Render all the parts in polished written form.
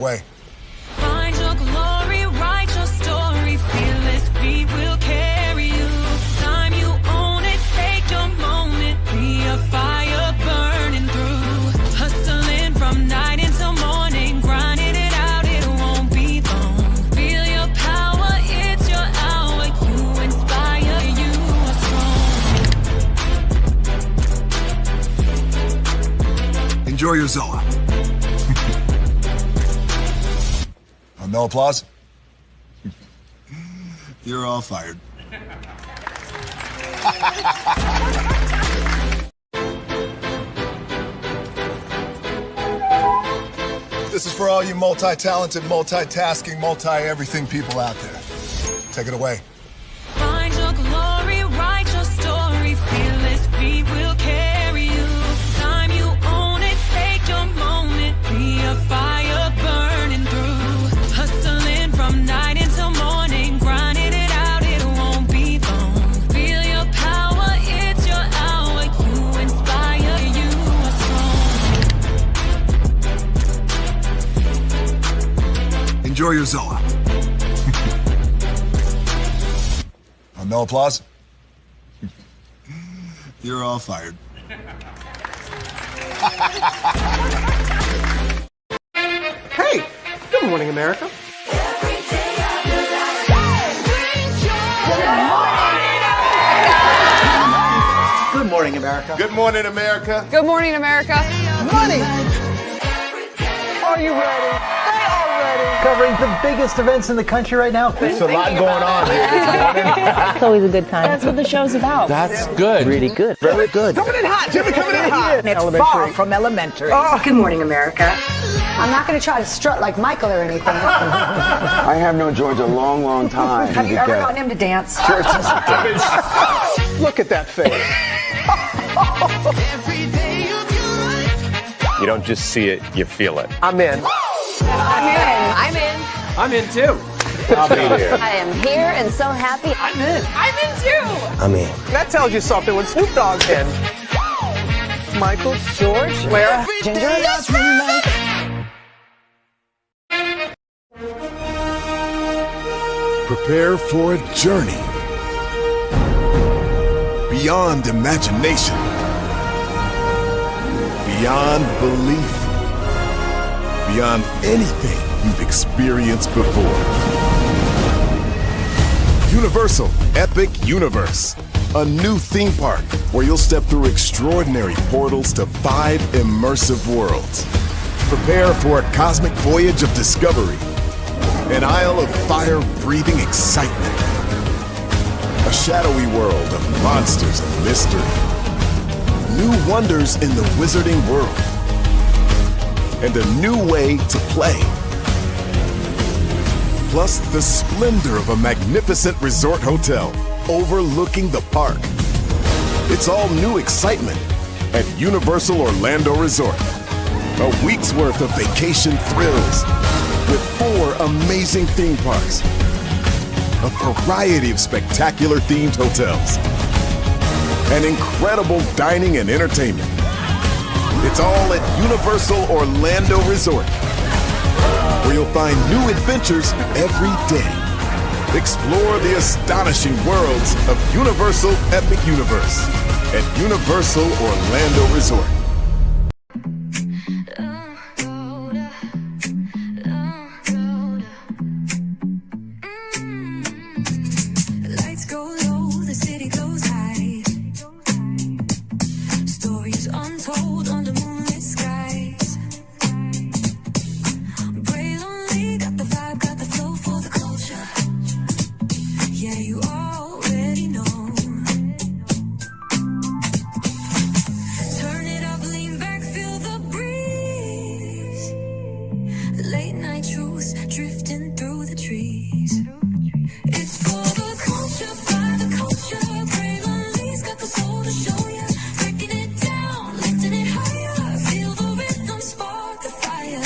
Way. Find your glory, write your story, fearless feet will carry you. Time you own it, take your moment, be a fire burning through. Hustling from night until morning, grinding it out, it won't be long. Feel your power, it's your hour, you inspire, you are strong. Enjoy your Zoa. No applause? You're all fired. This is for all you multi-talented, multitasking, multi-everything people out there. Take it away. Find your glory, write your story, fearless feet will carry you. Time you own it, take your moment, be a fire burning through. Hustling from night until morning, grinding it out, it won't be long. Feel your power, it's your hour, you inspire, you are strong. Enjoy your Zoa. No applause? You're all fired. Hey, good morning, America. Good morning, America. Good morning, America. Good morning, America. Money. Are you ready? They are ready. Covering the biggest events in the country right now. There's a lot going on here this morning. It's always a good time. That's what the show's about. That's good. Really good. Very good. Coming in hot. Jimmy coming in hot. It's far from elementary. Oh. Good morning, America. I'm not going to try to strut like Michael or anything. I have known George a long, long time. Have you ever gotten him to dance? Sure. Look at that face. You don't just see it, you feel it. I'm in. I'm in. I'm in. I'm in too. I'll be here. I am here and so happy. I'm in. I'm in too. I'm in. That tells you something when Snoop Dogg's in. Michael, George, Lara, Ginger. Prepare for a journey beyond imagination, beyond belief, beyond anything you've experienced before. Universal Epic Universe, a new theme park where you'll step through extraordinary portals to 5 immersive worlds. Prepare for a cosmic voyage of discovery, an isle of fire-breathing excitement, a shadowy world of monsters and mystery, new wonders in the wizarding world, and a new way to play. Plus the splendor of a magnificent resort hotel overlooking the park. It's all new excitement at Universal Orlando Resort. A week's worth of vacation thrills with 4 amazing theme parks, a variety of spectacular themed hotels, and incredible dining and entertainment. It's all at Universal Orlando Resort, where you'll find new adventures every day. Explore the astonishing worlds of Universal Epic Universe at Universal Orlando Resort. Lights go low, the city goes high. Stories untold under moonlit skies. Brave only got the vibe, got the flow for the culture. Yeah, you already know. Turn it up, lean back, feel the breeze. Late night truths drifting through the trees. It's for the culture, by the culture. Brave only's got the soul to show ya. Breaking it down, lifting it higher. Feel the rhythm, spark the fire.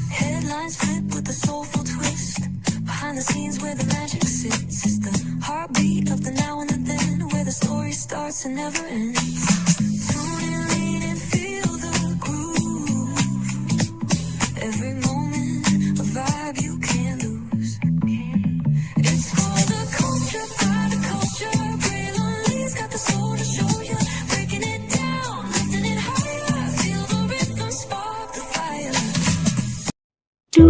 Headlines flip with a soulful twist. Behind the scenes where the magic sits. It's the heartbeat of the now and the then, where the story starts and never ends. Tune in, lean and feel the groove. Every moment Well,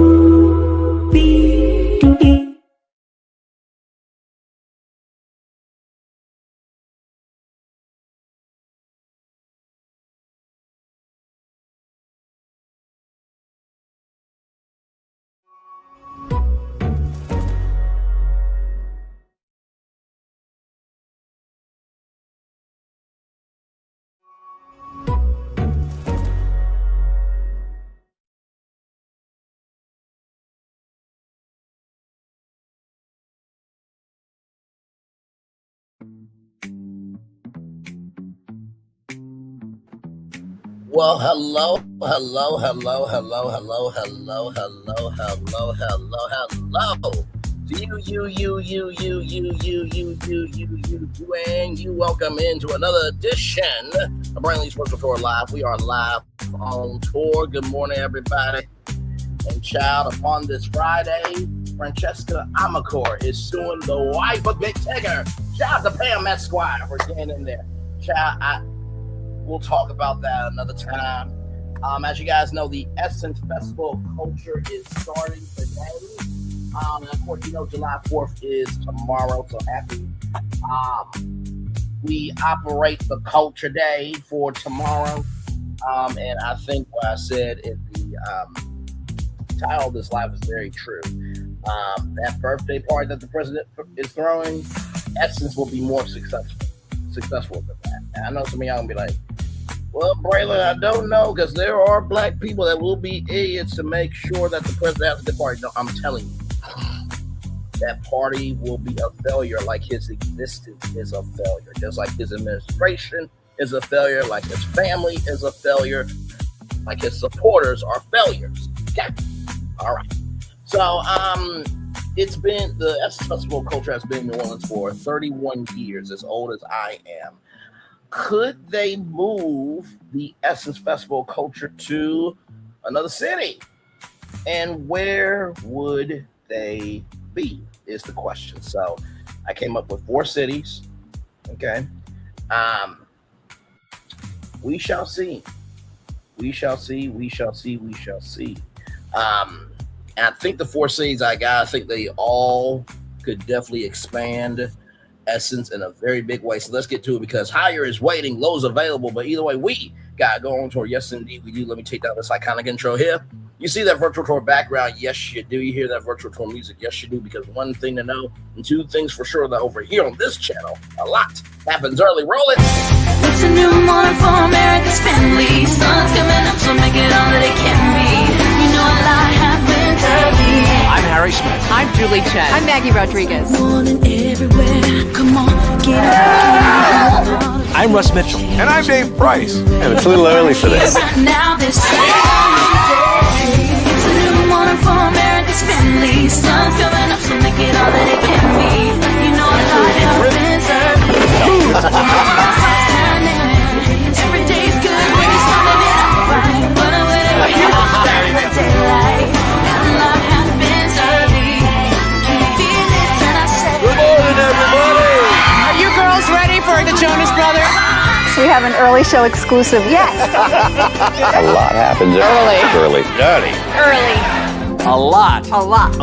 hello. And you welcome into another edition of Orleans Louisiana Live. We are live on tour. Good morning, everybody. And child, upon this Friday, Francesca Amacor is suing the wife of betx. Shout out to Pam Esquire for getting in there. Child, we'll talk about that another time. As you guys know, the Essence Festival of Culture is starting today. And of course, you know, July 4th is tomorrow, so happy. We operate the Culture Day for tomorrow. And I think what I said in the title of this live is very true. That birthday party that the president is throwing, Essence will be more successful than that. And I know some of y'all gonna be like, well, Braylon, I don't know, because there are black people that will be idiots to make sure that the president has a good party. No, I'm telling you, that party will be a failure, like his existence is a failure, just like his administration is a failure, like his family is a failure, like his supporters are failures. Okay, all right. So, it's been, the Essence Festival of Culture has been in New Orleans for 31 years, as old as I am. Could they move the Essence Festival of Culture to another city? And where would they be is the question. So I came up with 4 cities. Okay. We shall see. We shall see. And I think the 4 cities I got, I think they all could definitely expand Essence in a very big way. So let's get to it, because higher is waiting, low is available. But either way, we got to go on tour. Yes, indeed, we do. Let me take down this iconic intro here. You see that virtual tour background? Yes, you do. You hear that virtual tour music? Yes, you do. Because one thing to know, and 2 things for sure, that over here on this channel, a lot happens early. Roll it. It's a new morning for America's family. Sun's coming up, so make it all that it can be. You know a lot happens early. I'm Harry Smith. I'm Julie Chen. I'm Maggie Rodriguez. Morning everywhere. Come on, get up. I'm Russ Mitchell. And I'm Dave Price. And it's a little early for this. Right now, this it's a new morning for America's family. Sun's coming up, so make it all that it can be. You know a lot happens early. Every day's good when you started it out right. But whenever you're in the daylight, a lot happens early. Can you feel it when I say? Good morning, everybody. Are you girls ready for the Jonas Brothers? We have an early show exclusive. Yes. A lot happens early. A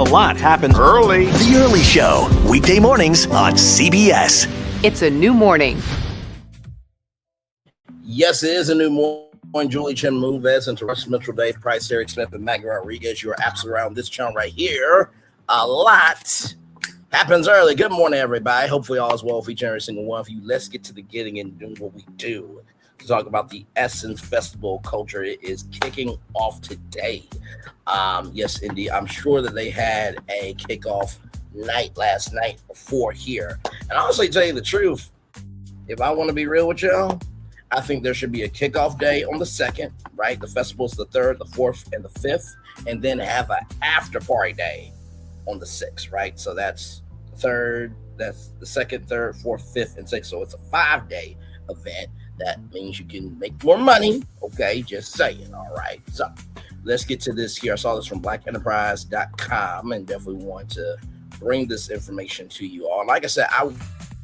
lot happens Early. The Early Show, weekday mornings on CBS. It's a new morning. Yes, it is a new morning. Julie Chen, Moonves, and to Russ Mitchell, Dave Price, Eric Smith, and Maggie Rodriguez. You are absolutely around this channel right here. A lot happens early. Good morning, everybody. Hopefully all is well with each and every single one of you. Let's get to the getting and doing what we do to talk about the Essence Festival Culture. It is kicking off today. Yes, indeed. I'm sure that they had a kickoff night last night before here. And honestly, tell you the truth, if I want to be real with y'all, I think there should be a kickoff day on the 2nd, right? The festival's the 3rd, the 4th, and the 5th, and then have an after party day on the 6th, right? So that's the 3rd, that's the 2nd, 3rd, 4th, 5th, and 6th. So it's a 5-day event. That means you can make more money. Okay, just saying. All right. So let's get to this here. I saw this from blackenterprise.com and definitely want to bring this information to you all. Like I said, I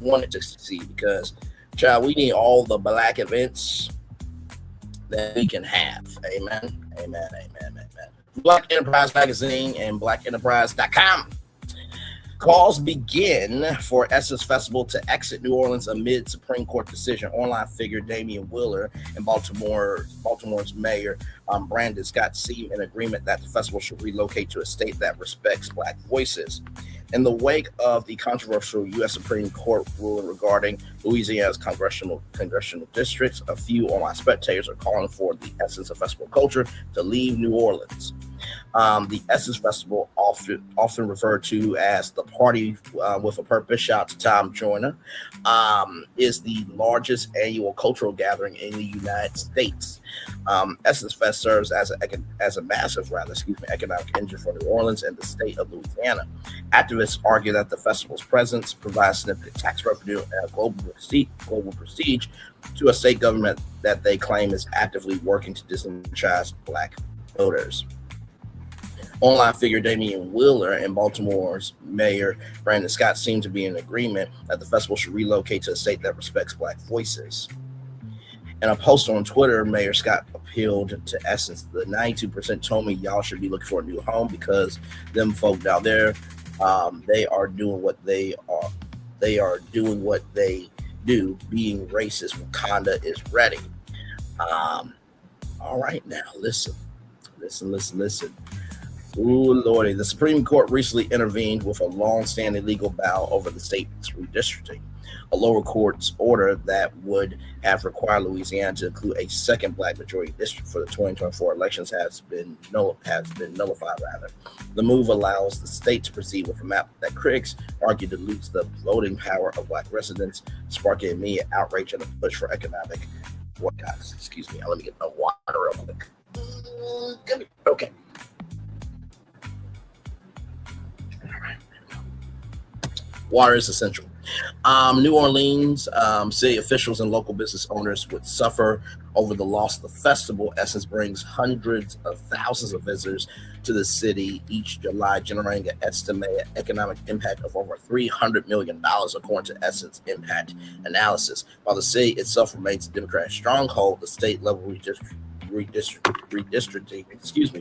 wanted to see because, child, we need all the black events that we can have. Amen. Black Enterprise Magazine and blackenterprise.com. Calls begin for Essence Festival to exit New Orleans amid Supreme Court decision. Online figure Damian Wheeler and Baltimore's Mayor Brandon Scott seem in agreement that the festival should relocate to a state that respects Black voices. In the wake of the controversial U.S. Supreme Court ruling regarding Louisiana's congressional districts, a few online spectators are calling for the Essence of Festival culture to leave New Orleans. The Essence Festival, often referred to as the Party with a Purpose, shout out to Tom Joyner, is the largest annual cultural gathering in the United States. Essence Fest serves as a massive, economic engine for New Orleans and the state of Louisiana. Activists argue that the festival's presence provides significant tax revenue and global prestige to a state government that they claim is actively working to disenfranchise Black voters. Online figure Damian Wheeler and Baltimore's Mayor Brandon Scott seem to be in agreement that the festival should relocate to a state that respects Black voices. In a post on Twitter, Mayor Scott appealed to Essence. The 92% told me y'all should be looking for a new home because them folk down there, they are doing what they are. They are doing what they do, being racist. Wakanda is ready. All right, now listen. Ooh, Lordy. The Supreme Court recently intervened with a long-standing legal battle over the state's redistricting. A lower court's order that would have required Louisiana to include a second Black majority district for the 2024 elections has been nullified. The move allows the state to proceed with a map that critics argue dilutes the voting power of Black residents, sparking immediate outrage and a push for economic boycotts. Excuse me. Let me get my water real quick. Okay. Water is essential. New Orleans city officials and local business owners would suffer over the loss of the festival. Essence brings hundreds of thousands of visitors to the city each July, generating an estimated economic impact of over $300 million, according to Essence Impact Analysis. While the city itself remains a Democratic stronghold, the state-level redistricting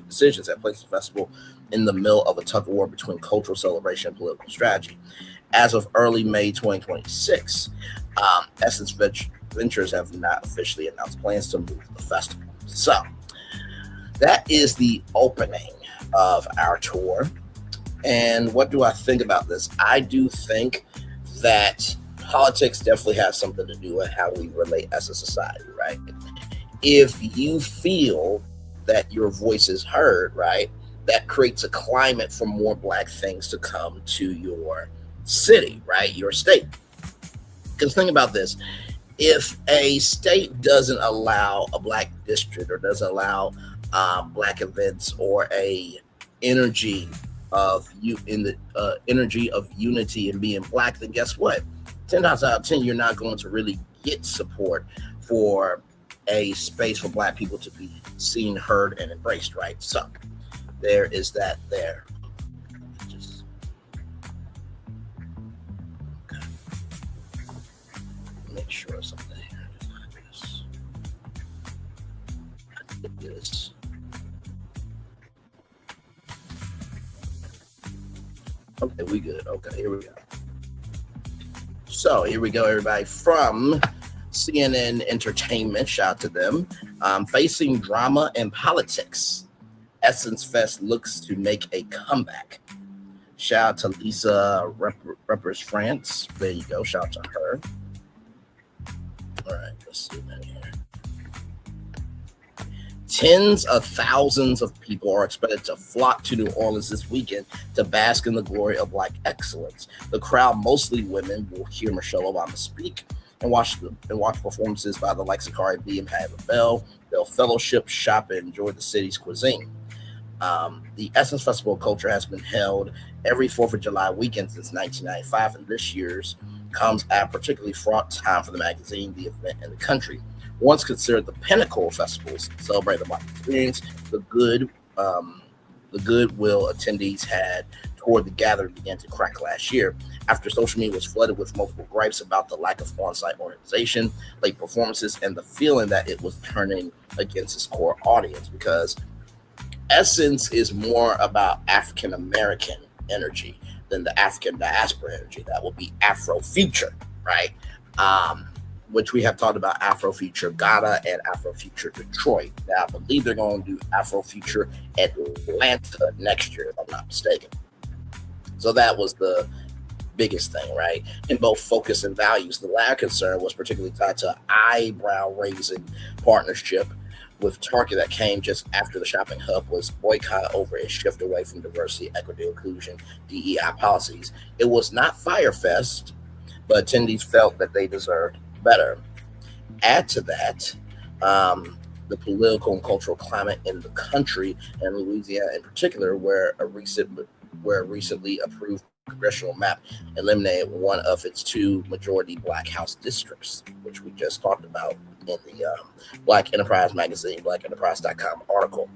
decisions have placed the festival in the middle of a tug of war between cultural celebration and political strategy. As of early May 2026, Essence Ventures have not officially announced plans to move the festival. So that is the opening of our tour. And what do I think about this? I do think that politics definitely has something to do with how we relate as a society, right? If you feel that your voice is heard, right, that creates a climate for more Black things to come to your city, right, your state. Because think about this. If a state doesn't allow a Black district or doesn't allow Black events or a energy of energy of unity and being Black, then guess what? 10 times out of 10, you're not going to really get support for a space for Black people to be seen, heard, and embraced, right? So there is that there. Just okay. Make sure something here. This. Okay, we good. Okay, here we go. So here we go, everybody. From CNN Entertainment, shout out to them. Facing drama and politics, Essence Fest looks to make a comeback. Shout out to Lisa Reppers France. There you go. Shout out to her. All right, let's see that here. Tens of thousands of people are expected to flock to New Orleans this weekend to bask in the glory of Black excellence. The crowd, mostly women, will hear Michelle Obama speak and watch performances by the likes of Cardi B and Patti LaBelle. They'll fellowship, shop, and enjoy the city's cuisine. The Essence Festival of Culture has been held every 4th of July weekend since 1995, and this year's comes at a particularly fraught time for the magazine, the event, and the country. Once considered the pinnacle of festivals, celebrating the Black experience, the goodwill attendees had toward the gathering began to crack last year after social media was flooded with multiple gripes about the lack of on-site organization, late performances, and the feeling that it was turning against its core audience. Because Essence is more about African American energy than the African diaspora energy. That will be Afrofuture, right? Which we have talked about Afrofuture Ghana and Afrofuture Detroit. Now, I believe they're going to do Afrofuture Atlanta next year, if I'm not mistaken. So that was the biggest thing, right? In both focus and values. The latter concern was particularly tied to an eyebrow-raising partnership with Target that came just after the shopping hub was boycotted over a shift away from diversity, equity, inclusion, DEI policies. It was not Firefest, but attendees felt that they deserved better. Add to that the political and cultural climate in the country, and Louisiana in particular, where a recently approved congressional map eliminated one of its two majority Black House districts, which we just talked about in the Black Enterprise magazine, blackenterprise.com article.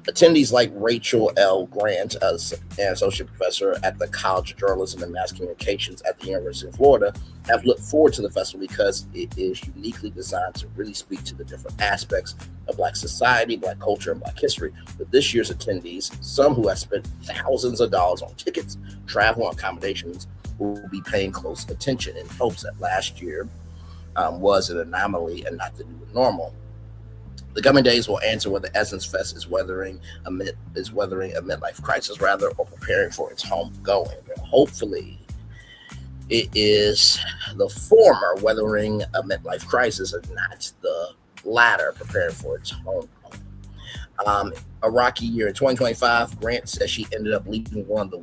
Attendees like Rachel L. Grant, as an associate professor at the College of Journalism and Mass Communications at the University of Florida, have looked forward to the festival because it is uniquely designed to really speak to the different aspects of Black society, Black culture, and Black history. With this year's attendees, some who have spent thousands of dollars on tickets, travel, and accommodations will be paying close attention in hopes that last year was an anomaly and not the new normal. The coming days will answer whether Essence Fest is weathering a midlife crisis, rather, or preparing for its homegoing. Hopefully, it is the former, weathering a midlife crisis, and not the latter, preparing for its homegoing. A rocky year in 2025. Grant says she ended up leaving one of the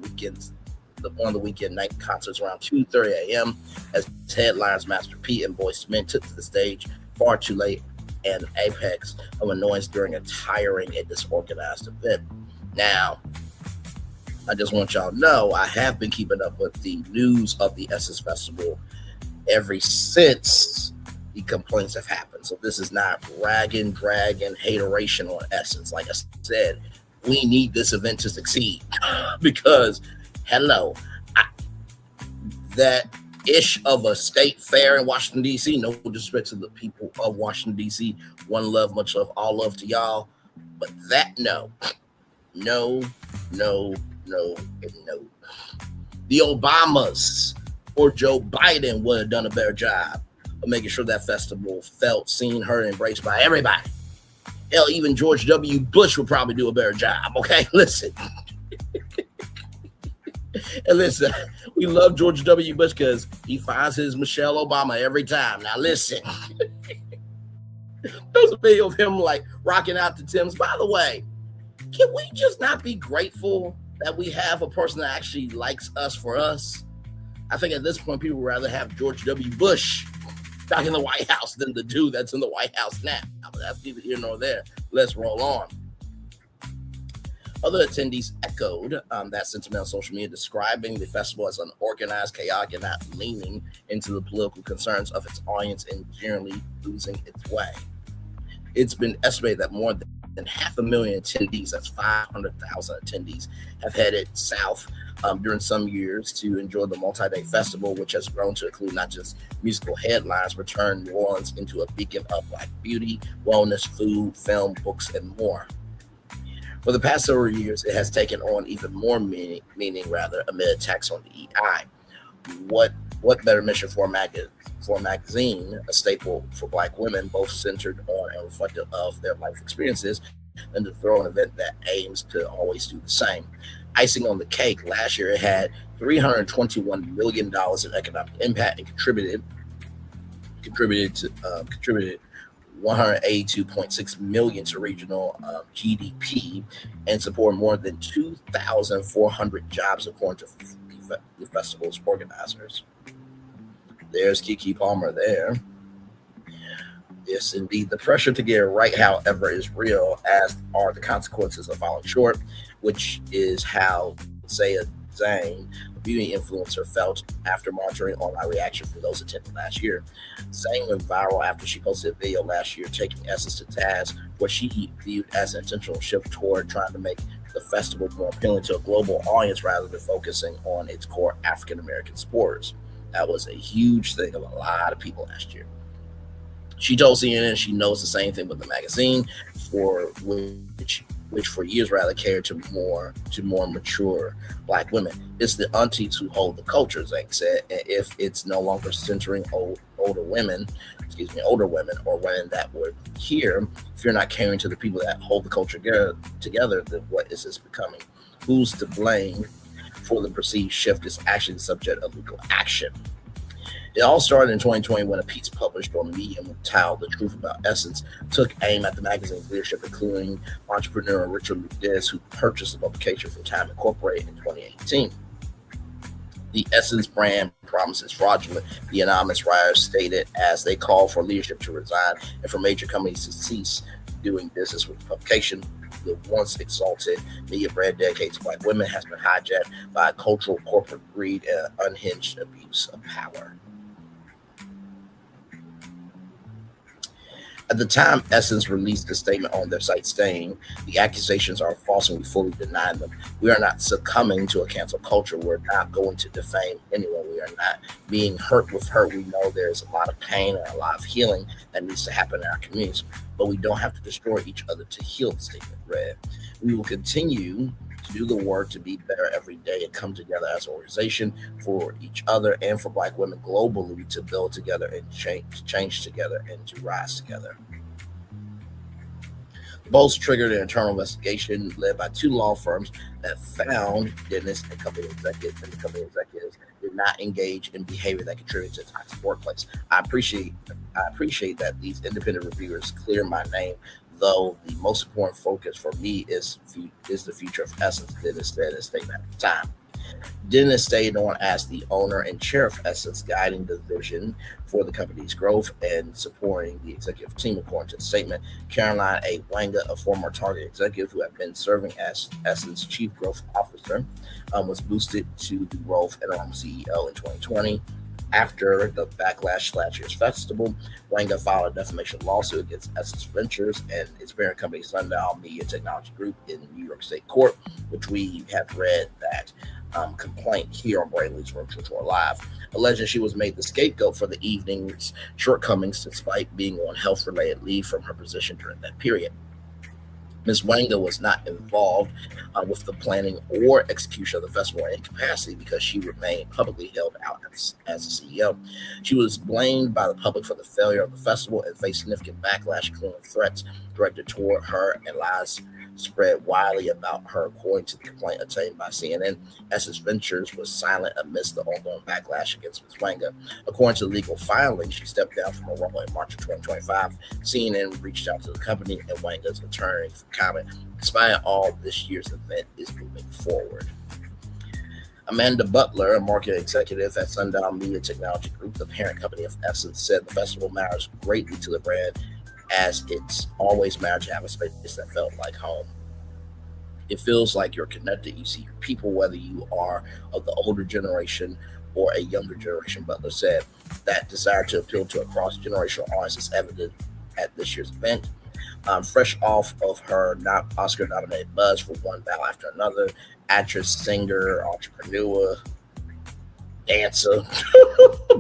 weekend night concerts around 2:30 a.m. as headliners Master P and Boyz II Men took to the stage far too late, and apex of annoyance during a tiring and disorganized event. Now, I just want y'all to know I have been keeping up with the news of the Essence Festival ever since the complaints have happened. So this is not ragging, dragging, hateration on Essence. Like I said, we need this event to succeed because, hello, that ish of a state fair in Washington, D.C. No disrespect to the people of Washington, D.C. One love, much love, all love to y'all. But that, no. The Obamas or Joe Biden would have done a better job of making sure that festival felt seen, heard, and embraced by everybody. Hell, even George W. Bush would probably do a better job, okay? Listen. And listen, we love George W. Bush because he finds his Michelle Obama every time. Now listen, there's a video of him like rocking out to Tim's. By the way, can we just not be grateful that we have a person that actually likes us for us? I think at this point, people would rather have George W. Bush back in the White House than the dude that's in the White House now. But that's neither here nor there. Let's roll on. Other attendees echoed that sentiment on social media, describing the festival as unorganized, chaotic, and not leaning into the political concerns of its audience and generally losing its way. It's been estimated that more than 500,000 attendees, that's 500,000 attendees, have headed south during some years to enjoy the multi-day festival, which has grown to include not just musical headlines, but turned New Orleans into a beacon of Black beauty, wellness, food, film, books, and more. For the past several years, it has taken on even more meaning amid attacks on DEI. What better mission for a magazine, a staple for Black women, both centered on and reflective of their life experiences, than to throw an event that aims to always do the same. Icing on the cake, last year it had $321 million in economic impact and contributed 182.6 million to regional GDP and support more than 2,400 jobs, according to the festival's organizers. There's Keke Palmer there. Yes, indeed. The pressure to get it right, however, is real, as are the consequences of falling short, which is how Zaya Zane, a beauty influencer, felt after monitoring online reaction from those attending last year. Zane went viral after she posted a video last year taking Essence to task, what she viewed as an intentional shift toward trying to make the festival more appealing to a global audience rather than focusing on its core African American supporters. That was a huge thing of a lot of people last year. She told CNN she knows the same thing with the magazine, for which which for years rather catered to more mature Black women. It's the aunties who hold the culture, Zane said. And if it's no longer centering older women, or women that were here, if you're not catering to the people that hold the culture together, then what is this becoming? Who's to blame for the perceived shift is actually the subject of legal action. It all started in 2020 when a piece published on Medium titled "The Truth About Essence" took aim at the magazine's leadership, including entrepreneur Richard Ludis, who purchased the publication from Time Incorporated in 2018. The Essence brand promises fraudulent, the anonymous writer stated, as they call for leadership to resign and for major companies to cease doing business with the publication. The once exalted media brand dedicated to Black women has been hijacked by cultural corporate greed and unhinged abuse of power. At the time, Essence released a statement on their site saying, "The accusations are false and we fully deny them. We are not succumbing to a cancel culture. We're not going to defame anyone. We are not being hurt with hurt. We know there's a lot of pain and a lot of healing that needs to happen in our communities, but we don't have to destroy each other to heal," the statement read. "We will continue to do the work to be better every day and come together as an organization for each other and for Black women globally to build together and change together and to rise together." The polls triggered an internal investigation led by two law firms that found Dennis and company executives did not engage in behavior that contributed to a toxic workplace. I appreciate that these independent reviewers clear my name, though the most important focus for me is the future of Essence, Dennis said in a statement at the time. Dennis stayed on as the owner and chair of Essence, guiding the vision for the company's growth and supporting the executive team, according to the statement. Caroline A. Wanga, a former Target executive who had been serving as Essence chief growth officer, was boosted to the role of interim CEO in 2020. After the backlash last year's festival, Wanga filed a defamation lawsuit against Essence Ventures and its parent company, Sundial Media Technology Group, in New York State Court, which we have read that complaint here on Brainley's Virtual Tour Live, alleging she was made the scapegoat for the evening's shortcomings despite being on health-related leave from her position during that period. Ms. Wanga was not involved with the planning or execution of the festival in any capacity because she remained publicly held out as the CEO. She was blamed by the public for the failure of the festival and faced significant backlash, including threats directed toward her and lies spread widely about her, according to the complaint obtained by CNN. Essence Ventures was silent amidst the ongoing backlash against Ms. Wanga. According to the legal filing, she stepped down from her role in March of 2025. CNN reached out to the company and Wanga's attorney for comment. Despite all, this year's event is moving forward. Amanda Butler, a marketing executive at Sundial Media Technology Group, the parent company of Essence, said the festival matters greatly to the brand, as it's always mattered to have a space that felt like home. It feels like you're connected. You see your people, whether you are of the older generation or a younger generation, Butler said. That desire to appeal to a cross-generational audience is evident at this year's event. Fresh off of her Oscar-nominated buzz for one battle after another, actress, singer, entrepreneur, dancer,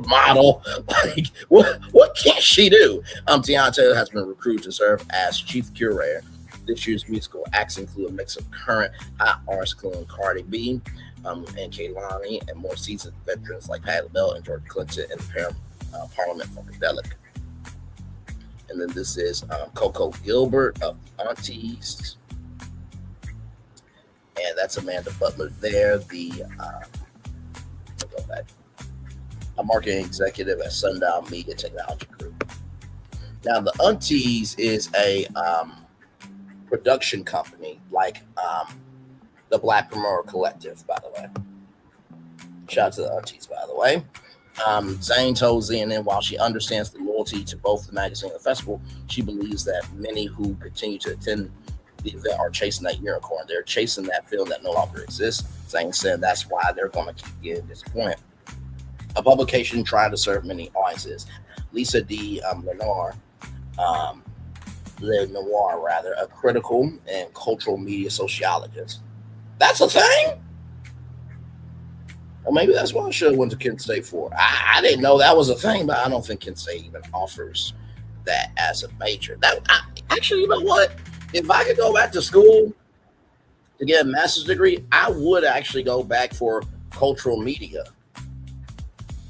model, like what can't she do? Tiana Taylor has been recruited to serve as chief curator. This year's musical acts include a mix of current hot artists including Cardi B and Kehlani, and more seasoned veterans like Patti LaBelle and George Clinton and the Parliament Funkadelic. And then this is Coco Gilbert of the Aunties, and that's Amanda Butler there, a marketing executive at Sundial Media Technology Group. Now, the Aunties is a production company like the Black Promoter Collective, by the way. Shout out to the Aunties, by the way. Zane told CNN while she understands the loyalty to both the magazine and the festival, she believes that many who continue to attend the event are chasing that unicorn. They're chasing that film that no longer exists. Zane said that's why they're going to keep getting disappointed. A publication trying to serve many audiences. Lisa D. Lenoir, a critical and cultural media sociologist. That's a thing? Or maybe that's what I should have went to Kent State for. I didn't know that was a thing, but I don't think Kent State even offers that as a major. Actually, you know what? If I could go back to school to get a master's degree, I would actually go back for cultural media.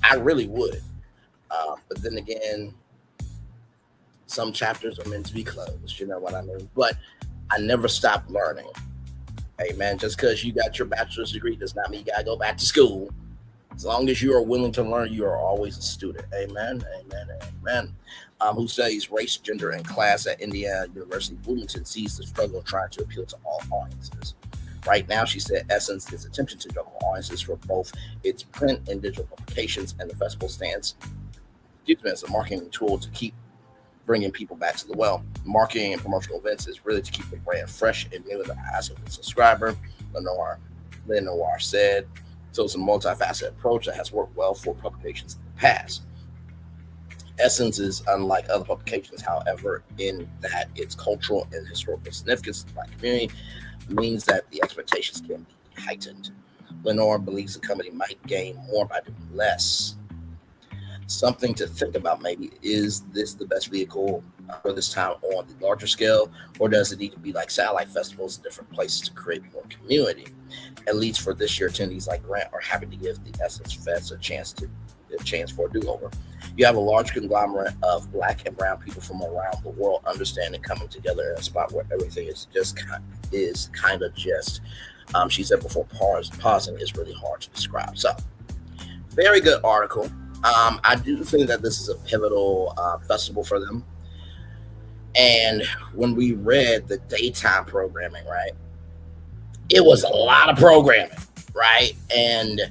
I really would. But then again, some chapters are meant to be closed, you know what I mean? But I never stopped learning. Hey, man, just because you got your bachelor's degree does not mean you got to go back to school. As long as you are willing to learn, you are always a student. Amen, amen, amen. Who studies race, gender, and class at Indiana University Bloomington sees the struggle trying to appeal to all audiences. Right now, she said, Essence is attempting to juggle audiences for both its print and digital publications, and the festival stands as a marketing tool to keep bringing people back to the well. Marketing and promotional events is really to keep the brand fresh and new in the eyes of the subscriber, Lenoir said. So it's a multifaceted approach that has worked well for publications in the past. Essence is unlike other publications, however, in that its cultural and historical significance to the Black community means that the expectations can be heightened. Lenoir believes the company might gain more by doing less. Something to think about maybe, is this the best vehicle for this time on the larger scale, or does it need to be like satellite festivals in different places to create more community? At least for this year, attendees like Grant are happy to give the Essence Fest a chance for a do-over. You have a large conglomerate of Black and brown people from around the world understanding, coming together in a spot where everything is kind of just, she said before pausing, is really hard to describe. So, very good article. I do think that this is a pivotal festival for them. And when we read the daytime programming, right, it was a lot of programming, right? And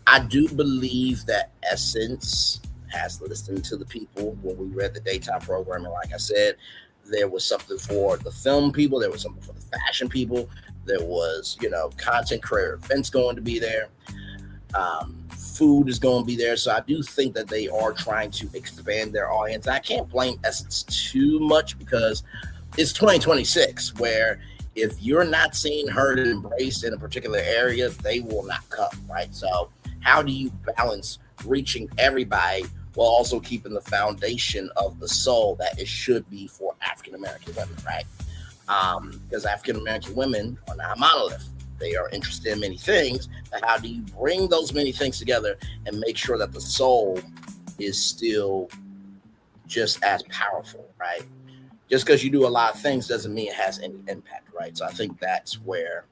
I do believe that Essence has listened to the people when we read the daytime programming. Like I said, there was something for the film people. There was something for the fashion people. There was, content creator events going to be there. Food is going to be there. So I do think that they are trying to expand their audience. I can't blame Essence too much because it's 2026, where if you're not seen, heard, and embraced in a particular area, they will not come, right? So how do you balance reaching everybody while also keeping the foundation of the soul that it should be for African-American women, right? Because African-American women are not a monolith. They are interested in many things, but how do you bring those many things together and make sure that the soul is still just as powerful, right? Just because you do a lot of things doesn't mean it has any impact, right? So I think that's where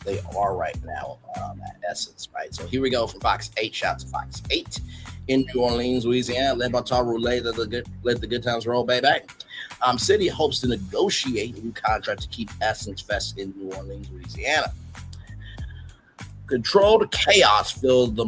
they are right now at Essence, right? So here we go from Fox 8. Shout out to Fox 8 in New Orleans, Louisiana, led by Tar Roulette, let the good times roll, baby. City hopes to negotiate a new contract to keep Essence Fest in New Orleans, Louisiana. Controlled chaos filled the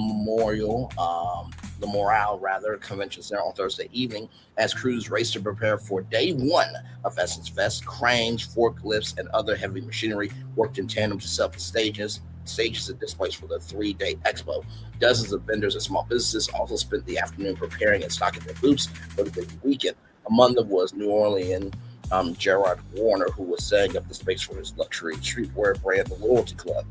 Morale Convention Center on Thursday evening as crews raced to prepare for day one of Essence Fest. Cranes, forklifts, and other heavy machinery worked in tandem to set up the stages and displays for the 3-day expo. Dozens of vendors and small businesses also spent the afternoon preparing and stocking their booths for the big weekend. Among them was New Orleans Gerard Warner, who was setting up the space for his luxury streetwear brand, the Loyalty Club.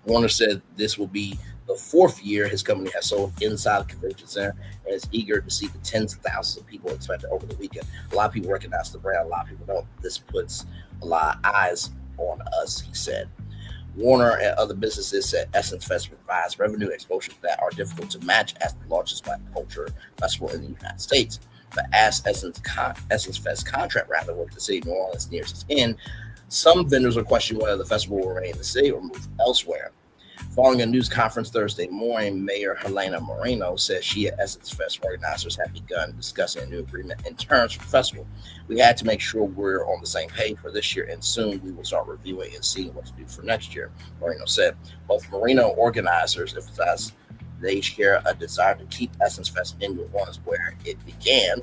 Warner said this will be the 4th year his company has sold inside the convention center and is eager to see the tens of thousands of people expected over the weekend. A lot of people recognize the brand, a lot of people don't. This puts a lot of eyes on us, he said. Warner and other businesses said Essence Fest provides revenue exposures that are difficult to match as the largest Black culture festival in the United States. But as Essence Fest contract with the city of New Orleans nears its end, some vendors are questioning whether the festival will remain in the city or move elsewhere. Following a news conference Thursday morning, Mayor Helena Moreno said she and Essence Fest organizers have begun discussing a new agreement in terms for the festival. We had to make sure we're on the same page for this year, and soon we will start reviewing and seeing what to do for next year, Moreno said. Both Moreno organizers emphasized they share a desire to keep Essence Fest in New Orleans, where it began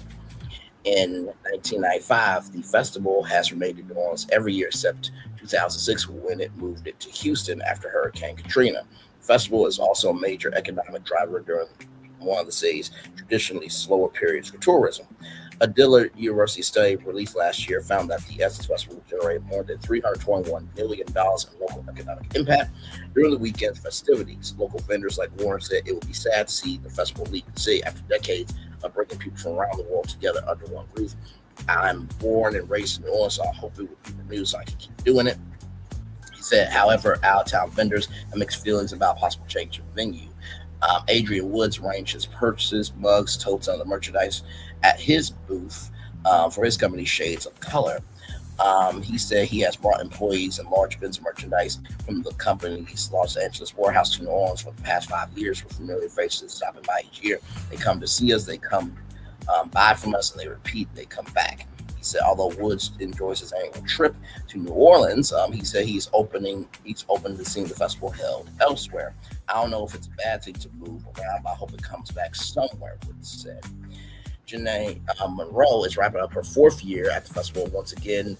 in 1995. The festival has remained in New Orleans every year except 2006, when it moved it to Houston after Hurricane Katrina. The festival is also a major economic driver during one of the city's traditionally slower periods for tourism. A Dillard University study released last year found that the Essence Festival generated more than $321 million in local economic impact during the weekend's festivities. Local vendors like Warner said it would be sad to see the festival leave the city after decades of bringing people from around the world together under one roof. I'm born and raised in New Orleans, so I hope it will be the news so I can keep doing it. said, however, out-of-town vendors have mixed feelings about possible change of venue. Adrian Woods arranged his purses, mugs, totes, and other merchandise at his booth for his company, Shades of Color. He said he has brought employees and large bins of merchandise from the company's Los Angeles warehouse to New Orleans for the past 5 years, with familiar faces stopping by each year. They come to see us, they come buy from us, and they repeat, they come back. He said, although Woods enjoys his annual trip to New Orleans, he said he's open to seeing the festival held elsewhere. I don't know if it's a bad thing to move around, but I hope it comes back somewhere, Woods said. Janae Monroe is wrapping up her 4th year at the festival once again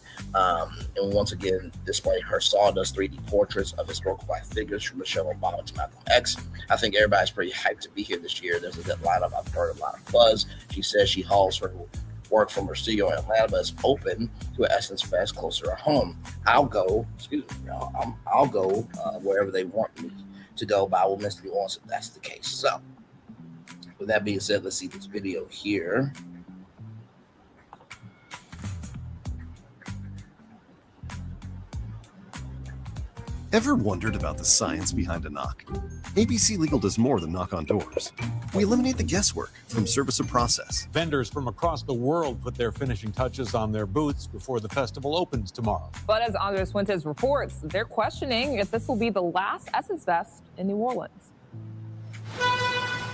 displaying her sawdust 3D portraits of historical Black figures from Michelle Obama to Malcolm X. I think everybody's pretty hyped to be here this year. There's a good lineup. I've heard a lot of buzz. She says she hauls her work from her studio in Atlanta, but is open to an Essence Fest closer to home. I'll go wherever they want me to go, but I will miss New Orleans if that's the case. So, with that being said, let's see this video here. Ever wondered about the science behind a knock? ABC Legal does more than knock on doors. We eliminate the guesswork from service of process. Vendors from across the world put their finishing touches on their booths before the festival opens tomorrow. But as Andres Fuentes reports, they're questioning if this will be the last Essence Fest in New Orleans.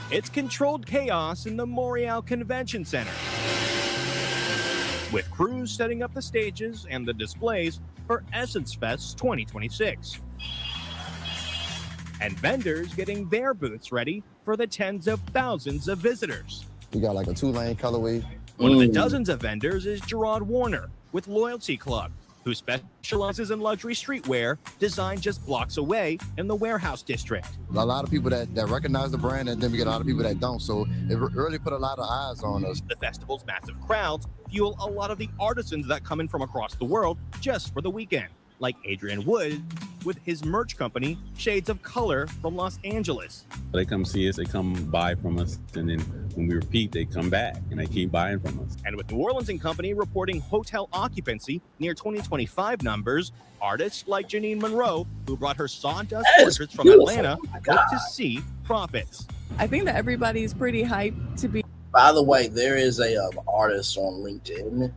It's controlled chaos in the Montreal Convention Center, with crews setting up the stages and the displays for Essence Fest 2026. And vendors getting their booths ready for the tens of thousands of visitors. We got like a 2-lane colorway. One of the dozens of vendors is Gerard Warner with Loyalty Club, who specializes in luxury streetwear designed just blocks away in the Warehouse District. A lot of people that recognize the brand, and then we get a lot of people that don't, so it really put a lot of eyes on us. The festival's massive crowds fuel a lot of the artisans that come in from across the world just for the weekend, like Adrian Wood with his merch company, Shades of Color from Los Angeles. They come see us, they come buy from us, and then when we repeat, they come back and they keep buying from us. And with New Orleans & Company reporting hotel occupancy near 2025 numbers, artists like Janine Monroe, who brought her sawdust portraits from Atlanta, hope to see profits. I think that everybody's pretty hyped to be. By the way, there is a artist on LinkedIn.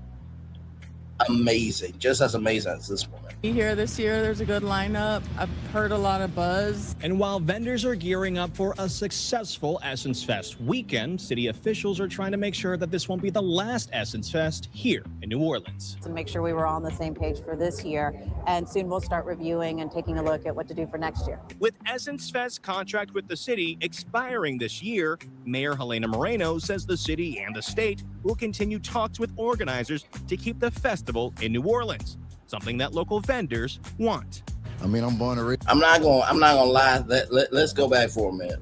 Amazing, just as amazing as this woman. Here this year, there's a good lineup. I've heard a lot of buzz. And while vendors are gearing up for a successful Essence Fest weekend, city officials are trying to make sure that this won't be the last Essence Fest here in New Orleans. To make sure we were all on the same page for this year, and soon we'll start reviewing and taking a look at what to do for next year. With Essence Fest contract with the city expiring this year, Mayor Helena Moreno says the city and the state will continue talks with organizers to keep the festival in New Orleans, something that local vendors want. I mean, I'm born to read. I'm not gonna lie. Let's go back for a minute.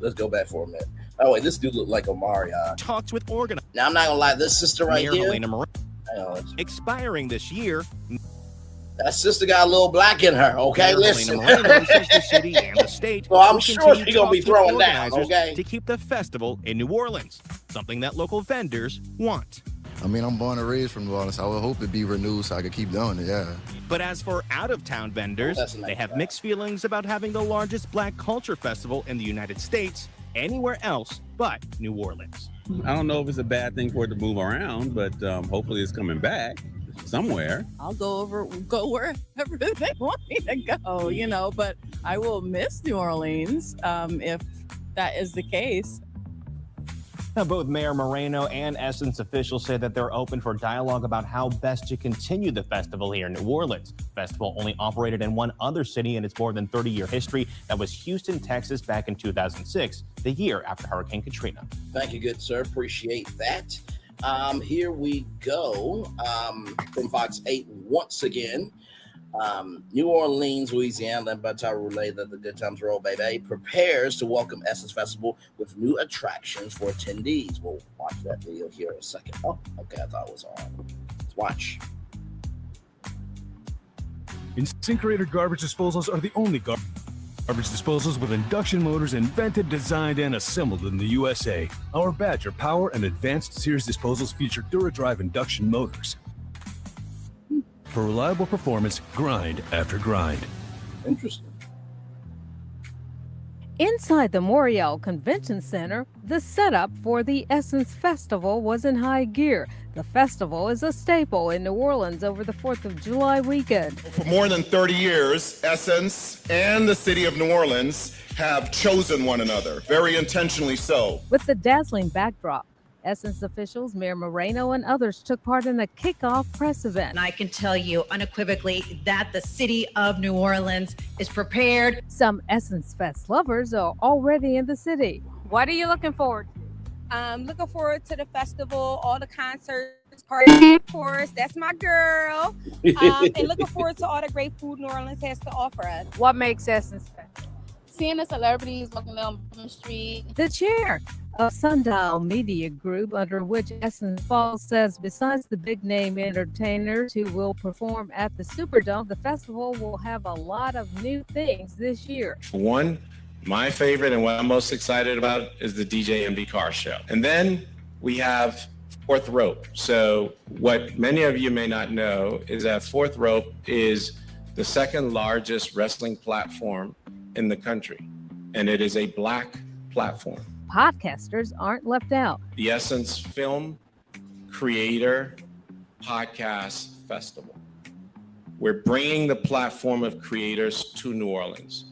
Oh wait, this dude look like Omarion. Talks with organizers. Now I'm not gonna lie. This sister right Mayor here, Helena Moreno, expiring this year. That sister got a little black in her. Okay, listen. The city and the state so I'm sure she's gonna be throwing down. Okay, to keep the festival in New Orleans, something that local vendors want. I mean, I'm born and raised from New Orleans. I would hope it be renewed so I could keep doing it, yeah. But as for out-of-town vendors, they have mixed feelings about having the largest Black culture festival in the United States anywhere else but New Orleans. I don't know if it's a bad thing for it to move around, but hopefully it's coming back somewhere. I'll go wherever they want me to go, but I will miss New Orleans if that is the case. Now, both Mayor Moreno and Essence officials say that they're open for dialogue about how best to continue the festival here in New Orleans. The festival only operated in one other city in its more than 30-year history. That was Houston, Texas, back in 2006, the year after Hurricane Katrina. Thank you, good sir. Appreciate that. Here we go from Fox 8 once again. New Orleans, Louisiana, led by Tyra Roulette, that the Good Times Roll, baby, prepares to welcome Essence Festival with new attractions for attendees. We'll watch that video here in a second. Oh, okay, I thought it was on. Let's watch. Incinerator garbage disposals are the only garbage disposals with induction motors invented, designed, and assembled in the USA. Our Badger Power and Advanced Series disposals feature DuraDrive induction motors for reliable performance, grind after grind. Interesting. Inside the Morial Convention Center, the setup for the Essence Festival was in high gear. The festival is a staple in New Orleans over the 4th of July weekend. For more than 30 years, Essence and the city of New Orleans have chosen one another, very intentionally so. With the dazzling backdrop, Essence officials, Mayor Moreno, and others took part in a kickoff press event. And I can tell you unequivocally that the city of New Orleans is prepared. Some Essence Fest lovers are already in the city. What are you looking forward to? I'm looking forward to the festival, all the concerts, parties, of course. That's my girl. And looking forward to all the great food New Orleans has to offer us. What makes Essence Fest? Seeing the celebrities walking down the street. The chair of Sundial Media Group, under which Essence falls, says besides the big-name entertainers who will perform at the Superdome, the festival will have a lot of new things this year. One, my favorite and what I'm most excited about is the DJ MB Car Show. And then we have Fourth Rope. So what many of you may not know is that Fourth Rope is the second largest wrestling platform in the country, and it is a Black platform. Podcasters aren't left out. The Essence Film Creator Podcast Festival. We're bringing the platform of creators to New Orleans.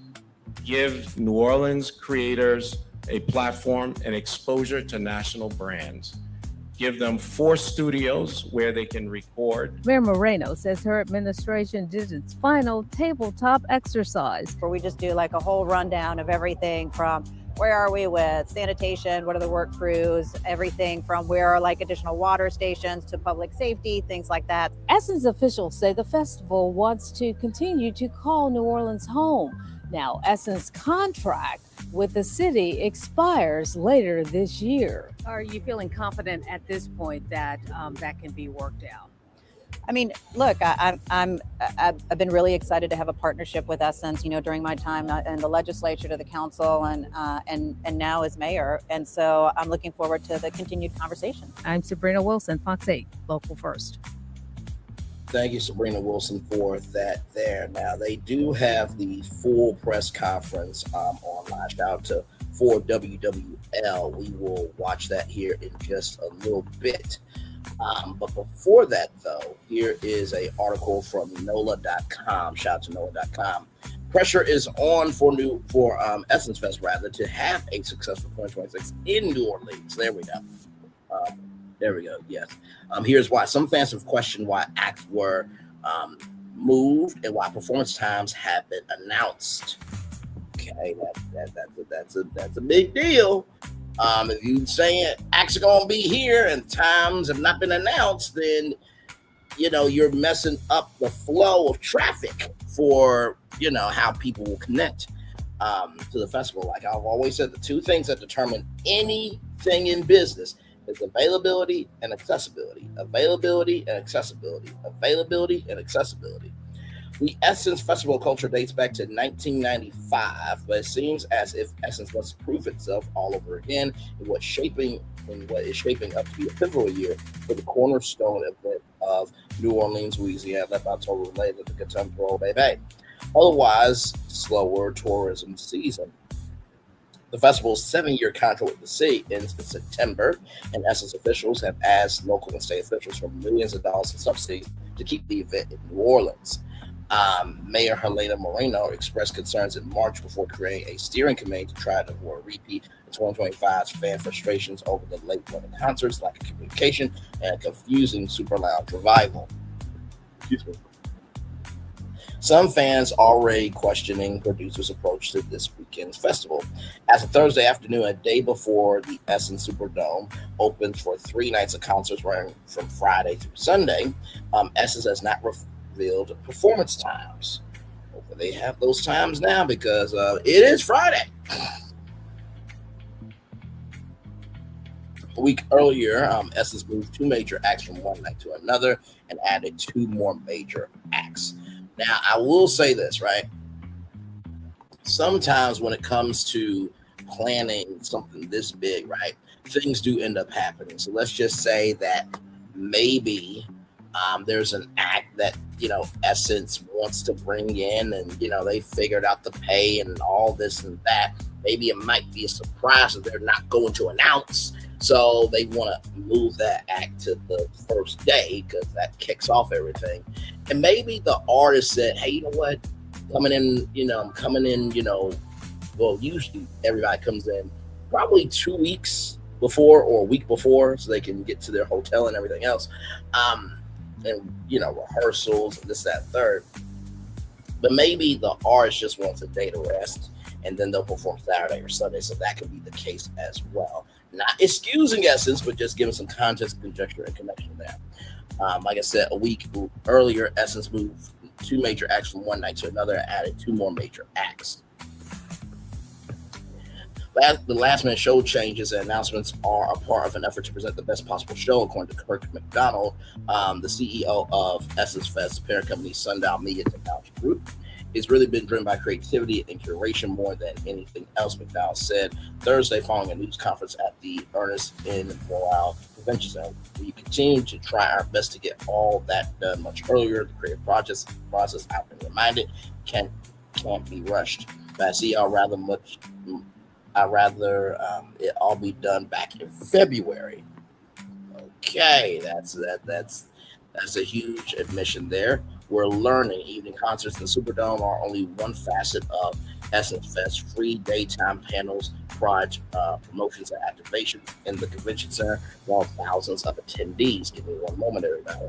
Give New Orleans creators a platform and exposure to national brands. Give them 4 studios where they can record. Mayor Moreno says her administration did its final tabletop exercise, where we just do like a whole rundown of everything from where are we with sanitation, what are the work crews, everything from where are like additional water stations to public safety, things like that. Essence officials say the festival wants to continue to call New Orleans home. Now, Essence contract with the city expires later this year. Are you feeling confident at this point that that can be worked out? I mean, look, I've been really excited to have a partnership with Essence, you know, during my time in the legislature, to the council, and now as mayor. And so I'm looking forward to the continued conversation. I'm Sabrina Wilson, Fox 8, Local First. Thank you, Sabrina Wilson, for that there. Now, they do have the full press conference online. Shout out to for WWL. We will watch that here in just a little bit. But before that, though, here is an article from NOLA.com. Shout out to NOLA.com. Pressure is on for Essence Fest, to have a successful 2026 in New Orleans. There we go. There we go. Yes. Here's why. Some fans have questioned why acts were moved and why performance times have been announced. Okay, that's a big deal. If you saying acts are gonna be here and times have not been announced, then you're messing up the flow of traffic for how people will connect to the festival. Like I've always said, the 2 things that determine anything in business is availability and accessibility. Availability and accessibility. Availability and accessibility. The Essence Festival culture dates back to 1995, but it seems as if Essence must prove itself all over again in what is shaping up to be a pivotal year for the cornerstone event of New Orleans, Louisiana, led by total related to contemporary baby. Otherwise, slower tourism season. The festival's 7-year contract with the city ends in September, and Essence officials have asked local and state officials for millions of dollars in subsidies to keep the event in New Orleans. Mayor Helena Moreno expressed concerns in March before creating a steering committee to try to avoid a repeat of 2025's fan frustrations over the late winter concerts, lack of communication, and a confusing super lounge revival. Excuse me. Some fans already questioning producers' approach to this weekend's festival. As of Thursday afternoon, a day before the Essence Superdome opens for 3 nights of concerts running from Friday through Sunday, Essence has not revealed performance times. Hopefully they have those times now because it is Friday. A week earlier, Essence moved 2 major acts from one night to another and added 2 more major acts. Now, I will say this, right? Sometimes when it comes to planning something this big, right, things do end up happening. So let's just say that maybe There's an act that, Essence wants to bring in, and, they figured out the pay and all this and that. Maybe it might be a surprise that they're not going to announce. So they want to move that act to the first day because that kicks off everything. And maybe the artist said, hey, you know what? I'm coming in, well, usually everybody comes in probably 2 weeks before or a week before so they can get to their hotel and everything else. And, rehearsals and this, that, third. But maybe the artist just wants a day to rest and then they'll perform Saturday or Sunday. So that could be the case as well. Not excusing Essence, but just giving some context, conjecture, and connection there. Like I said, a week earlier, Essence moved 2 major acts from one night to another and added 2 more major acts. The last-minute show changes and announcements are a part of an effort to present the best possible show, according to Kirk McDonald, the CEO of Essence Fest, parent company Sundown Media Technology Group. It's really been driven by creativity and curation more than anything else, McDonald said Thursday following a news conference at the Ernest in Morale Convention Center. We continue to try our best to get all that done much earlier. The creative process, I've been reminded, can't be rushed. But I see I'd rather it all be done back in February. Okay, that's a huge admission there. We're learning evening concerts in the Superdome are only one facet of Essence Fest. Free daytime panels, promotions and activations in the convention center, while thousands of attendees. Give me one moment, everybody.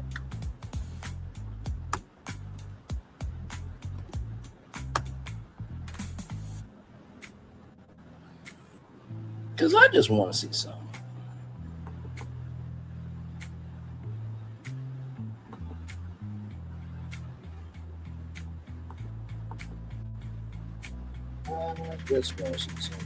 Because I just want to see some. I just want to see some.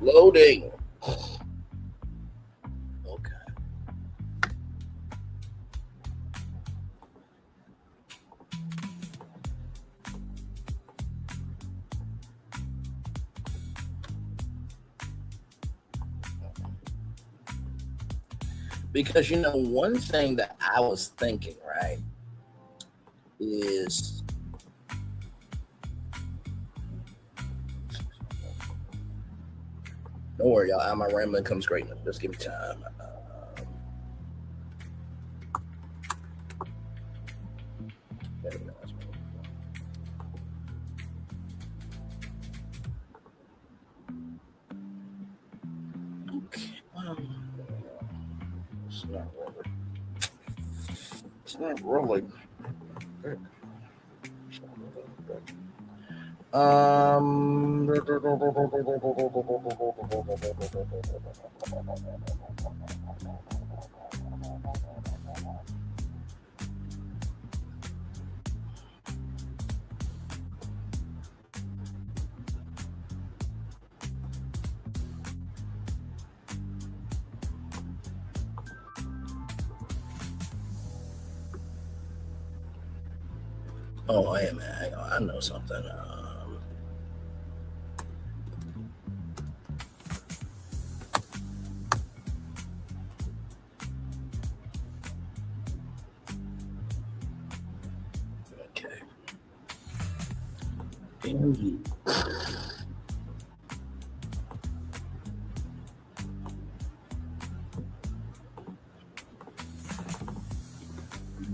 Loading. Okay. Because, one thing that I was thinking, right, is don't worry, y'all. My rambling comes great. Just give me time. It's not really. Oh, hey man, hang on. I know something. Okay.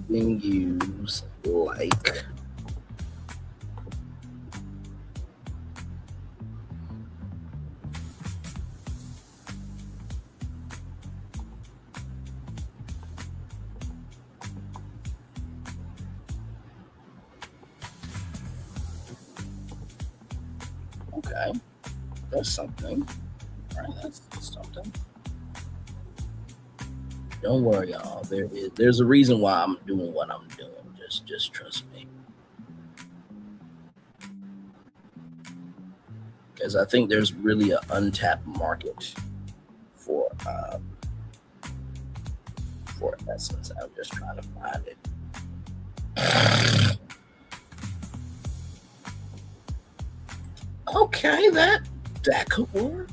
Being used like okay, that's something. All right, that's something. Don't worry, y'all. There's a reason why I'm doing what I'm doing. Just trust me. Because I think there's really an untapped market for for Essence. I'm just trying to find it. Okay, that could work.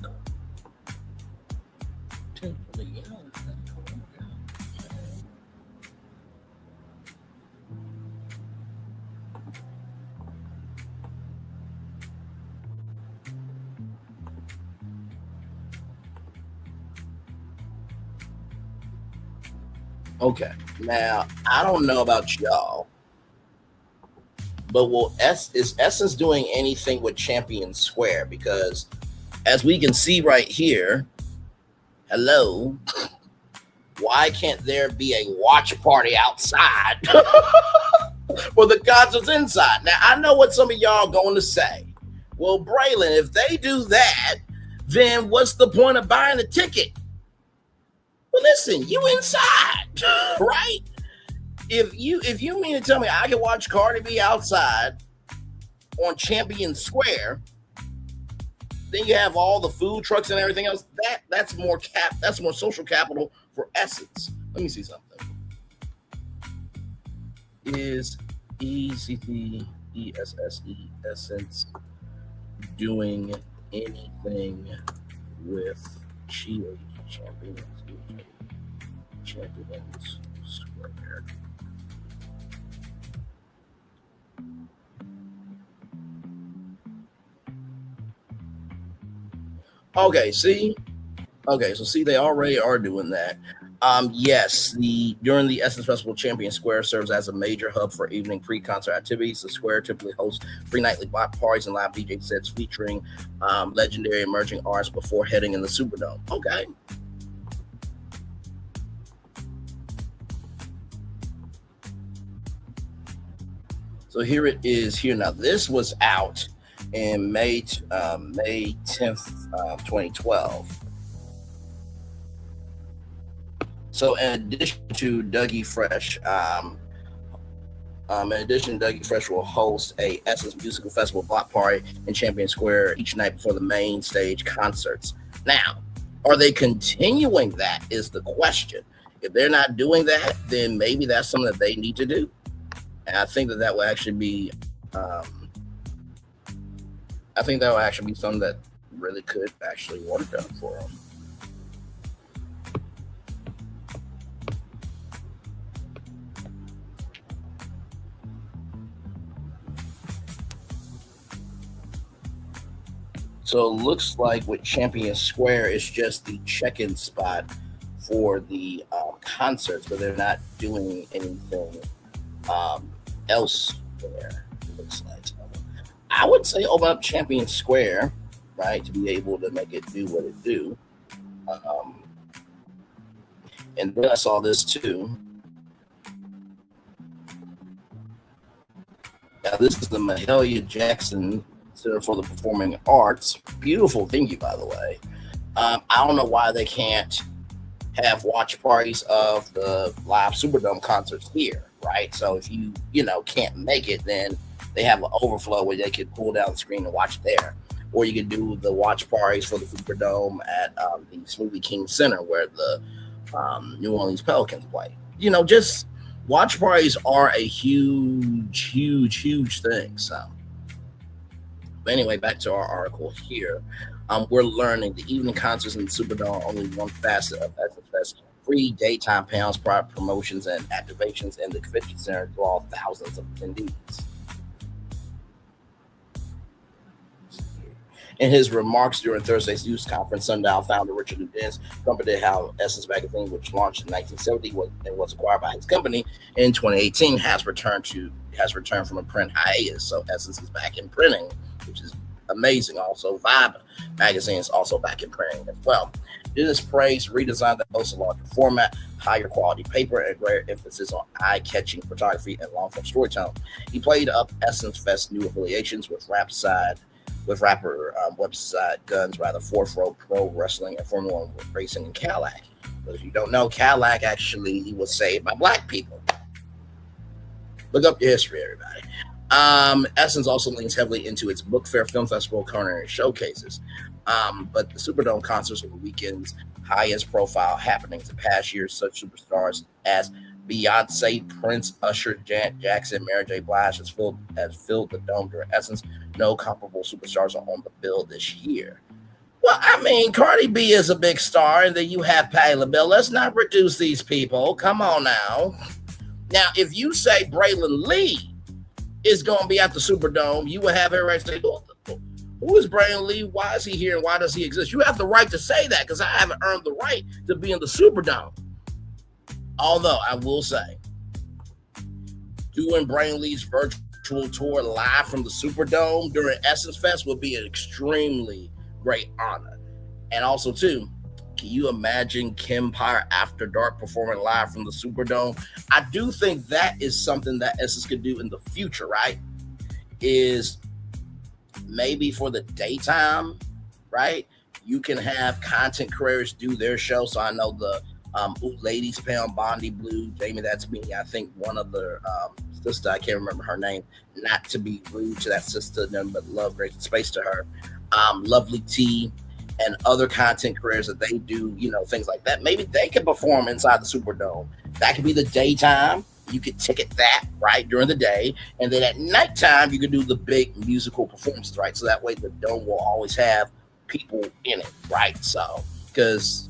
Okay, now I don't know about y'all, but is Essence doing anything with Champion Square? Because as we can see right here, hello, why can't there be a watch party outside for the concerts inside? Now I know what some of y'all going to say. Well, Braylon, if they do that, then what's the point of buying a ticket? Well, listen, you inside, right? If you mean to tell me I can watch Cardi B outside on Champion Square, then you have all the food trucks and everything else. That's more social capital for Essence. Let me see something. Is ECCESSE Essence doing anything with Champions Square? Okay, see, they already are doing that. Yes, during the Essence Festival, Champion Square serves as a major hub for evening pre-concert activities. The square typically hosts free nightly block parties and live DJ sets featuring legendary emerging artists before heading in the Superdome. Okay. So here it is here. Now, this was out in May 10th, 2012. So in addition to Dougie Fresh, Dougie Fresh will host a Essence Musical Festival block party in Champion Square each night before the main stage concerts. Now, are they continuing that is the question. If they're not doing that, then maybe that's something that they need to do. And I think that will actually be, something that really could actually work out for them. So it looks like with Champion Square, it's just the check-in spot for the concerts, but they're not doing anything elsewhere. It looks like. So I would say open up Champion Square, right, to be able to make it do what it do. And then I saw this too. Now this is the Mahalia Jackson Center for the Performing Arts. Beautiful venue, by the way. I don't know why they can't have watch parties of the live Superdome concerts here, right? So if you can't make it, then they have an overflow where they could pull down the screen and watch there. Or you could do the watch parties for the Superdome at the Smoothie King Center where the New Orleans Pelicans play. Just watch parties are a huge, huge, huge thing. So but anyway, back to our article here. We're learning the evening concerts in the Superdome are only one facet of Essence Fest. Free daytime panels, product promotions, and activations in the convention center draw thousands of attendees. In his remarks during Thursday's news conference, Sundial founder Richard Ludens commented how Essence magazine, which launched in 1970 and was acquired by his company in 2018, has returned from a print hiatus. So Essence is back in printing, which is amazing. Also, Vibe magazine is also back in printing as well. Dennis praised redesign that boasts a larger format, higher quality paper, and greater emphasis on eye-catching photography and long-form storytelling. He played up Essence Fest's new affiliations with rapper website Guns, Fourth Row Pro Wrestling, and Formula One Racing, and Cadillac. But if you don't know, Cadillac actually was saved by black people. Look up the history, everybody. Essence also leans heavily into its book fair, film festival, culinary showcases. But the Superdome concerts are the weekend's highest profile happenings in past years. Such superstars as Beyonce, Prince, Usher, Janet Jackson, Mary J. Blige has filled the dome during Essence. No comparable superstars are on the bill this year. Well, I mean, Cardi B is a big star, and then you have Patti LaBelle. Let's not reduce these people. Come on now. Now, if you say Braylon Lee is going to be at the Superdome, you would have every right to say, who is Braylon Lee? Why is he here, and why does he exist? You have the right to say that because I haven't earned the right to be in the Superdome. Although, I will say, doing Braylon Lee's virtual tour live from the Superdome during Essence Fest would be an extremely great honor. And also, too, can you imagine Kempire After Dark performing live from the Superdome? I do think that is something that Essence could do in the future, right? Is maybe for the daytime, right? You can have content creators do their show. So I know the Ladies Pound, Bondi Blue, Jamie, that's me. I think one of the sister, I can't remember her name, not to be rude to that sister, but love, grace, and space to her. Lovely T and other content creators that they do, things like that. Maybe they can perform inside the Superdome. That could be the daytime. You could ticket that, right, during the day. And then at nighttime, you could do the big musical performances, right? So that way the dome will always have people in it, right? So, because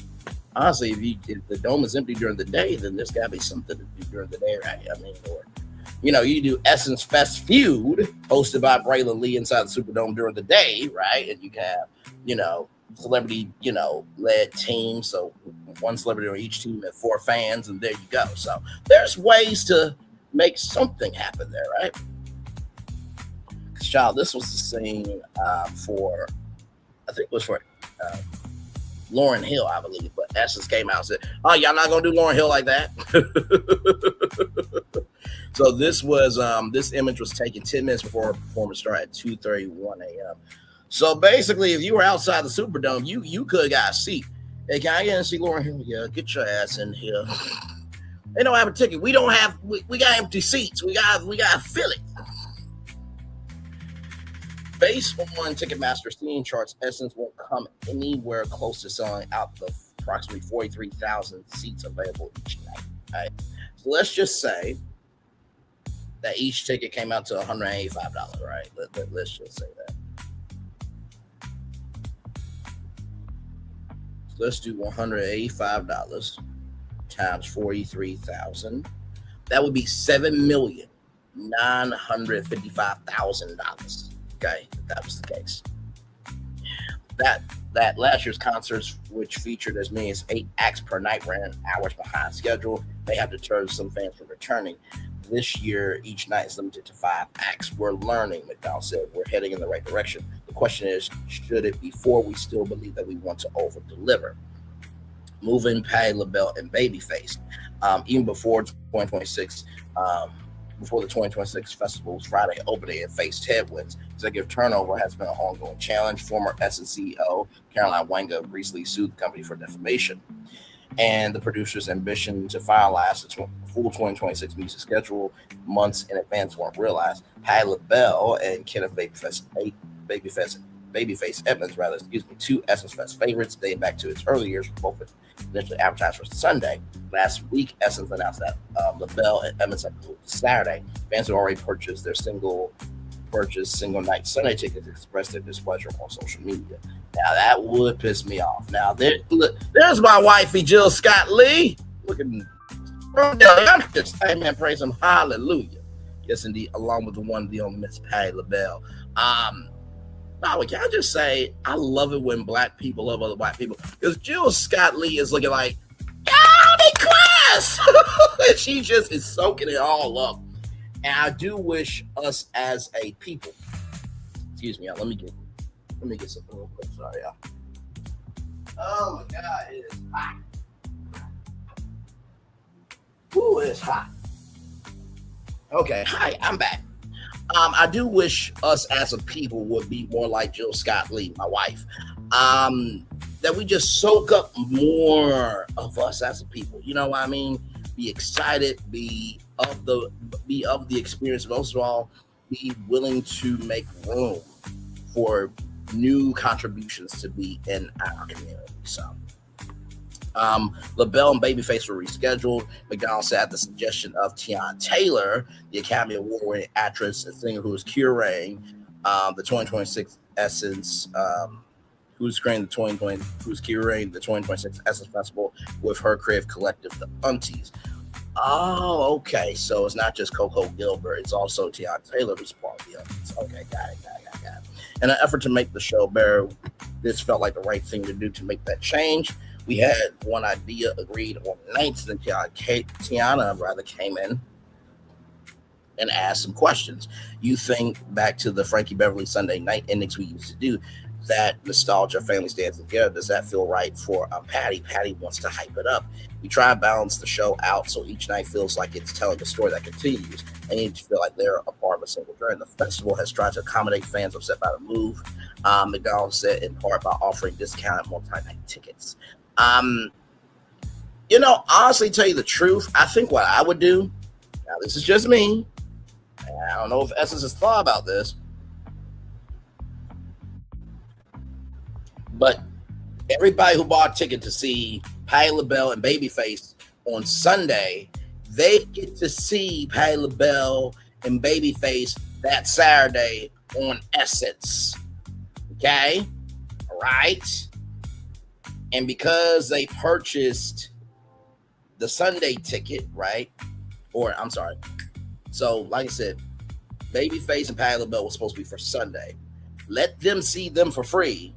honestly, if the dome is empty during the day, then there's got to be something to do during the day, right? I mean, or, you do Essence Fest Feud hosted by Braylon Lee inside the Superdome during the day, right? And you can have, celebrity, led teams. So one celebrity on each team and 4 fans, and there you go. So there's ways to make something happen there, right? Child, this was the scene for, I think it was for Lauryn Hill, I believe, but Essence came out and said, "Oh, y'all not gonna do Lauryn Hill like that." So this was this image was taken 10 minutes before a performance started at 2:31 a.m. So basically, if you were outside the Superdome, you could have got a seat. Hey, can I get in and see Lauryn Hill? Yeah, get your ass in here. They don't have a ticket. We don't have. We got empty seats. We got to fill it. Based on Ticketmaster scene charts, Essence won't come anywhere close to selling out the approximately 43,000 seats available each night. Right? So let's just say that each ticket came out to $185, right? Let's just say that. So let's do $185 times 43,000. That would be $7,955,000. Okay, if that was the case. That last year's concerts, which featured as many as 8 acts per night, ran hours behind schedule. They have deterred some fans from returning. This year, each night is limited to 5 acts. We're learning, McDowell said. We're heading in the right direction. The question is, should it be 4? We still believe that we want to over-deliver. Moving Patti LaBelle and Babyface. Even before 2026, before the 2026 festival's Friday opening, it faced headwinds. Executive turnover has been an ongoing challenge. Former Essence CEO Caroline Wanga recently sued the company for defamation. And the producer's ambition to finalize the full 2026 music schedule months in advance weren't realized. Patti LaBelle and Kenneth Babyface Evans, 2 Essence Fest favorites dating back to its early years, both initially advertised for Sunday. Last week, Essence announced that LaBelle and Evans had moved to Saturday. Fans who already purchased their single night Sunday tickets expressed their displeasure on social media. Now that would piss me off. Now there's my wifey Jill Scott Lee. Look at Amen, praise him, hallelujah. Yes, indeed, along with the one, the only Miss Patti LaBelle. Can I just say, I love it when black people love other black people, because Jill Scott Lee is looking like, they class! And she just is soaking it all up. And I do wish us as a people, excuse me, y'all, let me get something real quick, sorry, y'all. Oh my God, it is hot. Ooh, it's hot. Okay, hi, I'm back. I do wish us as a people would be more like Jill Scott Lee, my wife. That we just soak up more of us as a people. You know what I mean? Be excited, be of the experience, most of all, be willing to make room for new contributions to be in our community. So LaBelle and Babyface were rescheduled. McDonald said at the suggestion of Tiana Taylor, the Academy Award-winning actress and singer who is curating the 2026 Essence, who's curating the 2026 Essence Festival with her creative collective, the Aunties. Oh, okay. So it's not just Coco Gilbert; it's also Tiana Taylor who's part of the Aunties. Okay, got it. In an effort to make the show better, this felt like the right thing to do to make that change. We had one idea agreed on 9th, and Tiana came in and asked some questions. You think back to the Frankie Beverly Sunday night endings we used to do, that nostalgia, family stands together. Does that feel right for Patty? Patty wants to hype it up. We try to balance the show out so each night feels like it's telling a story that continues. They need to feel like they're a part of a single journey. The festival has tried to accommodate fans upset by the move. McDonald said in part by offering discounted multi-night tickets. Honestly, tell you the truth, I think what I would do, now this is just me, and I don't know if Essence has thought about this, but everybody who bought a ticket to see Patti LaBelle and Babyface on Sunday, they get to see Patti LaBelle and Babyface that Saturday on Essence. Okay? All right? And because they purchased the Sunday ticket, right? Or, I'm sorry. So, like I said, Babyface and Patti LaBelle was supposed to be for Sunday. Let them see them for free.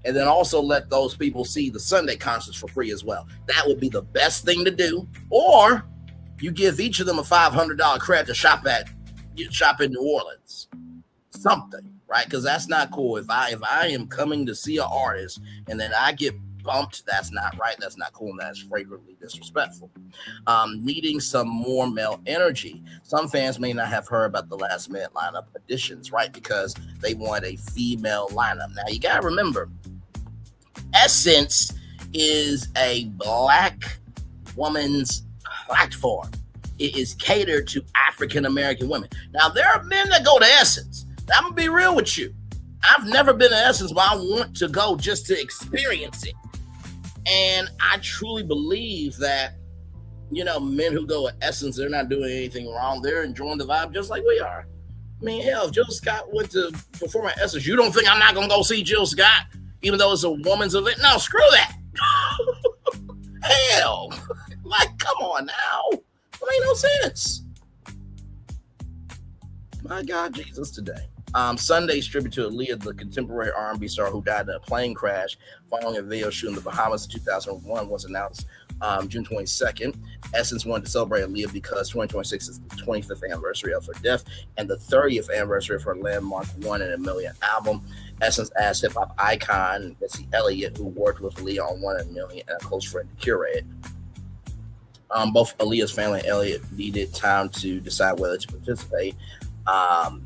And then also let those people see the Sunday concerts for free as well. That would be the best thing to do. Or you give each of them a $500 credit to shop in New Orleans. Something, right? Because that's not cool. If I am coming to see an artist and then I get bumped, that's not right. That's not cool. And that's flagrantly disrespectful. Needing some more male energy. Some fans may not have heard about the last minute lineup additions, right? Because they want a female lineup. Now you gotta remember, Essence is a Black woman's platform. It is catered to African American women. Now there are men that go to Essence. I'm gonna be real with you. I've never been to Essence, but I want to go just to experience it. And I truly believe that, men who go to Essence, they're not doing anything wrong. They're enjoying the vibe just like we are. I mean, hell, if Jill Scott went to perform at Essence, you don't think I'm not going to go see Jill Scott, even though it's a woman's event? No, screw that. Hell, come on now. That ain't no sense. My God, Jesus, today. Sunday's tribute to Aaliyah, the contemporary R&B star who died in a plane crash following a video shoot in the Bahamas in 2001, was announced June 22nd. Essence wanted to celebrate Aaliyah because 2026 is the 25th anniversary of her death and the 30th anniversary of her landmark 1 in a Million album. Essence asked hip-hop icon Missy Elliott, who worked with Aaliyah on 1 in a Million, and a close friend to curate it. Both Aaliyah's family and Elliott needed time to decide whether to participate.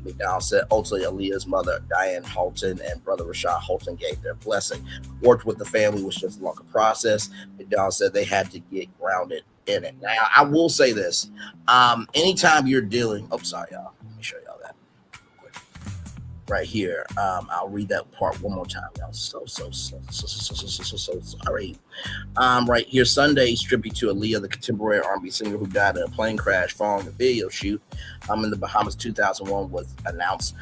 McDonald said ultimately Aaliyah's mother, Diane Holton, and brother Rashad Holton gave their blessing. Worked with the family was just a longer process. McDonald said they had to get grounded in it. Now, I will say this. Anytime you're dealing... Oh, sorry, y'all. Let me show y'all that. Right here. I'll read that part one more time, y'all. So sorry. Right here, Sunday's tribute to Aaliyah, the contemporary R&B singer who died in a plane crash following a video shoot in the Bahamas 2001 was announced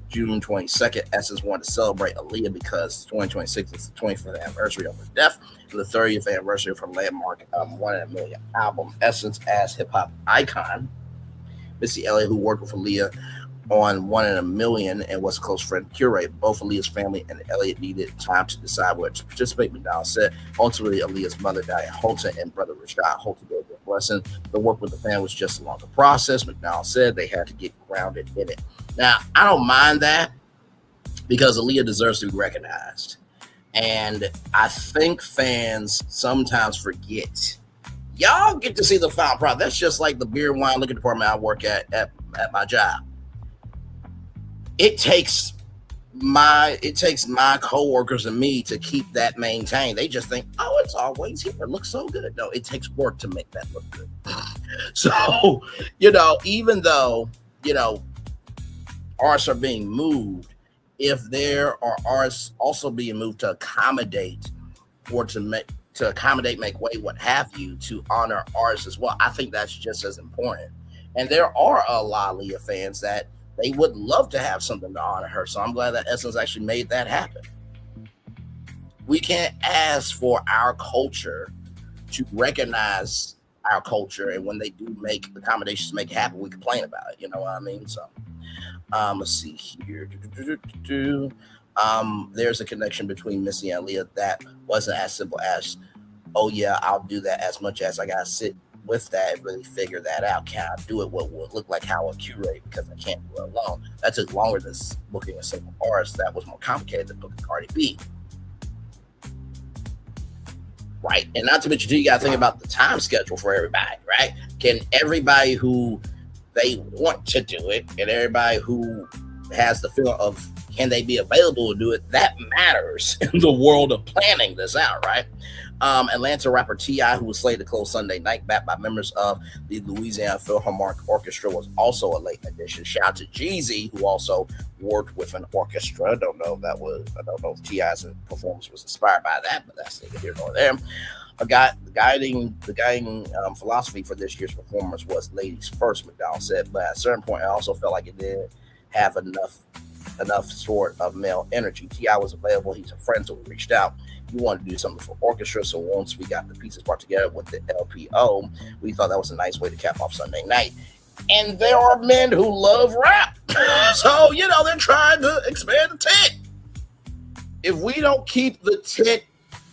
June 22nd. Essence wanted to celebrate Aaliyah because 2026 is the 25th anniversary of her death and the 30th anniversary of her landmark 1 in a Million album. Essence asked hip-hop icon Missy Elliott, who worked with Aaliyah on 1 in a Million and was a close friend curate. Both Aaliyah's family and Elliott needed time to decide whether to participate. McDonald said ultimately Aaliyah's mother, Diane Holton, and brother Rashad Holton gave their blessing. The work with the family was just a longer process. McDonald said they had to get grounded in it. Now, I don't mind that because Aaliyah deserves to be recognized. And I think fans sometimes forget. Y'all get to see the final product. That's just like the beer and wine liquor department I work at my job. It takes my coworkers and me to keep that maintained. They just think, oh, it's always here. It looks so good. No, it takes work to make that look good. So, even though, artists are being moved, if there are artists also being moved to accommodate or to make way, what have you, to honor artists as well, I think that's just as important. And there are a lot of Leah fans that they would love to have something to honor her. So I'm glad that Essence actually made that happen. We can't ask for our culture to recognize our culture, and when they do make accommodations to make it happen, we complain about it. You know what I mean? So let's see here. There's a connection between Missy and Leah that wasn't as simple as, oh yeah, I'll do that, as much as I gotta sit with that and really figure that out. Can I do it what would look like, how I curate, because I can't do it alone. That took longer than booking a single artist. That was more complicated than booking Cardi B. Right, and not to mention, you got to think about the time schedule for everybody, right? Can everybody who they want to do it, and everybody who has the feeling of can they be available to do it, that matters in the world of planning this out, right? Atlanta rapper T.I., who was slated to close Sunday night, backed by members of the Louisiana Philharmonic Orchestra, was also a late addition. Shout out to Jeezy, who also worked with an orchestra. I don't know if T.I.'s performance was inspired by that, but that's neither here nor there. The guiding philosophy for this year's performance was ladies first, McDonald said, but at a certain point, I also felt like it didn't have enough sort of male energy. T.I. was available. He's a friend, so we reached out. We wanted to do something for orchestra, so once we got the pieces brought together with the LPO, we thought that was a nice way to cap off Sunday night. And there are men who love rap, so they're trying to expand the tent. If we don't keep the tent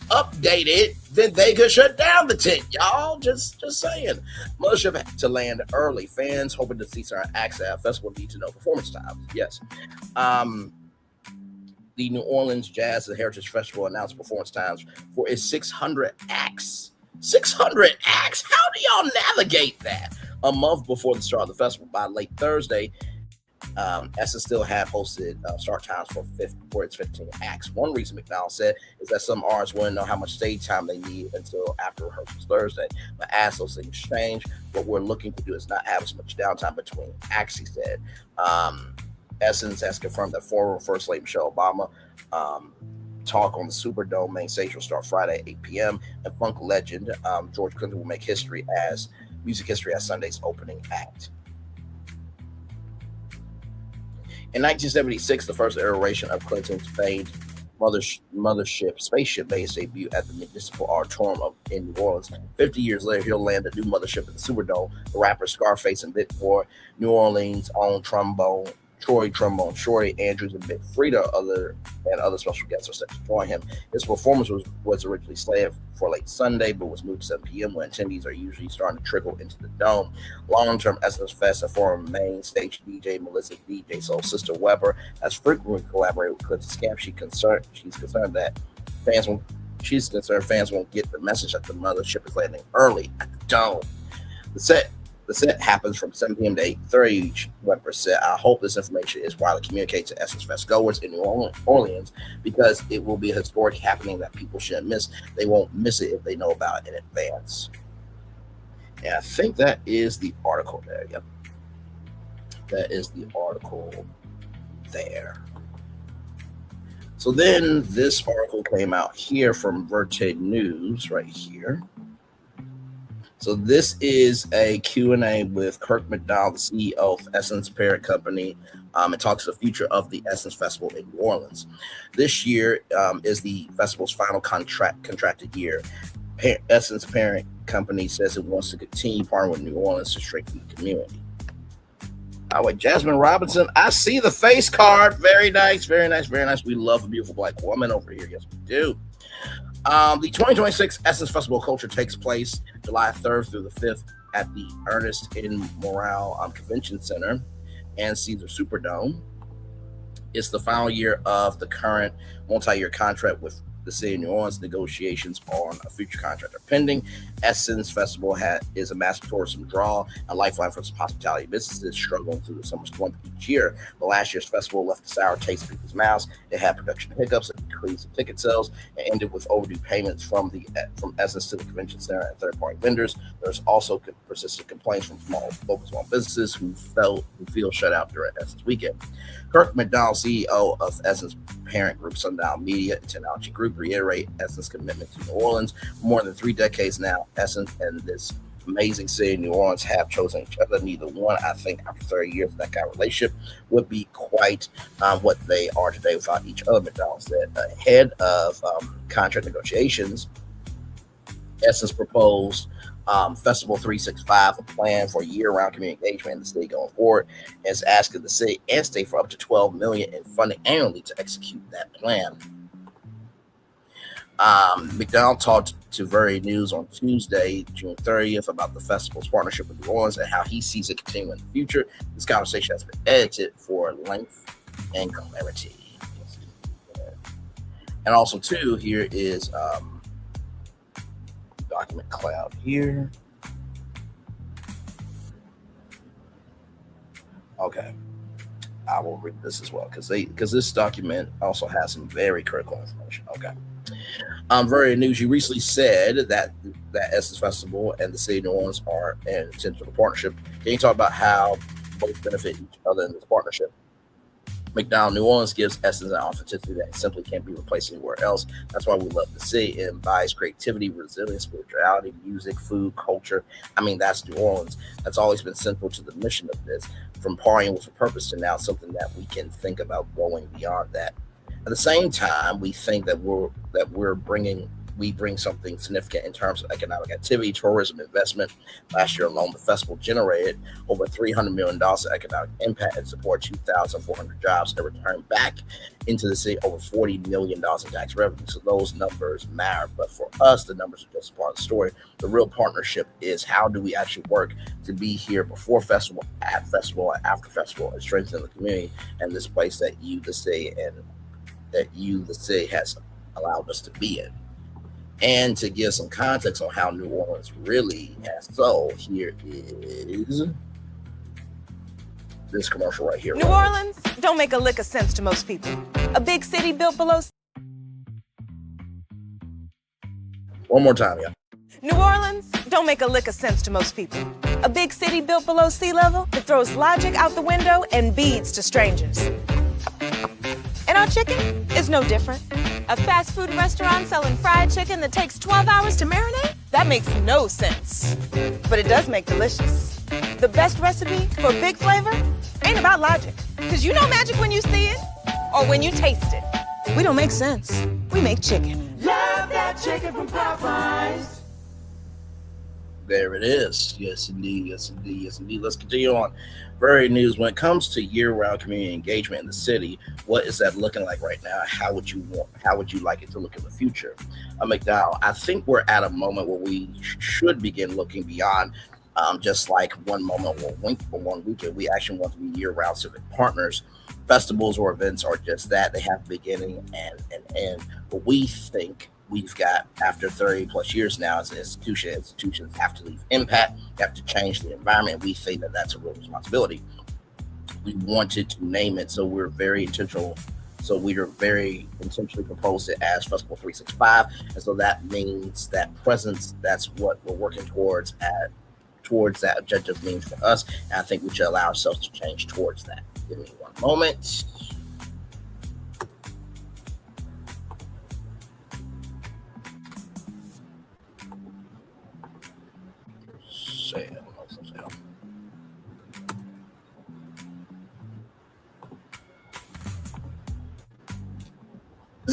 updated, then they could shut down the tent, y'all. Just saying. Mothership had to land early. Fans hoping to see certain acts at a festival need to know performance times. Yes. The New Orleans Jazz and Heritage Festival announced performance times for its 600 acts. 600 acts? How do y'all navigate that? A month before the start of the festival, by late Thursday, Essence still had posted start times for its 15 acts. One reason McDonald said is that some artists wouldn't know how much stage time they need until after rehearsals Thursday. But as those things change, what we're looking to do is not have as much downtime between acts, he said. Essence has confirmed that former First Lady Michelle Obama talk on the Superdome main stage will start Friday at 8 p.m. And funk legend George Clinton will make music history as Sunday's opening act. In 1976, the first iteration of Clinton's famed Mothership spaceship made its debut at the Municipal Auditorium in New Orleans. 50 years later, he'll land a new mothership at the Superdome. The rapper Scarface and Bit Boy, New Orleans' own trombone Shorty Andrews, and Big Frida, other special guests are set to join him. His performance was originally slated for late Sunday, but was moved to 7 p.m. when attendees are usually starting to trickle into the dome. Long-term Essence Fest, a former main stage DJ Melissa DJ Soul Sister Weber has frequently collaborated with Clinton's camp. She's concerned fans won't get the message that the mothership is landing early at the dome. The set happens from 7 p.m. to 8:30, Weber said. I hope this information is widely communicated to Essence Fest goers in New Orleans, because it will be a historic happening that people shouldn't miss. They won't miss it if they know about it in advance. And I think that is the article there. Yep. That is the article there. So then this article came out here from Verte News right here. So this is a Q&A with Kirk McDonald, the CEO of Essence parent company. It talks the future of the Essence Festival in New Orleans. This year is the festival's final contracted year. Essence parent company says it wants to continue partnering with New Orleans to strengthen the community. Wait, Jasmine Robinson, I see the face card. Very nice, very nice, very nice. We love a beautiful black woman over here. Yes, we do. The 2026 Essence Festival Culture takes place July 3rd through the 5th at the Ernest N. Morale Convention Center and Caesar Superdome. It's the final year of the current multi-year contract with the city of New Orleans. Negotiations on a future contract are pending. Essence Festival is a massive tourism draw, a lifeline for some hospitality businesses struggling through the summer storm each year. But last year's festival left a sour taste in people's mouths. It had production hiccups, a decrease in ticket sales, and ended with overdue payments from Essence to the convention center and third-party vendors. There's also persistent complaints from local small businesses who feel shut out during Essence weekend. Kirk McDonald, CEO of Essence parent group Sundown Media and Technology Group, reiterate Essence commitment to New Orleans. For more than 3 decades now, Essence and this amazing city of New Orleans have chosen each other. Neither one, I think, after 30 years of that kind of relationship, would be quite what they are today without each other. McDonald said ahead of contract negotiations, Essence proposed Festival 365, a plan for year-round community engagement in the city going forward, and is asking the city and state for up to $12 million in funding annually to execute that plan. McDonald talked to Very News on Tuesday, June 30th, about the festival's partnership with New Orleans and how he sees it continuing in the future. This conversation has been edited for length and clarity. And also, too, here is document cloud here. Okay, I will read this as well because this document also has some very critical information. Okay. Very News, you recently said that Essence Festival and the city of New Orleans are an intentional partnership. Can you talk about how both benefit each other in this partnership? McDonald, New Orleans gives Essence an authenticity that simply can't be replaced anywhere else. That's why we love the city. It embodies creativity, resilience, spirituality, music, food, culture. I mean, that's New Orleans. That's always been central to the mission of this, from partying with a purpose to now something that we can think about going beyond that. At the same time, we think that we bring something significant in terms of economic activity, tourism, investment. Last year alone, the festival generated over $300 million of economic impact and support 2,400 jobs that returned back into the city over $40 million in tax revenue. So those numbers matter. But for us, the numbers are just part of the story. The real partnership is how do we actually work to be here before festival, at festival, and after festival, and strengthen the community and this place that you, the city, has allowed us to be in. And to give some context on how New Orleans really has sold, here is this commercial right here. New Orleans don't make a lick of sense to most people. A big city built below. One more time, yeah. New Orleans don't make a lick of sense to most people. A big city built below sea level that throws logic out the window and beads to strangers. And our chicken is no different. A fast food restaurant selling fried chicken that takes 12 hours to marinate? That makes no sense. But it does make delicious. The best recipe for big flavor ain't about logic. Because you know magic when you see it or when you taste it. We don't make sense. We make chicken. Love that chicken from Popeyes. There it is. Yes, indeed. Yes, indeed. Yes, indeed. Let's continue on. Very News. When it comes to year-round community engagement in the city, what is that looking like right now? How would you like it to look in the future? McDowell, I think we're at a moment where we should begin looking beyond just like one moment or one weekend. We actually want to be year-round civic partners. Festivals or events are just that. They have a beginning and an end. But we think we've got, after 30 plus years now as an institution, institutions have to leave impact, have to change the environment. We think that that's a real responsibility. We wanted to name it, so we're very intentional. So we are very intentionally proposed it as Festival 365. And so that means that presence, that's what we're working towards that objective means for us. And I think we should allow ourselves to change towards that. Give me one moment.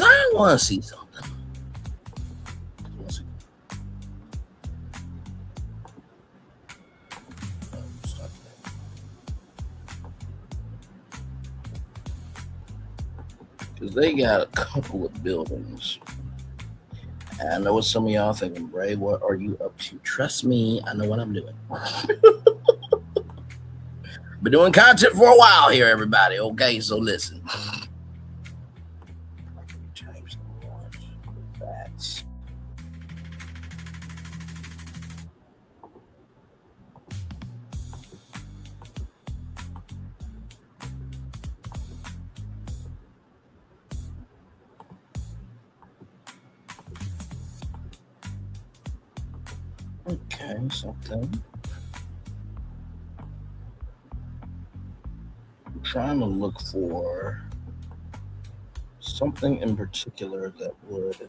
I want to see something. Because they got a couple of buildings. And I know what some of y'all thinking, Bray, what are you up to? Trust me, I know what I'm doing. Been doing content for a while here, everybody. Okay, so listen. that. Okay, something. I'm trying to look for something in particular that would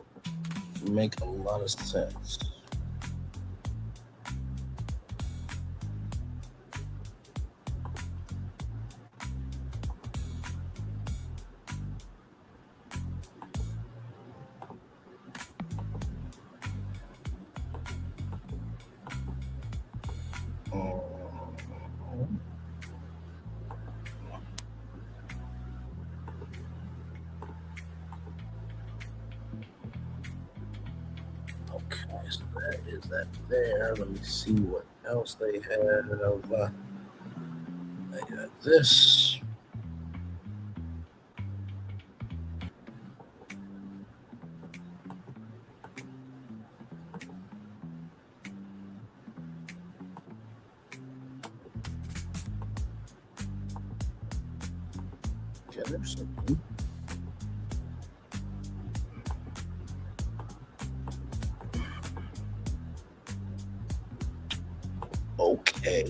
make a lot of sense. Okay, so that is that there. Let me see what else they had of. They got this. Okay, there's something. Okay,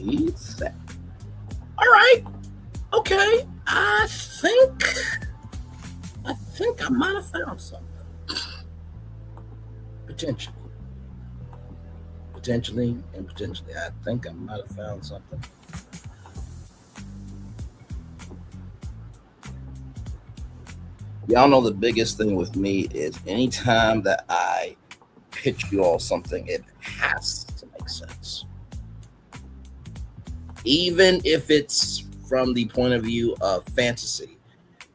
all right. Okay, I think I might have found something. Potentially, I think I might have found something. Y'all know the biggest thing with me is anytime that I pitch you all something, it has to make sense. Even if it's from the point of view of fantasy,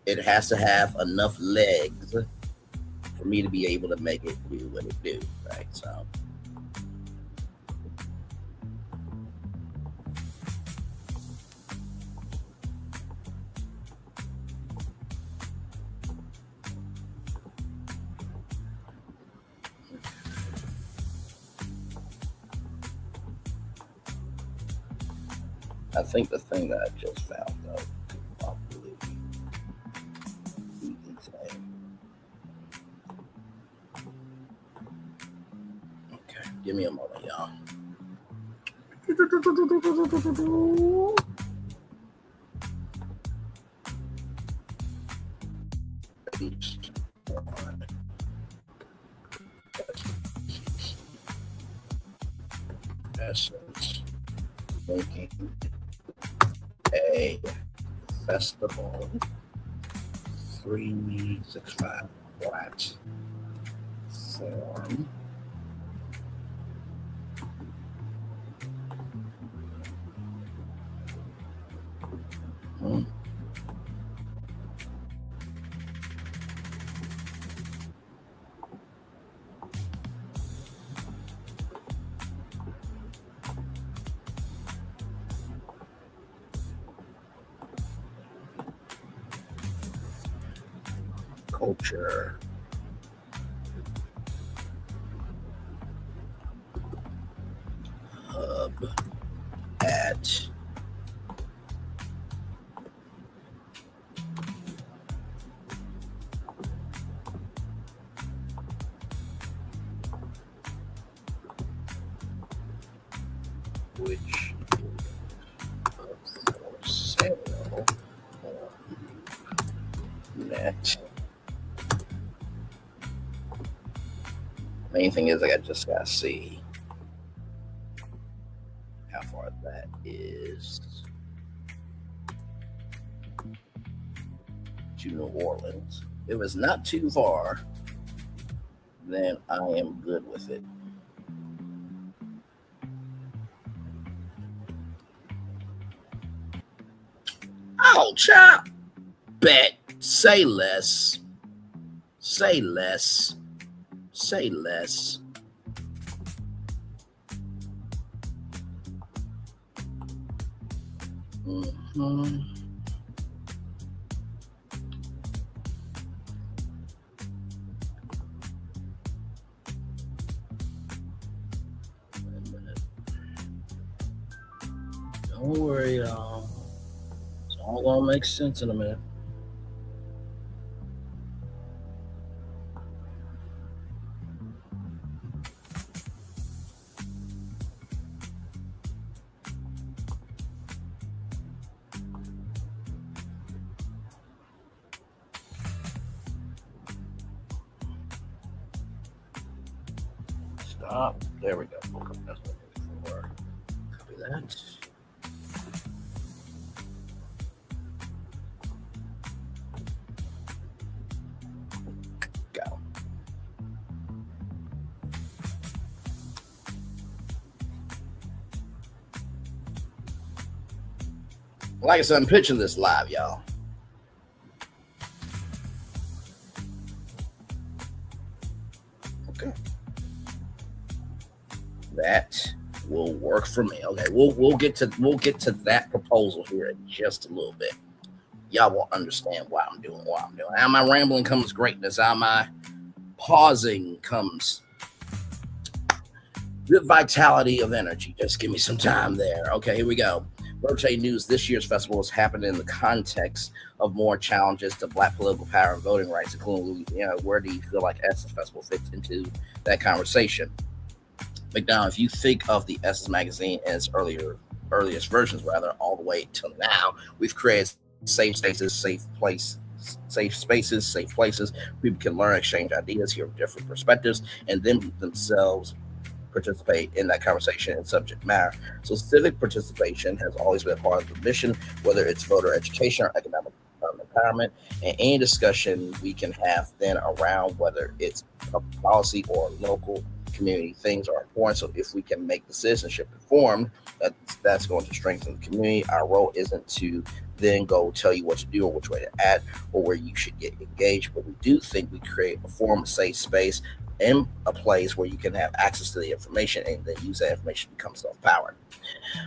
it has to have enough legs for me to be able to make it do what it do, right? So I think the thing that I just found though could probably be the thing. Okay, give me a moment, y'all. Essence making a festival 365 platform. Culture. Hub at which is for sale on net. Main thing is I just gotta see how far that is to New Orleans. If it's not too far, then I am good with it. Oh, chop! Bet. Say less. Say less. Say less. Mm-hmm. Don't worry, y'all. It's all gonna make sense in a minute. Stop. There we go. That's what I'm looking for. Copy that. Go. Like I said, I'm pitching this live, y'all. Okay. That will work for me. Okay, we'll get to that proposal here in just a little bit. Y'all will understand why I'm doing what I'm doing. Out of my rambling comes greatness. Out of my pausing comes the vitality of energy. Just give me some time there. Okay, here we go. Birthday news. This year's festival has happened in the context of more challenges to Black political power and voting rights, including Louisiana. Where do you feel like Essence Festival fits into that conversation? McDonald, if you think of the Essence magazine and its earliest versions, rather, all the way till now, we've created safe spaces, safe places. People can learn, exchange ideas, hear different perspectives, and then themselves participate in that conversation and subject matter. So civic participation has always been a part of the mission, whether it's voter education or economic empowerment, and any discussion we can have then around whether it's public policy or local community things are important. So if we can make the citizenship informed, that's going to strengthen the community. Our role isn't to then go tell you what to do or which way to act or where you should get engaged, but we do think we create a form of safe space and a place where you can have access to the information and then use that information to become self-powered.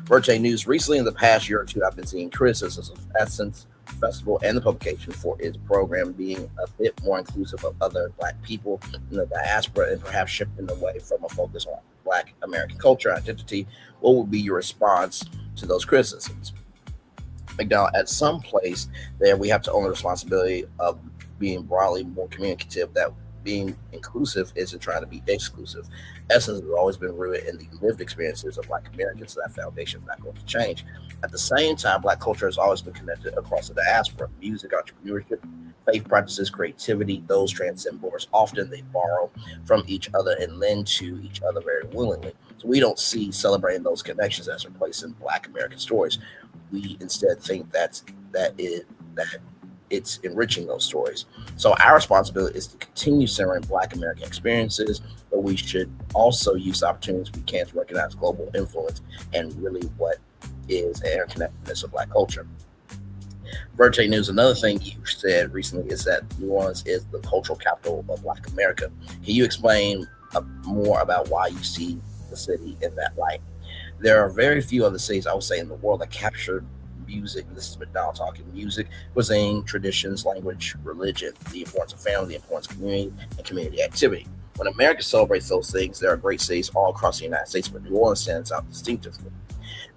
Birthday news. Recently, in the past year or two, I've been seeing criticisms of Essence Festival and the publication for its program being a bit more inclusive of other Black people in the diaspora and perhaps shifting away from a focus on Black American culture and identity. What would be your response to those criticisms? McDowell, at some place there, we have to own the responsibility of being broadly more communicative, that being inclusive isn't trying to be exclusive. Essence has always been rooted in the lived experiences of Black Americans, so that foundation is not going to change. At the same time, Black culture has always been connected across the diaspora. Music, entrepreneurship, faith practices, creativity, those transcend borders. Often they borrow from each other and lend to each other very willingly. So we don't see celebrating those connections as replacing Black American stories. We instead think that it's enriching those stories. So our responsibility is to continue centering Black American experiences, but we should also use opportunities we can to recognize global influence and really what is the interconnectedness of Black culture. Birthday news. Another thing you said recently is that New Orleans is the cultural capital of Black America. Can you explain more about why you see the city in that light? There are very few other cities, I would say, in the world that capture music. This is McDonald talking. Music, cuisine, traditions, language, religion, the importance of family, the importance of community, and community activity. When America celebrates those things, there are great cities all across the United States, but New Orleans stands out distinctively.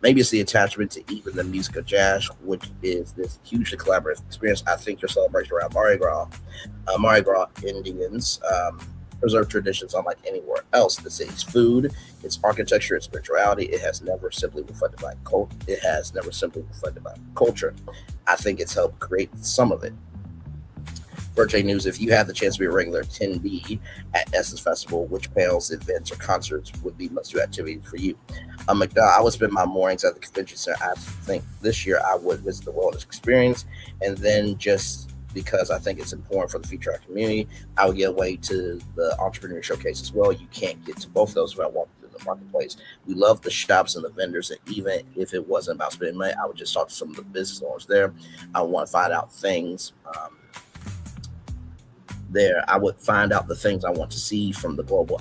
Maybe it's the attachment to even the music of jazz, which is this hugely collaborative experience. I think your celebration around Mardi Gras Indians preserve traditions unlike anywhere else. The city's food, its architecture, its spirituality, it has never simply reflected by culture. I think it's helped create some of it. Birthday news. If you had the chance to be a regular attendee at Essence Festival, which panels, events, or concerts would be must-do activities for you? McDowell, I would spend my mornings at the convention center. I think this year I would visit the Wellness Experience, and then just because I think it's important for the future of our community, I would get away to the Entrepreneur Showcase as well. You can't get to both of those without walking through the marketplace. We love the shops and the vendors, and even if it wasn't about spending money, I would just talk to some of the business owners there. I want to find out things there. I would find out the things I want to see from the global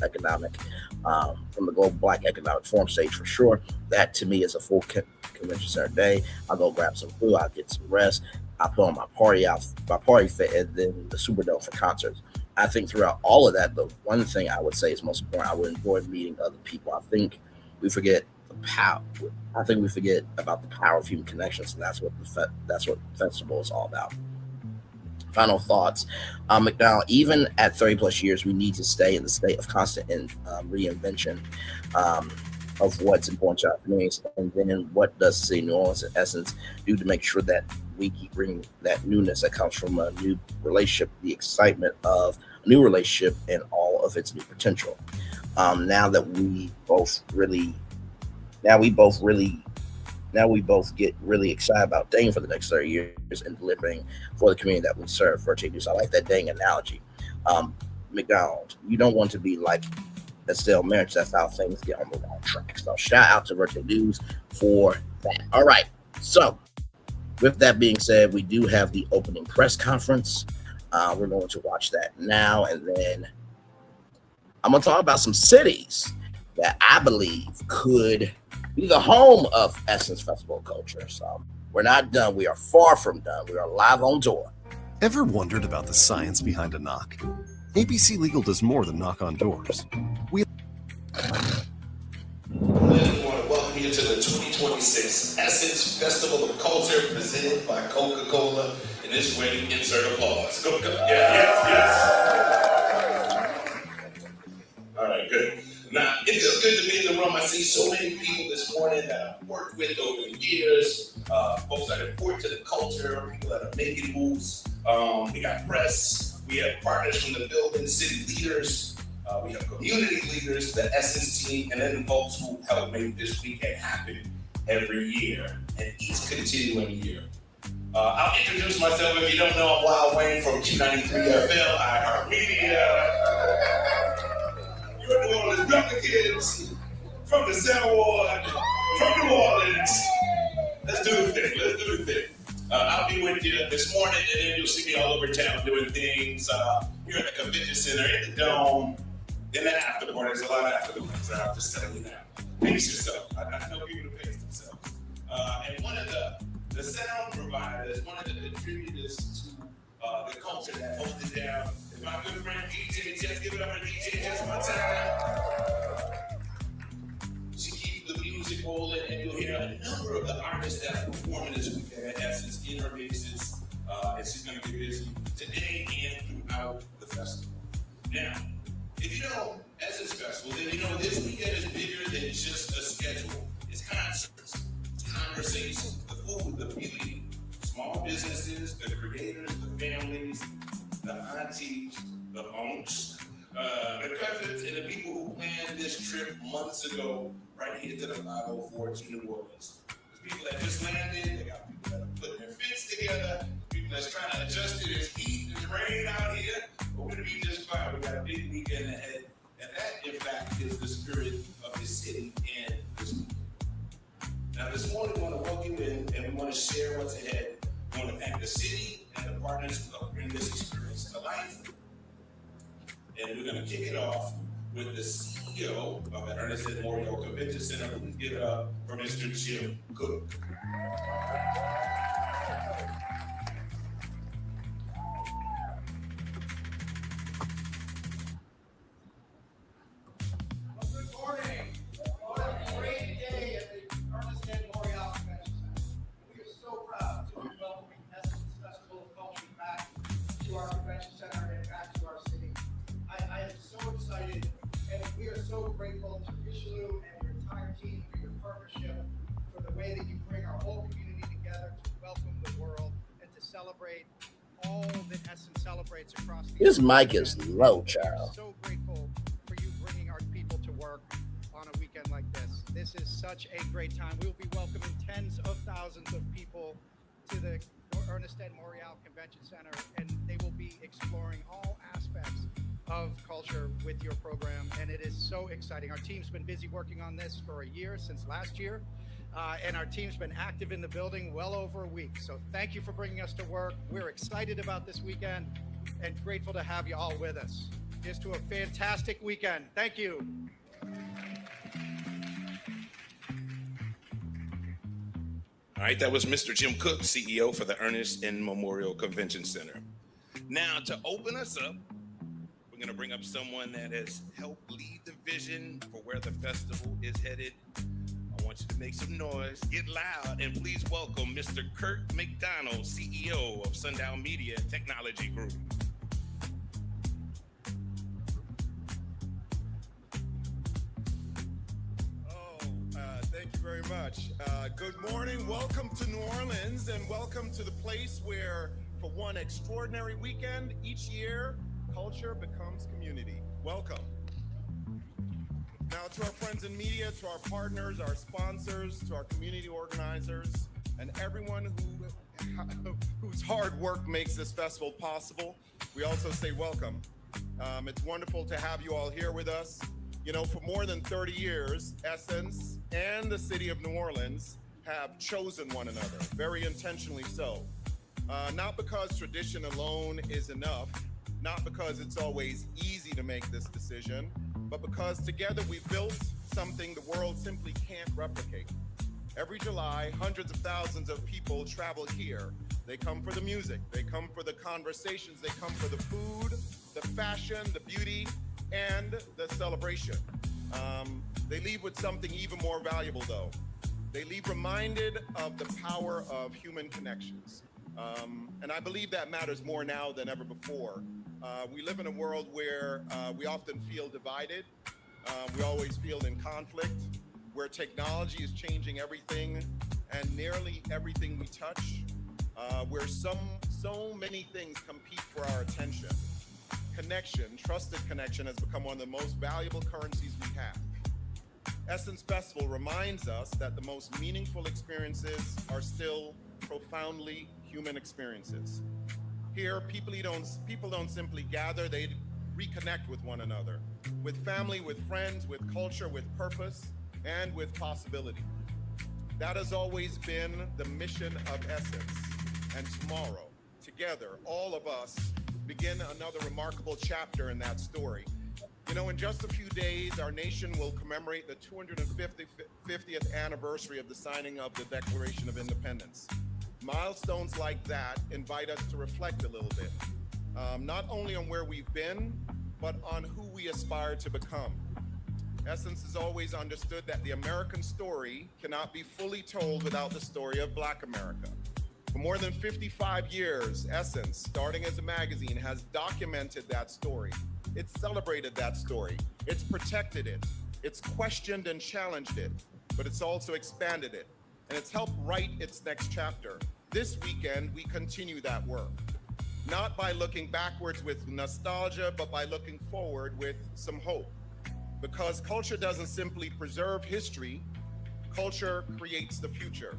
Black Economic Forum stage for sure. That to me is a full convention center day. I'll go grab some food, I'll get some rest, I'll put on my party fit, and then the Superdome for concerts. I think throughout all of that, the one thing I would say is most important, I would enjoy meeting other people. I think we forget the power. I think we forget about the power of human connections, and that's what festival is all about. Final thoughts, McDonald. Even at 30 plus years, we need to stay in the state of constant reinvention of what's important to our communities, and then what does the city of New Orleans, in essence, do to make sure that we keep bringing that newness that comes from a new relationship, the excitement of a new relationship, and all of its new potential. Now we both get really excited about dating for the next 30 years and delivering for the community that we serve. For News, I like that dating analogy. McDonald, you don't want to be like a stale marriage. That's how things get on the wrong track. So shout out to Virtual News for that. All right. So with that being said, we do have the opening press conference. We're going to watch that now, and then I'm going to talk about some cities that I believe could be the home of Essence Festival culture. So we're not done. We are far from done. We are live on tour. Ever wondered about the science behind a knock? ABC Legal does more than knock on doors. We want to welcome you to the 2026 Essence Festival of Culture presented by Coca-Cola. And this way, insert applause. Go. Yes. All right, good. Now, it feels good to be in the room. I see so many people this morning that I've worked with over the years, folks that are important to the culture, people that are making moves. We got press, we have partners from the building, city leaders, we have community leaders, the Essence team, and then folks who help make this weekend happen every year and each continuing year. I'll introduce myself. If you don't know, I'm Wild Wayne from Q93 FL, iHeartMedia. You're New Orleans Replicants from the South Ward, from New Orleans. Let's do the thing. I'll be with you this morning, and then you'll see me all over town doing things. You're at the convention center, in the dome, in the after party. There's a lot of after parties. I'm just telling you now. Pace yourself. I know people to pace themselves. And one of the sound providers, one of the contributors to the culture that holds it down is my good friend DJ Jess. Give it up for DJ Jess one time. She keeps the music rolling, and you'll hear a number of the artists that are performing this weekend at Essence in her mixes, and she's going to be busy today and throughout the festival. Now, if you know Essence Festival, then you know this weekend is bigger than just a schedule. It's concerts, it's conversations, the food, the beauty, small businesses, the creators, the families, the aunties, the unks, the cousins, and the people who planned this trip months ago right here to the 504 to New Orleans. There's people that just landed, they got people that are putting their fits together, people that's trying to adjust to this heat and rain out here, but we're going to be just fine. We got a big weekend ahead, and that, in fact, is the spirit of this city and this weekend. Now, this morning, we want to welcome you in, and we want to share what's ahead. We want to thank the city and the partners who helped bring this experience to life. And we're going to kick it off with the CEO of the Orleans Memorial Convention Center. Please give it up for Mr. Jim Cook. Good morning. What a great day at the Orleans Memorial Convention Center. We are so proud to be welcoming Essence Festival of Culture back to our convention center and back to our city. I am so excited, and we are so grateful to Successul and your entire team for your partnership, for the way that you bring our whole community together to welcome the world and to celebrate all that Essence celebrates across the His mic is low, child. So grateful for you bringing our people to work on a weekend like this. This is such a great time. We will be welcoming tens of thousands of people to the Orleans Memorial Convention Center, and they will be exploring all aspects of culture with your program, and it is so exciting. Our team's been busy working on this for a year, since last year, and our team's been active in the building well over a week. So thank you for bringing us to work. We're excited about this weekend and grateful to have you all with us. Here's to a fantastic weekend. Thank you. All right, that was Mr. Jim Cook, CEO for the Orleans Memorial Convention Center. Now, to open us up, we're going to bring up someone that has helped lead the vision for where the festival is headed. I want want you to make some noise, get loud, and please welcome Mr. Kurt McDonald, CEO of Sundown Media Technology Group. Thank you very much. Good morning. Welcome to New Orleans, and welcome to the place where, for one extraordinary weekend each year, culture becomes community. Welcome. Now, to our friends in media, to our partners, our sponsors, to our community organizers, and everyone whose hard work makes this festival possible, we also say welcome. It's wonderful to have you all here with us. You know, for more than 30 years, Essence and the city of New Orleans have chosen one another, very intentionally so. Not because tradition alone is enough, not because it's always easy to make this decision, but because together we built something the world simply can't replicate. Every July, hundreds of thousands of people travel here. They come for the music, they come for the conversations, they come for the food, the fashion, the beauty, and the celebration. They leave with something even more valuable though. They leave reminded of the power of human connections. And I believe that matters more now than ever before. We live in a world where we often feel divided. We always feel in conflict, where technology is changing everything and nearly everything we touch, where so many things compete for our attention. Connection, trusted connection, has become one of the most valuable currencies we have. Essence Festival reminds us that the most meaningful experiences are still profoundly human experiences. Here, people don't simply gather, they reconnect with one another, with family, with friends, with culture, with purpose, and with possibility. That has always been the mission of Essence. And tomorrow, together, all of us begin another remarkable chapter in that story. You know, in just a few days, our nation will commemorate the 250th anniversary of the signing of the Declaration of Independence. Milestones like that invite us to reflect a little bit, not only on where we've been, but on who we aspire to become. Essence has always understood that the American story cannot be fully told without the story of Black America. For more than 55 years, Essence, starting as a magazine, has documented that story. It's celebrated that story. It's protected it. It's questioned and challenged it, but it's also expanded it. And it's helped write its next chapter. This weekend, we continue that work. Not by looking backwards with nostalgia, but by looking forward with some hope. Because culture doesn't simply preserve history, culture creates the future.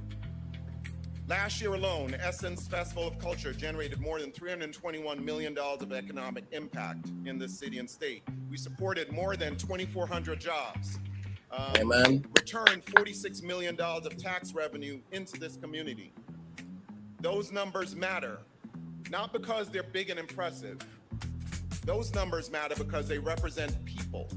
Last year alone, Essence Festival of Culture generated more than $321 million of economic impact in this city and state. We supported more than 2,400 jobs. Amen. Returned $46 million of tax revenue into this community. Those numbers matter, not because they're big and impressive. Those numbers matter because they represent people,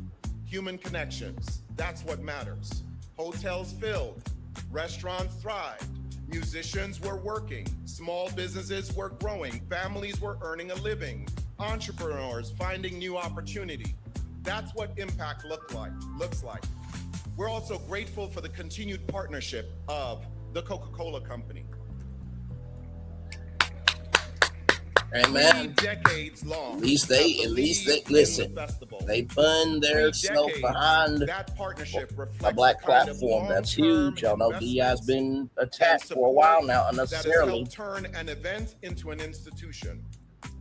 human connections. That's what matters. Hotels filled, restaurants thrived, musicians were working, small businesses were growing, families were earning a living, entrepreneurs finding new opportunity. That's what impact looks like. We're also grateful for the continued partnership of the Coca-Cola Company. Amen. Decades long. At least they listen. They fund their self behind that partnership a black platform. That's huge. Y'all know DI's been attacked for a while now unnecessarily. That has helped turn an event into an institution,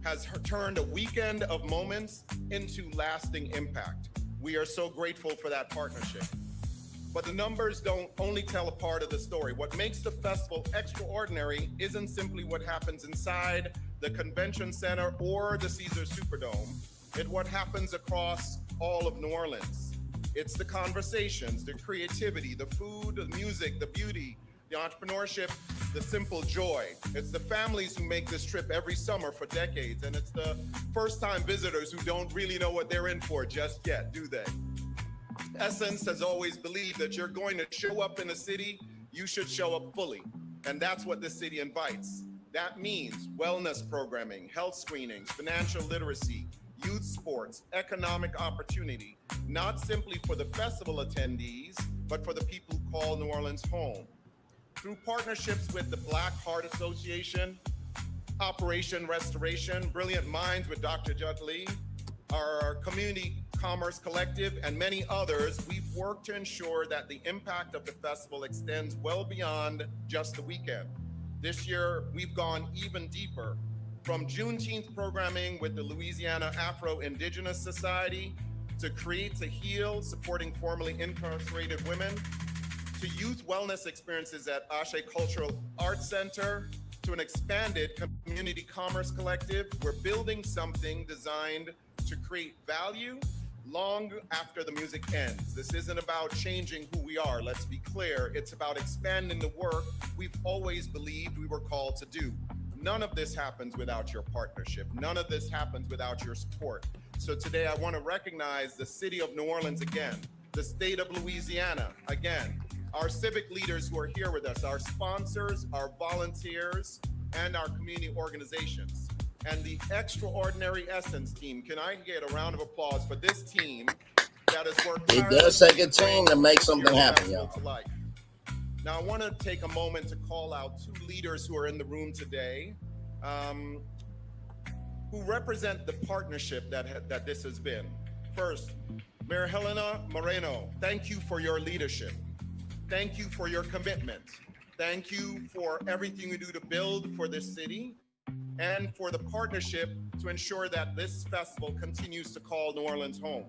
has turned a weekend of moments into lasting impact. We are so grateful for that partnership. But the numbers don't only tell a part of the story. What makes the festival extraordinary isn't simply what happens inside the convention center or the Caesars Superdome. It's what happens across all of New Orleans. It's the conversations, the creativity, the food, the music, the beauty, the entrepreneurship, the simple joy. It's the families who make this trip every summer for decades. And it's the first-time visitors who don't really know what they're in for just yet, do they? Essence has always believed that you're going to show up in a city, you should show up fully. And that's what this city invites. That means wellness programming, health screenings, financial literacy, youth sports, economic opportunity, not simply for the festival attendees, but for the people who call New Orleans home. Through partnerships with the Black Heart Association, Operation Restoration, Brilliant Minds with Dr. Judd Lee, our Community Commerce Collective, and many others, we've worked to ensure that the impact of the festival extends well beyond just the weekend. This year, we've gone even deeper, from Juneteenth programming with the Louisiana Afro-Indigenous Society, to Create to Heal, supporting formerly incarcerated women, to youth wellness experiences at Ashe Cultural Arts Center, to an expanded Community Commerce Collective. We're building something designed to create value long after the music ends. This isn't about changing who we are, let's be clear. It's about expanding the work we've always believed we were called to do. None of this happens without your partnership. None of this happens without your support. So today I want to recognize the city of New Orleans again, the state of Louisiana again, our civic leaders who are here with us, our sponsors, our volunteers, and our community organizations. And the extraordinary Essence team. Can I get a round of applause for this team that has worked? It does take a team to make something happen, y'all. Now, I want to take a moment to call out two leaders who are in the room today, who represent the partnership that this has been. First, Mayor Helena Moreno, thank you for your leadership. Thank you for your commitment. Thank you for everything you do to build for this city and for the partnership to ensure that this festival continues to call New Orleans home.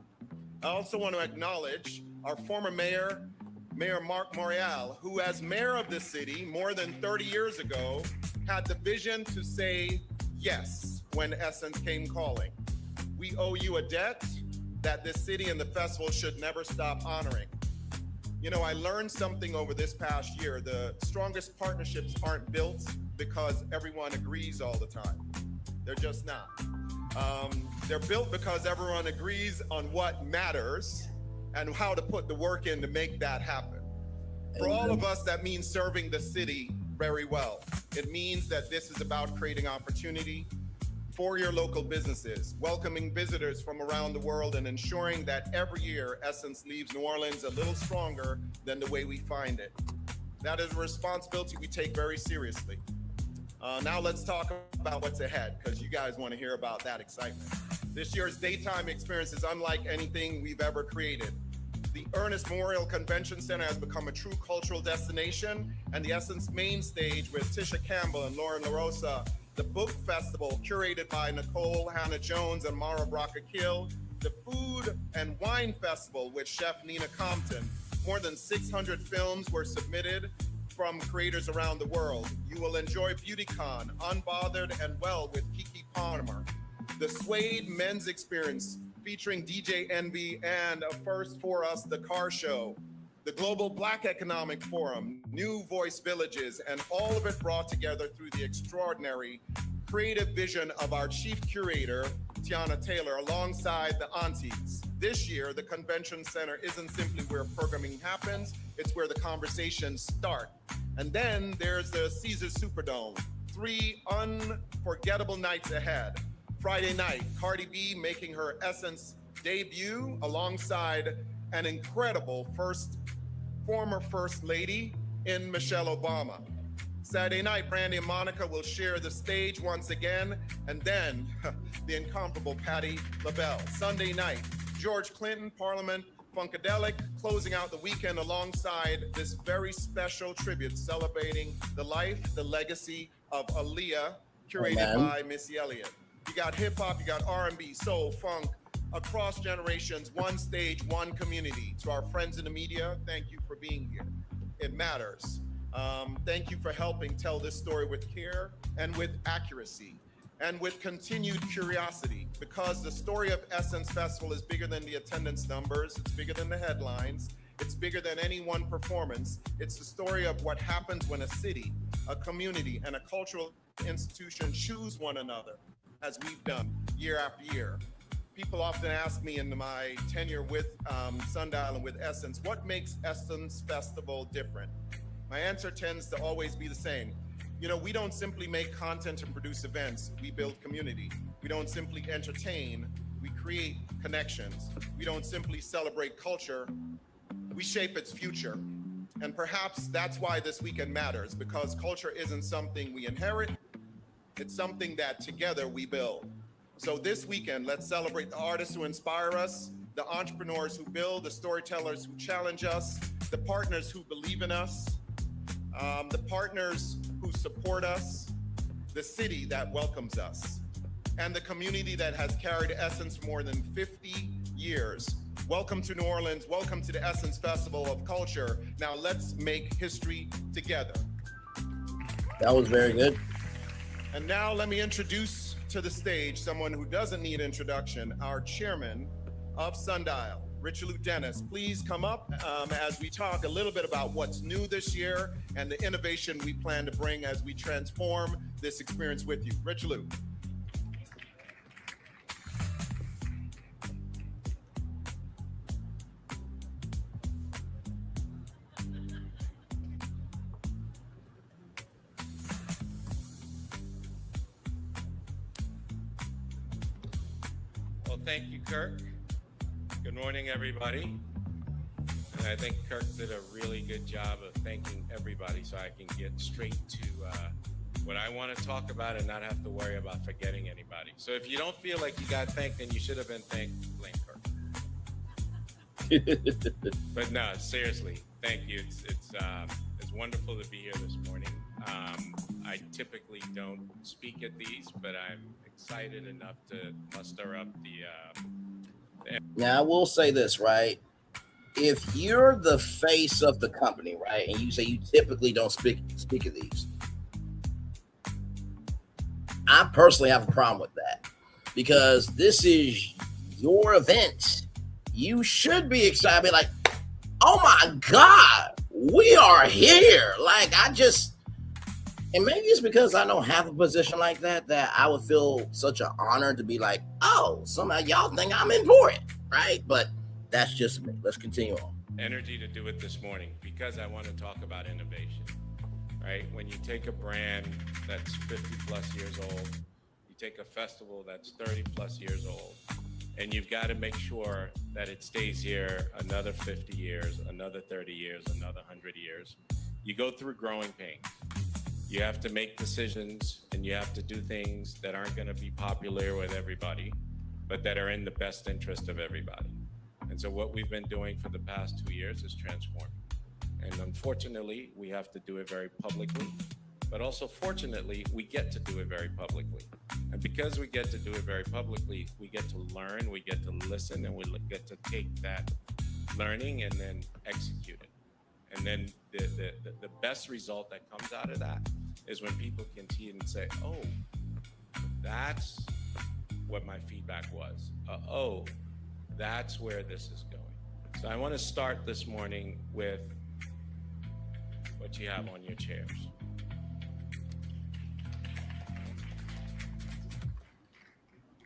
I also want to acknowledge our former mayor, Mayor Mark Morial, who as mayor of this city more than 30 years ago had the vision to say yes when Essence came calling. We owe you a debt that this city and the festival should never stop honoring. You know, I learned something over this past year. The strongest partnerships aren't built because everyone agrees all the time. They're just not. They're built because everyone agrees on what matters and how to put the work in to make that happen. For all of us, that means serving the city very well. It means that this is about creating opportunity for your local businesses, welcoming visitors from around the world, and ensuring that every year Essence leaves New Orleans a little stronger than the way we find it. That is a responsibility we take very seriously. Now let's talk about what's ahead, because you guys want to hear about that excitement. This year's daytime experience is unlike anything we've ever created. The Ernest Memorial Convention Center has become a true cultural destination, and the Essence main stage with Tisha Campbell and Lauren LaRosa, the book festival curated by Nicole Hannah-Jones and Mara Brock-Akil, the food and wine festival with Chef Nina Compton. More than 600 films were submitted from creators around the world. You will enjoy BeautyCon, Unbothered and Well with Kiki Palmer, the Suede Men's Experience featuring DJ Envy, and a first for us, the Car Show, the Global Black Economic Forum, New Voice Villages, and all of it brought together through the extraordinary creative vision of our chief curator, Tiana Taylor, alongside the aunties. This year, the convention center isn't simply where programming happens, it's where the conversations start. And then there's the Caesars Superdome, 3 unforgettable nights ahead. Friday night, Cardi B making her Essence debut alongside an incredible former First Lady in Michelle Obama. Saturday night, Brandy and Monica will share the stage once again, and then the incomparable Patti LaBelle. Sunday night, George Clinton, Parliament Funkadelic, closing out the weekend alongside this very special tribute celebrating the life, the legacy of Aaliyah, curated by Missy Elliott. You got hip hop, you got R&B, soul, funk, across generations, one stage, one community. To our friends in the media, thank you for being here. It matters. Thank you for helping tell this story with care and with accuracy and with continued curiosity, because the story of Essence Festival is bigger than the attendance numbers. It's bigger than the headlines. It's bigger than any one performance. It's the story of what happens when a city, a community, and a cultural institution choose one another, as we've done year after year. People often ask me in my tenure with Sundial and with Essence, what makes Essence Festival different? My answer tends to always be the same. You know, we don't simply make content and produce events, we build community. We don't simply entertain, we create connections. We don't simply celebrate culture, we shape its future. And perhaps that's why this weekend matters, because culture isn't something we inherit, it's something that together we build. So this weekend, let's celebrate the artists who inspire us, the entrepreneurs who build, the storytellers who challenge us, the partners who believe in us, the partners who support us, the city that welcomes us, and the community that has carried Essence for more than 50 years. Welcome to New Orleans. Welcome to the Essence Festival of Culture. Now let's make history together. That was very good. And now let me introduce to the stage someone who doesn't need introduction, our chairman of Sundial, Richelieu Dennis. Please come up as we talk a little bit about what's new this year and the innovation we plan to bring as we transform this experience with you. Richelieu. Well, thank you, Kirk. Good morning, everybody. And I think Kirk did a really good job of thanking everybody, so I can get straight to what I want to talk about and not have to worry about forgetting anybody. So if you don't feel like you got thanked and you should have been thanked, blame Kirk. But no, seriously, thank you. It's wonderful to be here this morning. I typically don't speak at these, but I'm excited enough to muster up the Now, I will say this, right? If you're the face of the company, right, and you say you typically don't speak of these, I personally have a problem with that, because this is your event. You should be excited, like, oh my God, we are here. Like, and maybe it's because I don't have a position like that I would feel such an honor to be like, oh, somehow y'all think I'm important, right? But that's just me. Let's continue on. energy to do it this morning because I want to talk about innovation, right? When you take a brand that's 50 plus years old, you take a festival that's 30 plus years old, and you've got to make sure that it stays here another 50 years, another 30 years, another 100 years. You go through growing pains. You have to make decisions and you have to do things that aren't going to be popular with everybody, but that are in the best interest of everybody. And so what we've been doing for the past 2 years is transforming. And unfortunately, we have to do it very publicly, but also fortunately, we get to do it very publicly. And because we get to do it very publicly, we get to learn, we get to listen, and we get to take that learning and then execute it. And then the best result that comes out of that is when people can see it and say, oh, that's what my feedback was. Oh, that's where this is going. So I want to start this morning with what you have on your chairs.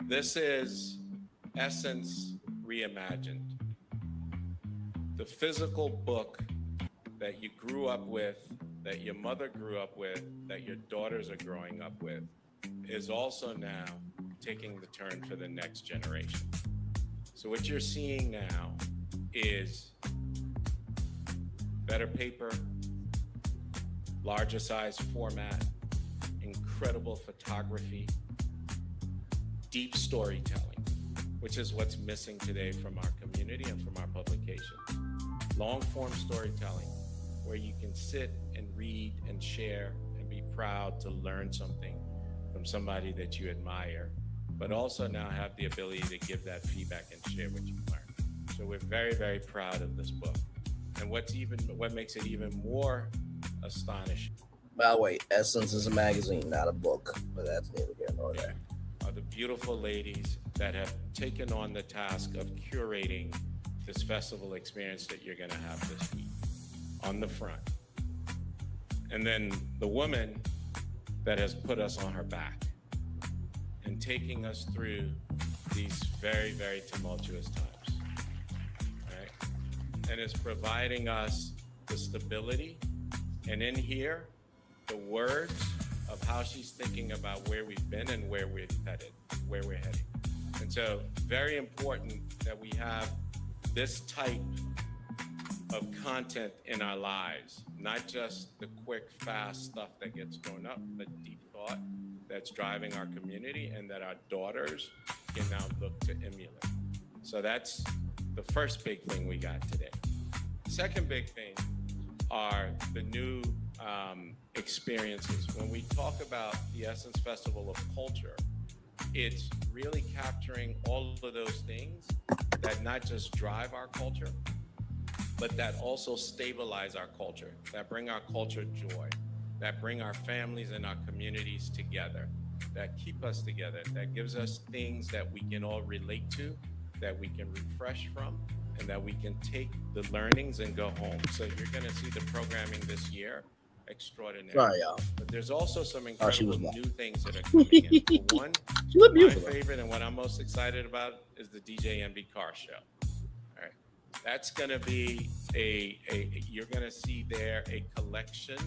This is Essence Reimagined, the physical book that you grew up with, that your mother grew up with, that your daughters are growing up with, is also now taking the turn for the next generation. So what you're seeing now is better paper, larger size format, incredible photography, deep storytelling, which is what's missing today from our community and from our publication. Long form storytelling, where you can sit and read and share and be proud to learn something from somebody that you admire, but also now have the ability to give that feedback and share what you've learned. So we're very, very proud of this book. And what makes it even more astonishing. By the way, Essence is a magazine, not a book, but that's neither here nor there. Are the beautiful ladies that have taken on the task of curating this festival experience that you're going to have this week on the front. And then the woman that has put us on her back and taking us through these very, very tumultuous times, right? And is providing us the stability, and in here, the words of how she's thinking about where we've been and where we're headed. And And so very important that we have this type of content in our lives, not just the quick, fast stuff that gets thrown up, but deep thought that's driving our community and that our daughters can now look to emulate. So that's the first big thing we got today. Second big thing are the new experiences. When we talk about the Essence Festival of Culture, it's really capturing all of those things that not just drive our culture, but that also stabilize our culture, that bring our culture joy, that bring our families and our communities together, that keep us together, that gives us things that we can all relate to, that we can refresh from, and that we can take the learnings and go home. So you're gonna see the programming this year, extraordinary. Sorry, y'all. But there's also some she incredible was new things that are coming in. For one, She looked my beautiful. favorite and what I'm most excited about is the DJ MB Car Show. All right, that's gonna be you're gonna see there a collection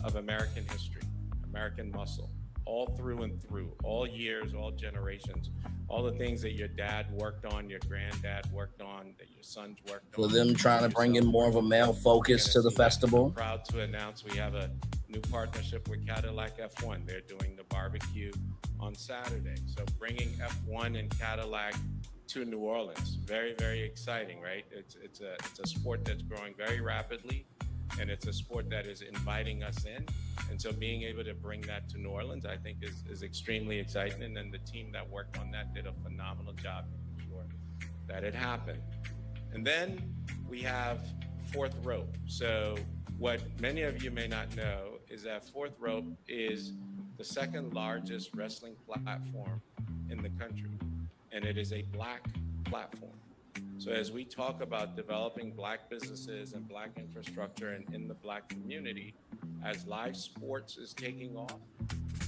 of American history, American muscle, all through and through, all years, all generations, all the things that your dad worked on, your granddad worked on, that your sons worked For on. them trying to bring in more of a male focus to the festival. Proud to announce we have a new partnership with Cadillac F1. They're doing the barbecue on Saturday. So bringing F1 and Cadillac to New Orleans, very, very exciting, right? It's a sport that's growing very rapidly, and it's a sport that is inviting us in. And so being able to bring that to New Orleans, I think is extremely exciting. And then the team that worked on that did a phenomenal job making sure that it happened. And then we have Fourth Rope. So what many of you may not know is that Fourth Rope is the second largest wrestling platform in the country. And it is a Black platform. So as we talk about developing Black businesses and Black infrastructure and in the Black community, as live sports is taking off,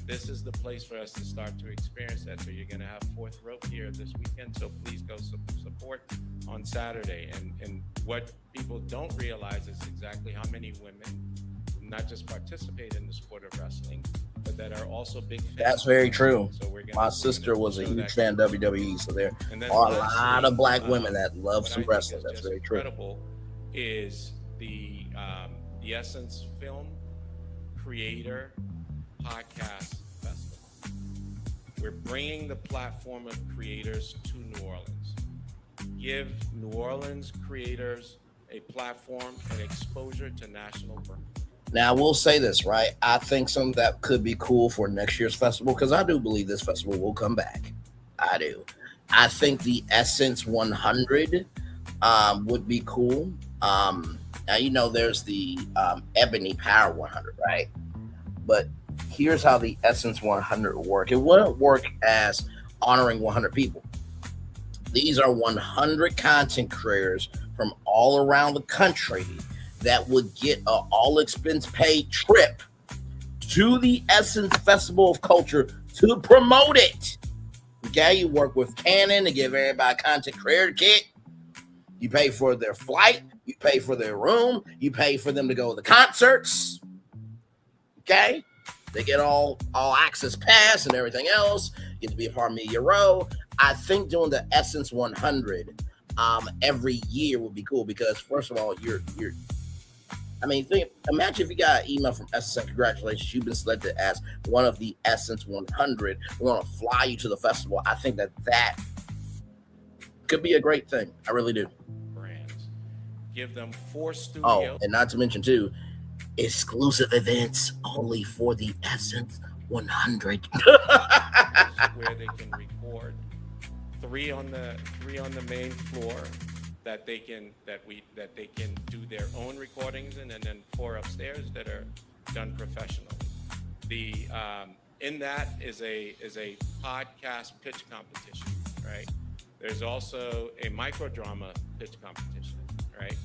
this is the place for us to start to experience that. So you're going to have Fourth Rope here this weekend. So please go support on Saturday. And what people don't realize is exactly how many women not just participate in the sport of wrestling, but that are also big fans. That's very true. So we're My sister was a huge fan of WWE, so there are a lot of Black women that love some wrestling. That's very true. Incredible is the Essence Film Creator Podcast Festival. We're bringing the platform of creators to New Orleans. Give New Orleans creators a platform and exposure to national brands. Now, we'll say this, right? I think some of that could be cool for next year's festival because I do believe this festival will come back. I do. I think the Essence 100 would be cool. Now, you know, there's the Ebony Power 100, right? But here's how the Essence 100 will work. It wouldn't work as honoring 100 people. These are 100 content creators from all around the country that would get an all-expense-paid trip to the Essence Festival of Culture to promote it. Okay, you work with Canon to give everybody a content creator kit. You pay for their flight. You pay for their room. You pay for them to go to the concerts. Okay, they get all access pass and everything else. Get to be a part of Media Row. I think doing the Essence 100 every year would be cool because, first of all, imagine if you got an email from Essence saying, congratulations, you've been selected as one of the Essence 100. We're going to fly you to the festival. I think that could be a great thing. I really do. Brands. Give them 4 studios. Oh, and not to mention, too, exclusive events only for the Essence 100. Where they can record 3 on the main floor. That they can do their own recordings and then 4 upstairs that are done professionally. In that is a podcast pitch competition, right? There's also a microdrama pitch competition, right?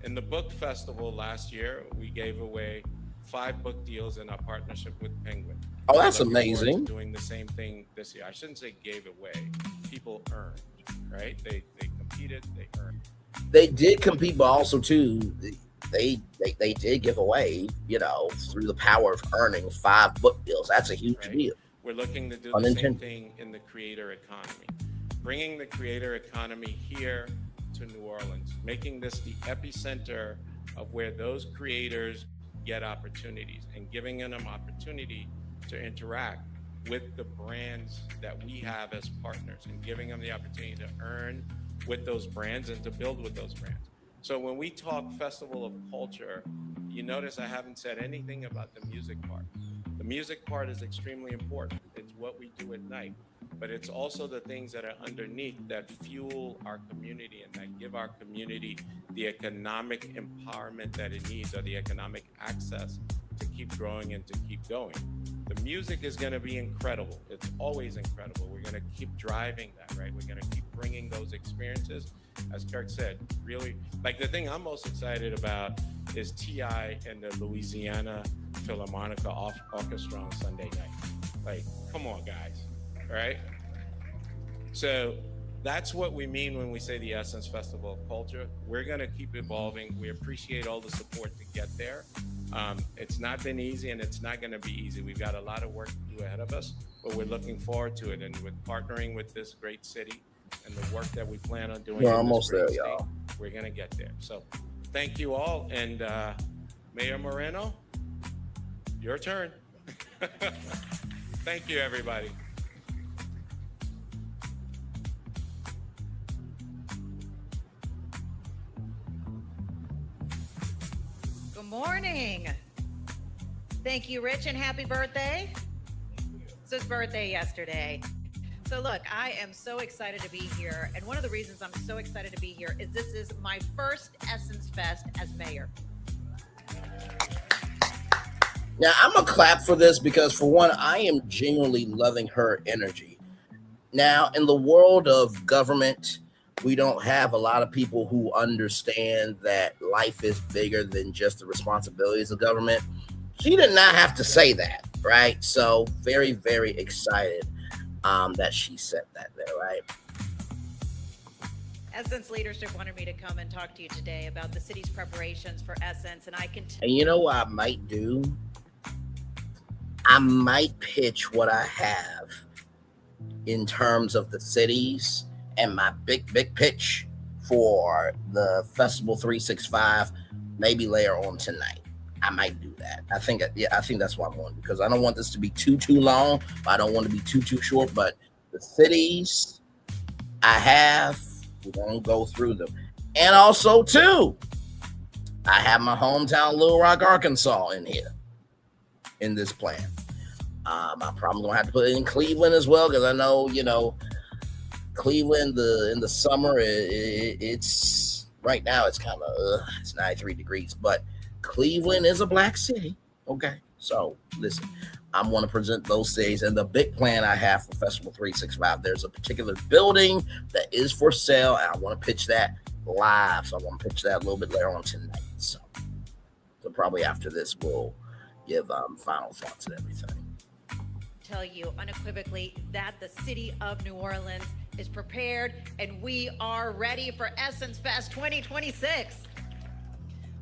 In the book festival last year, we gave away 5 book deals in our partnership with Penguin. Oh, that's amazing. Doing the same thing this year. I shouldn't say gave away. People earned, right? They competed, they earned. They did compete, but also too, they did give away, through the power of earning 5 book deals. That's a huge deal. We're looking to do the same thing in the creator economy. bringing the creator economy here to New Orleans, making this the epicenter of where those creators get opportunities and giving them opportunity to interact with the brands that we have as partners and giving them the opportunity to earn with those brands and to build with those brands. So when we talk Festival of Culture, you notice I haven't said anything about the music part. The music part is extremely important. It's what we do at night, but it's also the things that are underneath that fuel our community and that give our community the economic empowerment that it needs, or the economic access to keep growing and to keep going. The music is going to be incredible. It's always incredible. We're going to keep driving that, right? We're going to keep bringing those experiences. As Kirk said, really, like the thing I'm most excited about is T.I. and the Louisiana Philharmonica Orchestra on Sunday night. Like, come on, guys, all right? So that's what we mean when we say the Essence Festival of Culture. We're going to keep evolving. We appreciate all the support to get there. It's not been easy, and it's not going to be easy. We've got a lot of work to do ahead of us, but we're looking forward to it. And with partnering with this great city and the work that we plan on doing, we're almost there, state, y'all. we're going to get there. So thank you all. And Mayor Moreno, your turn. Thank you, everybody. Good morning. Thank you, Rich, and happy birthday. It's his birthday yesterday. So look, I am so excited to be here. And one of the reasons I'm so excited to be here is this is my first Essence Fest as mayor. Now, I'm going to clap for this because, for one, I am genuinely loving her energy. Now, in the world of government, we don't have a lot of people who understand that life is bigger than just the responsibilities of government. She did not have to say that, right? So very, very excited that she said that there, right? Essence leadership wanted me to come and talk to you today about the city's preparations for Essence, and I can. And you know what I might do? I might pitch what I have in terms of the cities and my big pitch for the Festival 365, maybe later on tonight. I might do that. I think that's what I'm going to do, because I don't want this to be too long. I don't want to be too short, but the cities I have, we're going to go through them. And also, too, I have my hometown, Little Rock, Arkansas in here, in this plan. I'm probably going to have to put it in Cleveland as well, because I know, Cleveland, in the summer, it's right now, it's kind of, it's 93 degrees, but Cleveland is a black city. Okay. So listen, I'm going to present those days, and the big plan I have for Festival 365, there's a particular building that is for sale, and I want to pitch that live. So I want to pitch that a little bit later on tonight. So probably after this, we'll give final thoughts and everything. Tell you unequivocally that the city of New Orleans is prepared, and we are ready for Essence Fest 2026.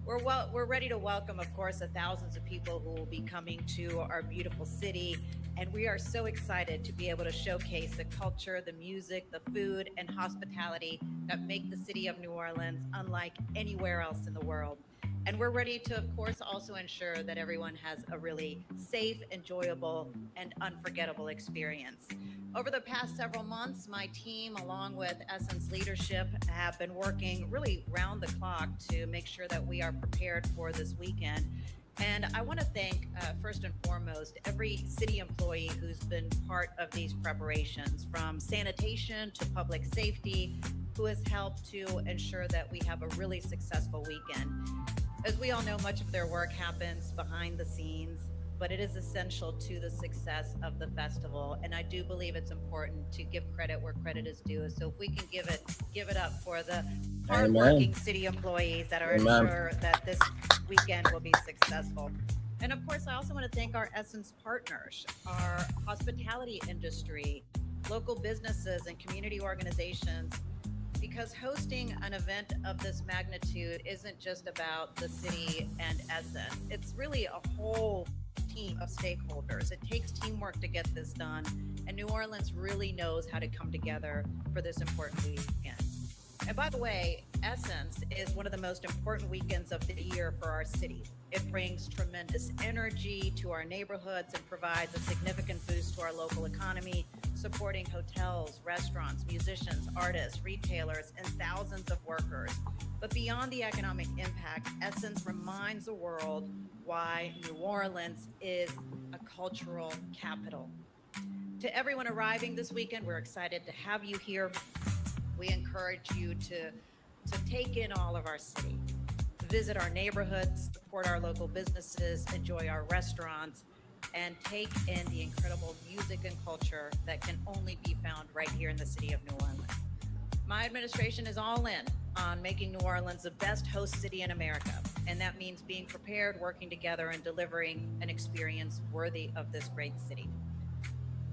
We're ready to welcome, of course, the thousands of people who will be coming to our beautiful city, and we are so excited to be able to showcase the culture, the music, the food, and hospitality that make the city of New Orleans unlike anywhere else in the world. And we're ready to, of course, also ensure that everyone has a really safe, enjoyable, and unforgettable experience. Over the past several months, my team, along with Essence leadership, have been working really round the clock to make sure that we are prepared for this weekend. And I want to thank, first and foremost, every city employee who's been part of these preparations, from sanitation to public safety, who has helped to ensure that we have a really successful weekend. As we all know, much of their work happens behind the scenes, but it is essential to the success of the festival. And I do believe it's important to give credit where credit is due. So if we can give it up for the hardworking city employees that are ensure that this weekend will be successful. And of course, I also want to thank our Essence partners, our hospitality industry, local businesses and community organizations, because hosting an event of this magnitude isn't just about the city and Essence. It's really a whole team of stakeholders. It takes teamwork to get this done, And New Orleans really knows how to come together for this important weekend. And by the way, Essence is one of the most important weekends of the year for our city. It brings tremendous energy to our neighborhoods and provides a significant boost to our local economy, supporting hotels, restaurants, musicians, artists, retailers, and thousands of workers. But beyond the economic impact, Essence reminds the world why New Orleans is a cultural capital. To everyone arriving this weekend, we're excited to have you here. We encourage you to take in all of our city, visit our neighborhoods, support our local businesses, enjoy our restaurants, and take in the incredible music and culture that can only be found right here in the city of New Orleans. My administration is all in on making New Orleans the best host city in America, and that means being prepared, working together, and delivering an experience worthy of this great city.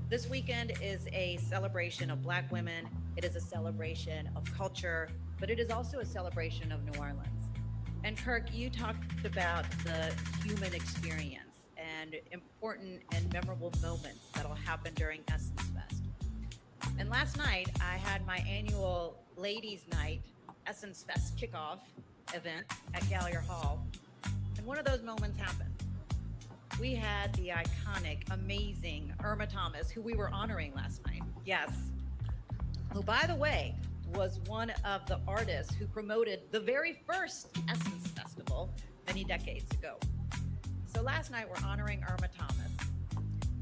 This weekend is a celebration of Black women. It is a celebration of culture, but it is also a celebration of New Orleans. And Kirk, you talked about the human experience and important and memorable moments that'll happen during Essence Fest. And last night, I had my annual Ladies' Night Essence Fest kickoff event at Gallier Hall. And one of those moments happened. We had the iconic, amazing Irma Thomas, who we were honoring last night. Yes. Who, by the way, was one of the artists who promoted the very first Essence Festival many decades ago. So last night we're honoring Irma Thomas.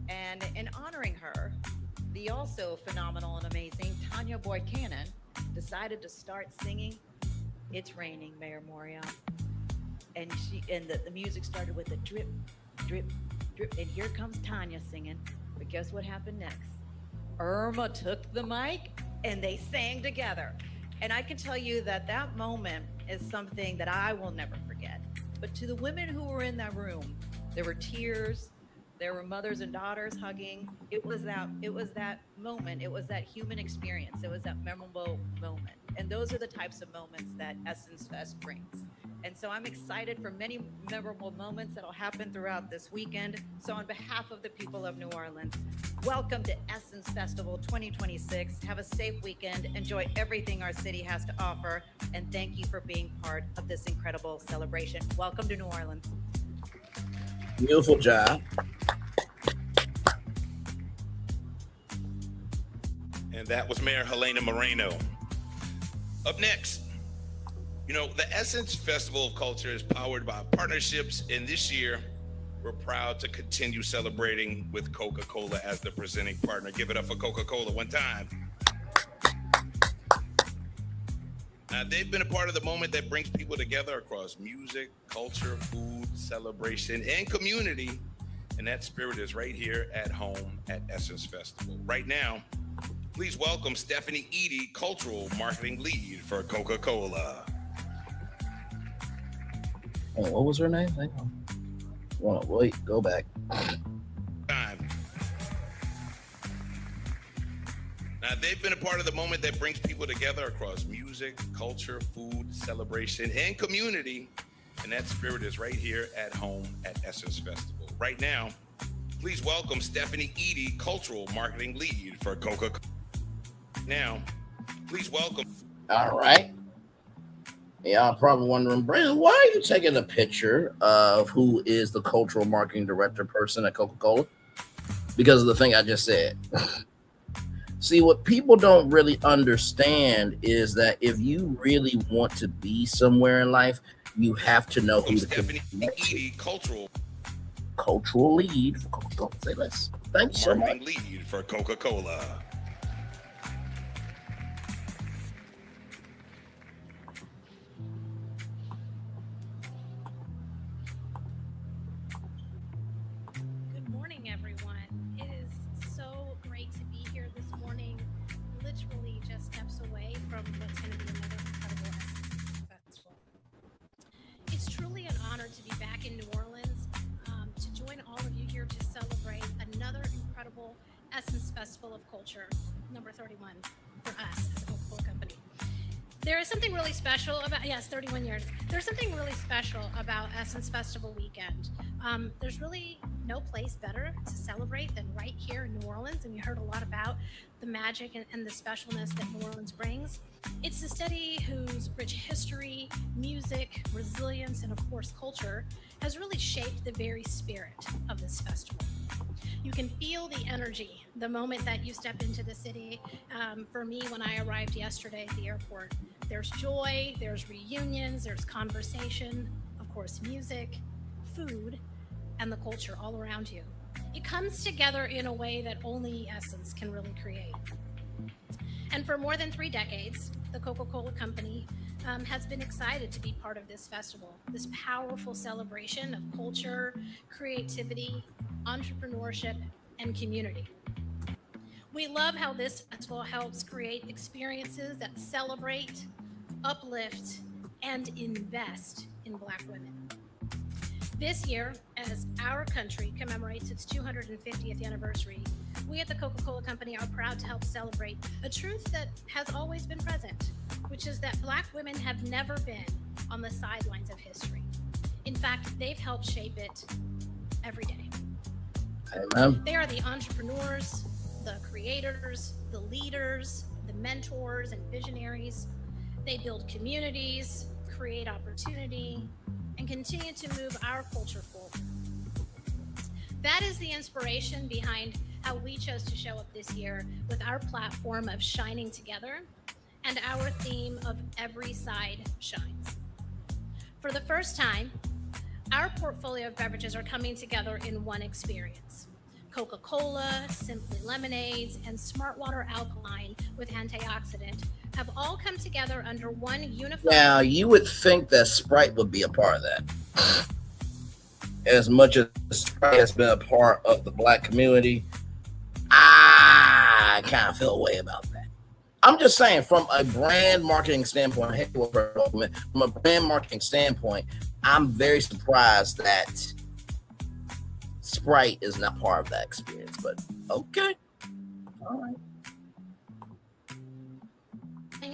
And in honoring her, the also phenomenal and amazing Tanya Boyd Cannon decided to start singing It's Raining, Mayor Moria. And the music started with a drip, drip, drip. And here comes Tanya singing. But guess what happened next? Irma took the mic and they sang together. And I can tell you that that moment is something that I will never forget. But to the women who were in that room, there were tears, there were mothers and daughters hugging. It was that moment. It was that human experience. It was that memorable moment. And those are the types of moments that Essence Fest brings. And so I'm excited for many memorable moments that'll happen throughout this weekend. So on behalf of the people of New Orleans, welcome to Essence Festival 2026. Have a safe weekend. Enjoy everything our city has to offer. And thank you for being part of this incredible celebration. Welcome to New Orleans. Beautiful job. And that was Mayor Helena Moreno. Up next, you know, the Essence Festival of Culture is powered by partnerships, and this year, we're proud to continue celebrating with Coca-Cola as the presenting partner. Give it up for Coca-Cola one time. Now, they've been a part of the moment that brings people together across music, culture, food, celebration, and community. And that spirit is right here at home at Essence Festival. Right now, please welcome Stephanie Eady, Cultural Marketing Lead for Coca-Cola. Oh, what was her name? Hang on. Wait, go back. Time. Now, they've been a part of the moment that brings people together across music, culture, food, celebration, and community. And that spirit is right here at home at Essence Festival. Right now, please welcome Stephanie Eady, Cultural Marketing Lead for Coca-Cola. Now, please welcome. All right. Y'all probably wondering, Brandon, why are you taking a picture of who is the cultural marketing director person at Coca-Cola? Because of the thing I just said. See, what people don't really understand is that if you really want to be somewhere in life, you have to know who Stephanie Eady, cultural lead for Coca-Cola. Say less. Thank you so much. Marketing lead for Coca-Cola. Good morning, everyone. It is so great to be here this morning. Literally just steps away from what's going to be another incredible Essence Festival. It's truly an honor to be back in New Orleans, to join all of you here to celebrate another incredible Essence Festival of Culture, number 31 for us as a Coca-Cola company. There is something really special about, 31 years. There's something really special about Essence Festival weekend. There's really no place better to celebrate than right here in New Orleans. And we heard a lot about the magic and the specialness that New Orleans brings. It's a city whose rich history, music, resilience, and of course culture has really shaped the very spirit of this festival. You can feel the energy the moment that you step into the city. For me, when I arrived yesterday at the airport, there's joy, there's reunions, there's conversation, of course, music, food, and the culture all around you. It comes together in a way that only Essence can really create. And for more than 3 decades, the Coca-Cola Company has been excited to be part of this festival, this powerful celebration of culture, creativity, entrepreneurship, and community. We love how this festival helps create experiences that celebrate, uplift, and invest in Black women. This year, as our country commemorates its 250th anniversary, we at the Coca-Cola Company are proud to help celebrate a truth that has always been present, which is that Black women have never been on the sidelines of history. In fact, they've helped shape it every day. Amen. They are the entrepreneurs, the creators, the leaders, the mentors and visionaries. They build communities, create opportunity, and continue to move our culture forward. That is the inspiration behind how we chose to show up this year with our platform of Shining Together and our theme of Every Side Shines. For the first time, our portfolio of beverages are coming together in one experience. Coca-Cola, Simply Lemonades, and Smart Water Alkaline with antioxidant have all come together under one unified... Now, you would think that Sprite would be a part of that. As much as Sprite has been a part of the Black community, I kind of feel a way about that. I'm just saying, from a brand marketing standpoint, from a brand marketing standpoint, I'm very surprised that Sprite is not part of that experience, but okay. All right.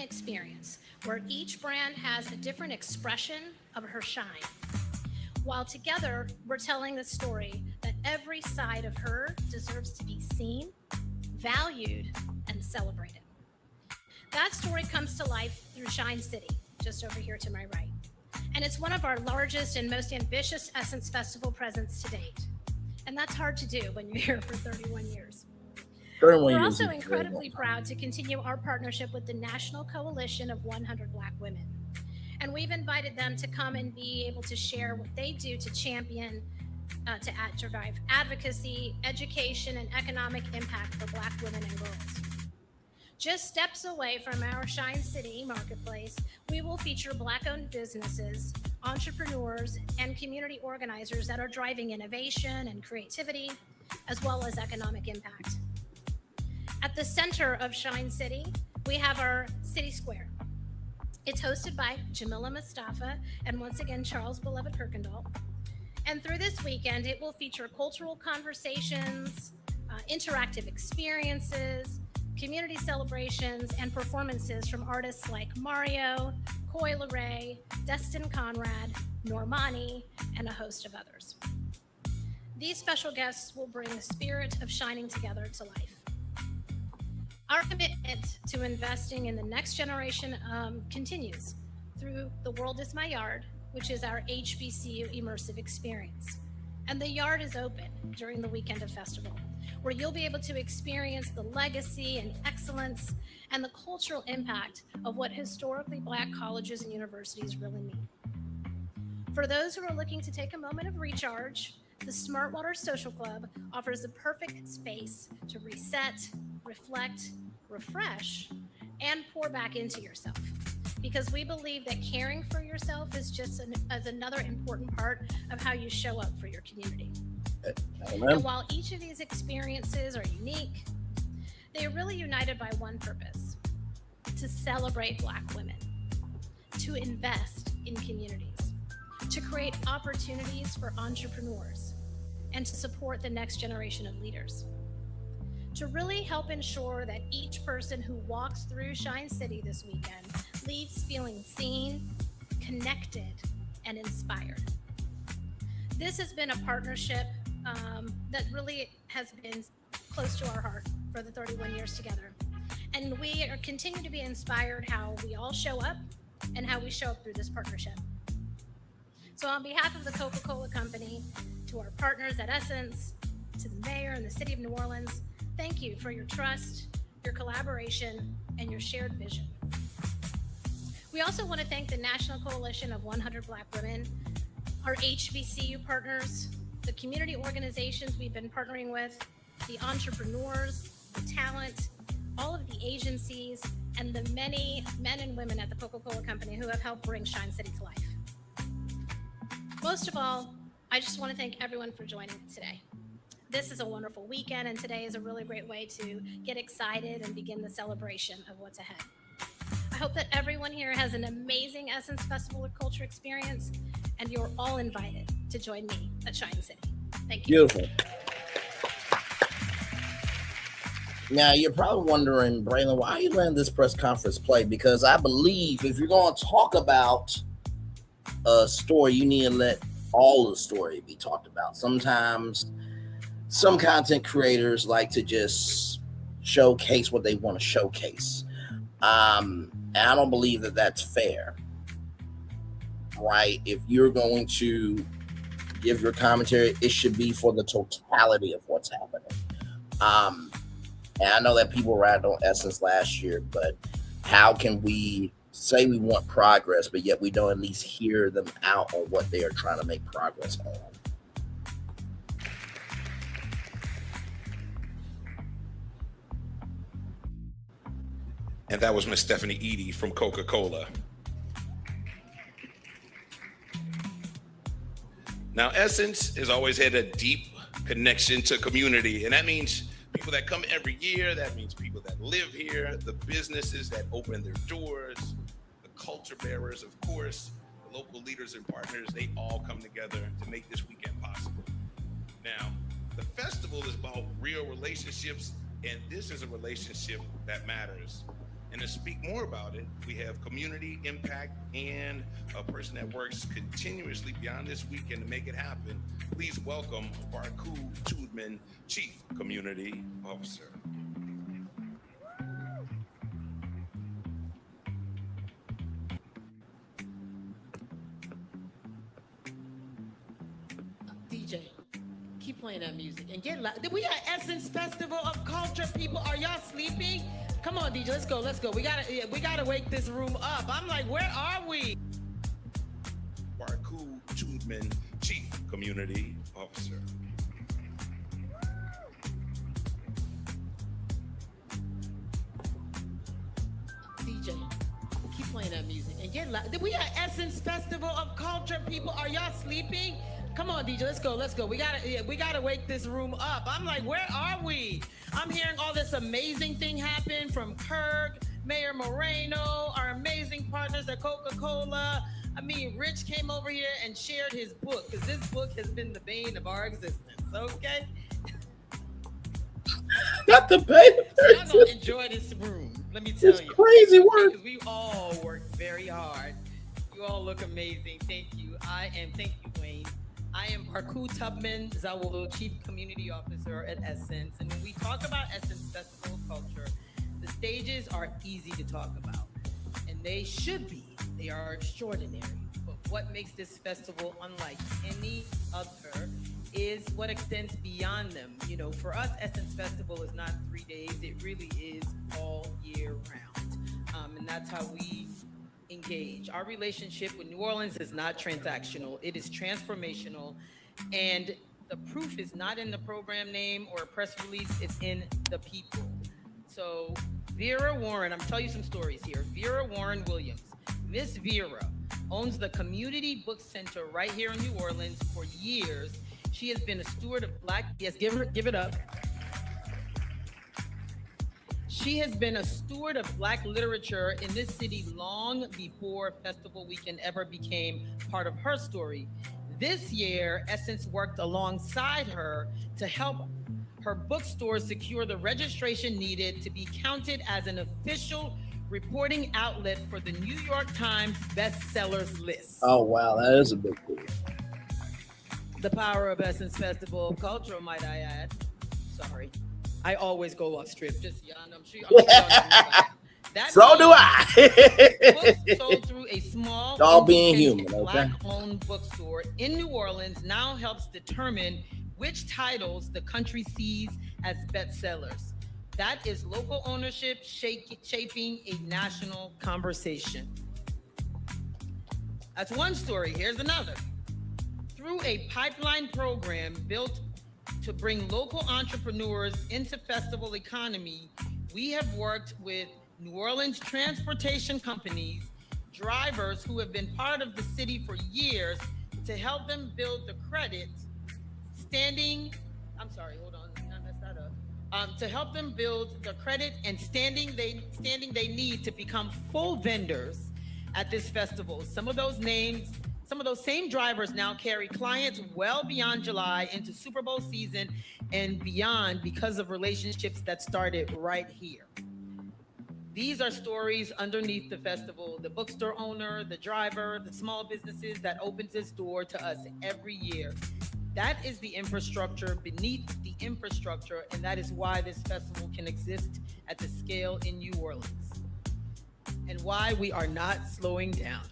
Experience where each brand has a different expression of her shine. While together, we're telling the story that every side of her deserves to be seen, valued, and celebrated. That story comes to life through Shine City, just over here to my right. And it's one of our largest and most ambitious Essence Festival presents to date. And that's hard to do when you're here for 31 years. We're also incredibly proud to continue our partnership with the National Coalition of 100 Black Women. And we've invited them to come and be able to share what they do to champion, to drive advocacy, education, and economic impact for Black women and girls. Just steps away from our Shine City marketplace, we will feature Black-owned businesses, entrepreneurs, and community organizers that are driving innovation and creativity, as well as economic impact. At the center of Shine City, we have our City Square. It's hosted by Jamila Mustafa and once again, Charles Beloved Kirkendall. And through this weekend, it will feature cultural conversations, interactive experiences, community celebrations, and performances from artists like Mario, Coy Leray, Destin Conrad, Normani, and a host of others. These special guests will bring the spirit of shining together to life. Our commitment to investing in the next generation continues through The World is My Yard, which is our HBCU immersive experience. And the yard is open during the weekend of festival, where you'll be able to experience the legacy and excellence and the cultural impact of what historically Black colleges and universities really mean. For those who are looking to take a moment of recharge, the Smart Water Social Club offers the perfect space to reset, reflect, refresh, and pour back into yourself. Because we believe that caring for yourself is just another important part of how you show up for your community. Amen. And while each of these experiences are unique, they are really united by one purpose: to celebrate Black women, to invest in communities, to create opportunities for entrepreneurs, and to support the next generation of leaders. To really help ensure that each person who walks through Shine City this weekend leaves feeling seen, connected, and inspired. This has been a partnership that really has been close to our heart for the 31 years together. And we continue to be inspired how we all show up and how we show up through this partnership. So on behalf of the Coca-Cola Company, to our partners at Essence, to the mayor and the city of New Orleans, thank you for your trust, your collaboration, and your shared vision. We also want to thank the National Coalition of 100 Black Women, our HBCU partners, the community organizations we've been partnering with, the entrepreneurs, the talent, all of the agencies, and the many men and women at the Coca-Cola Company who have helped bring Shine City to life. Most of all, I just want to thank everyone for joining today. This is a wonderful weekend, and today is a really great way to get excited and begin the celebration of what's ahead. I hope that everyone here has an amazing Essence Festival of Culture experience, and you're all invited to join me at Shine City. Thank you. Beautiful. Now, you're probably wondering, Braylon, why are you letting this press conference play? Because I believe if you're going to talk about a story, you need to let all of the story be talked about. Sometimes some content creators like to just showcase what they want to showcase. And I don't believe that that's fair, right? If you're going to give your commentary, it should be for the totality of what's happening. And I know that people ratted on Essence last year, but how can we say we want progress, but yet we don't at least hear them out on what they are trying to make progress on? And that was Miss Stephanie Eady from Coca-Cola. Now, Essence has always had a deep connection to community, and that means people that come every year, that means people that live here, the businesses that open their doors, the culture bearers, of course, the local leaders and partners, they all come together to make this weekend possible. Now, the festival is about real relationships, and this is a relationship that matters. And to speak more about it, we have community impact and a person that works continuously beyond this weekend to make it happen. Please welcome Barku Tudman, Chief Community Officer. DJ, keep playing that music and get loud. We got Essence Festival of Culture, people. Are y'all sleeping? Come on, DJ, let's go. We gotta wake this room up. I'm like, where are we? Barku Tudman, Chief Community Officer. DJ, keep playing that music and get loud. We got Essence Festival of Culture, people. Are y'all sleeping? Come on, DJ, let's go. We gotta wake this room up. I'm like, where are we? I'm hearing all this amazing thing happen from Kirk, Mayor Moreno, our amazing partners at Coca-Cola. I mean, Rich came over here and shared his book, because this book has been the bane of our existence, okay? Not the bane. Y'all gonna enjoy this room, let me tell you. It's crazy work. Because we all work very hard. You all look amazing. Thank you. Thank you, Wayne. I am Barku Tubman Zawolo, Chief Community Officer at Essence. And when we talk about Essence Festival of Culture, the stages are easy to talk about. And they should be. They are extraordinary. But what makes this festival unlike any other is what extends beyond them. You know, for us, Essence Festival is not 3 days. It really is all year round. And that's how we engage. Our relationship with New Orleans is not transactional. It is transformational. And the proof is not in the program name or a press release. It's in the people. So Vera Warren, I'm telling you some stories here. Vera Warren Williams. Miss Vera owns the Community Book Center right here in New Orleans for years. She has been a steward of Black, yes, give it up. She has been a steward of Black literature in this city long before Festival Weekend ever became part of her story. This year, Essence worked alongside her to help her bookstore secure the registration needed to be counted as an official reporting outlet for the New York Times bestsellers list. Oh, wow, that is a big deal. the power of Essence Festival of Culture, might I add. Sorry. I always go off script, just y'all know. I'm sure y'all know that. So do I. Books sold through a small, all being human, okay? Black-owned bookstore in New Orleans now helps determine which titles the country sees as bestsellers. That is local ownership shaping a national conversation. That's one story. Here's another. Through a pipeline program built to bring local entrepreneurs into festival economy, we have worked with New Orleans transportation companies, drivers who have been part of the city for years to help them build the credit to help them build the credit and standing they need to become full vendors at this festival. Some of those same drivers now carry clients well beyond July into Super Bowl season and beyond because of relationships that started right here. These are stories underneath the festival, the bookstore owner, the driver, the small businesses that opens its door to us every year. That is the infrastructure beneath the infrastructure, and that is why this festival can exist at the scale in New Orleans and why we are not slowing down.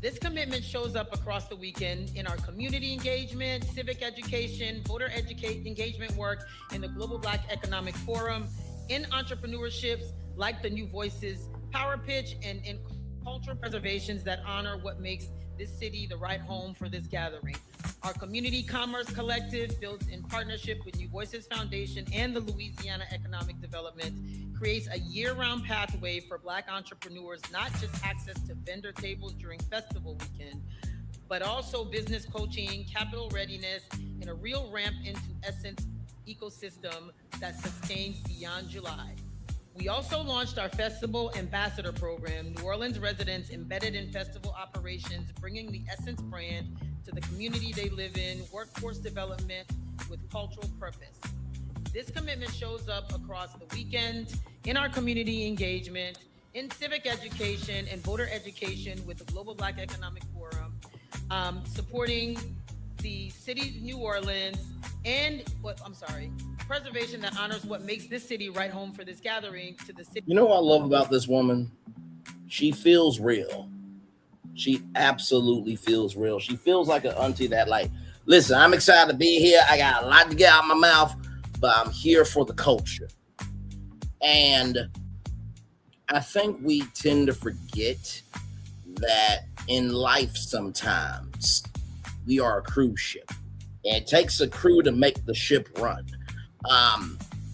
This commitment shows up across the weekend in our community engagement, civic education, voter engagement work in the Global Black Economic Forum, in entrepreneurships like the New Voices Power Pitch, and in cultural preservations that honor what makes this city the right home for this gathering. Our Community Commerce Collective, built in partnership with New Voices Foundation and the Louisiana Economic Development, creates a year-round pathway for Black entrepreneurs, not just access to vendor tables during festival weekend, but also business coaching, capital readiness, and a real ramp into Essence ecosystem that sustains beyond July. We also launched our Festival Ambassador Program, New Orleans residents embedded in festival operations, bringing the Essence brand to the community they live in, workforce development with cultural purpose. This commitment shows up across the weekend in our community engagement, in civic education and voter education with the Global Black Economic Forum, supporting the city of New Orleans, and preservation that honors what makes this city right home for this gathering to the city. You know what I love about this woman? She feels real. She absolutely feels real. She feels like an auntie that, like, listen, I'm excited to be here. I got a lot to get out of my mouth, but I'm here for the culture. And I think we tend to forget that in life sometimes we are a cruise ship. And it takes a crew to make the ship run.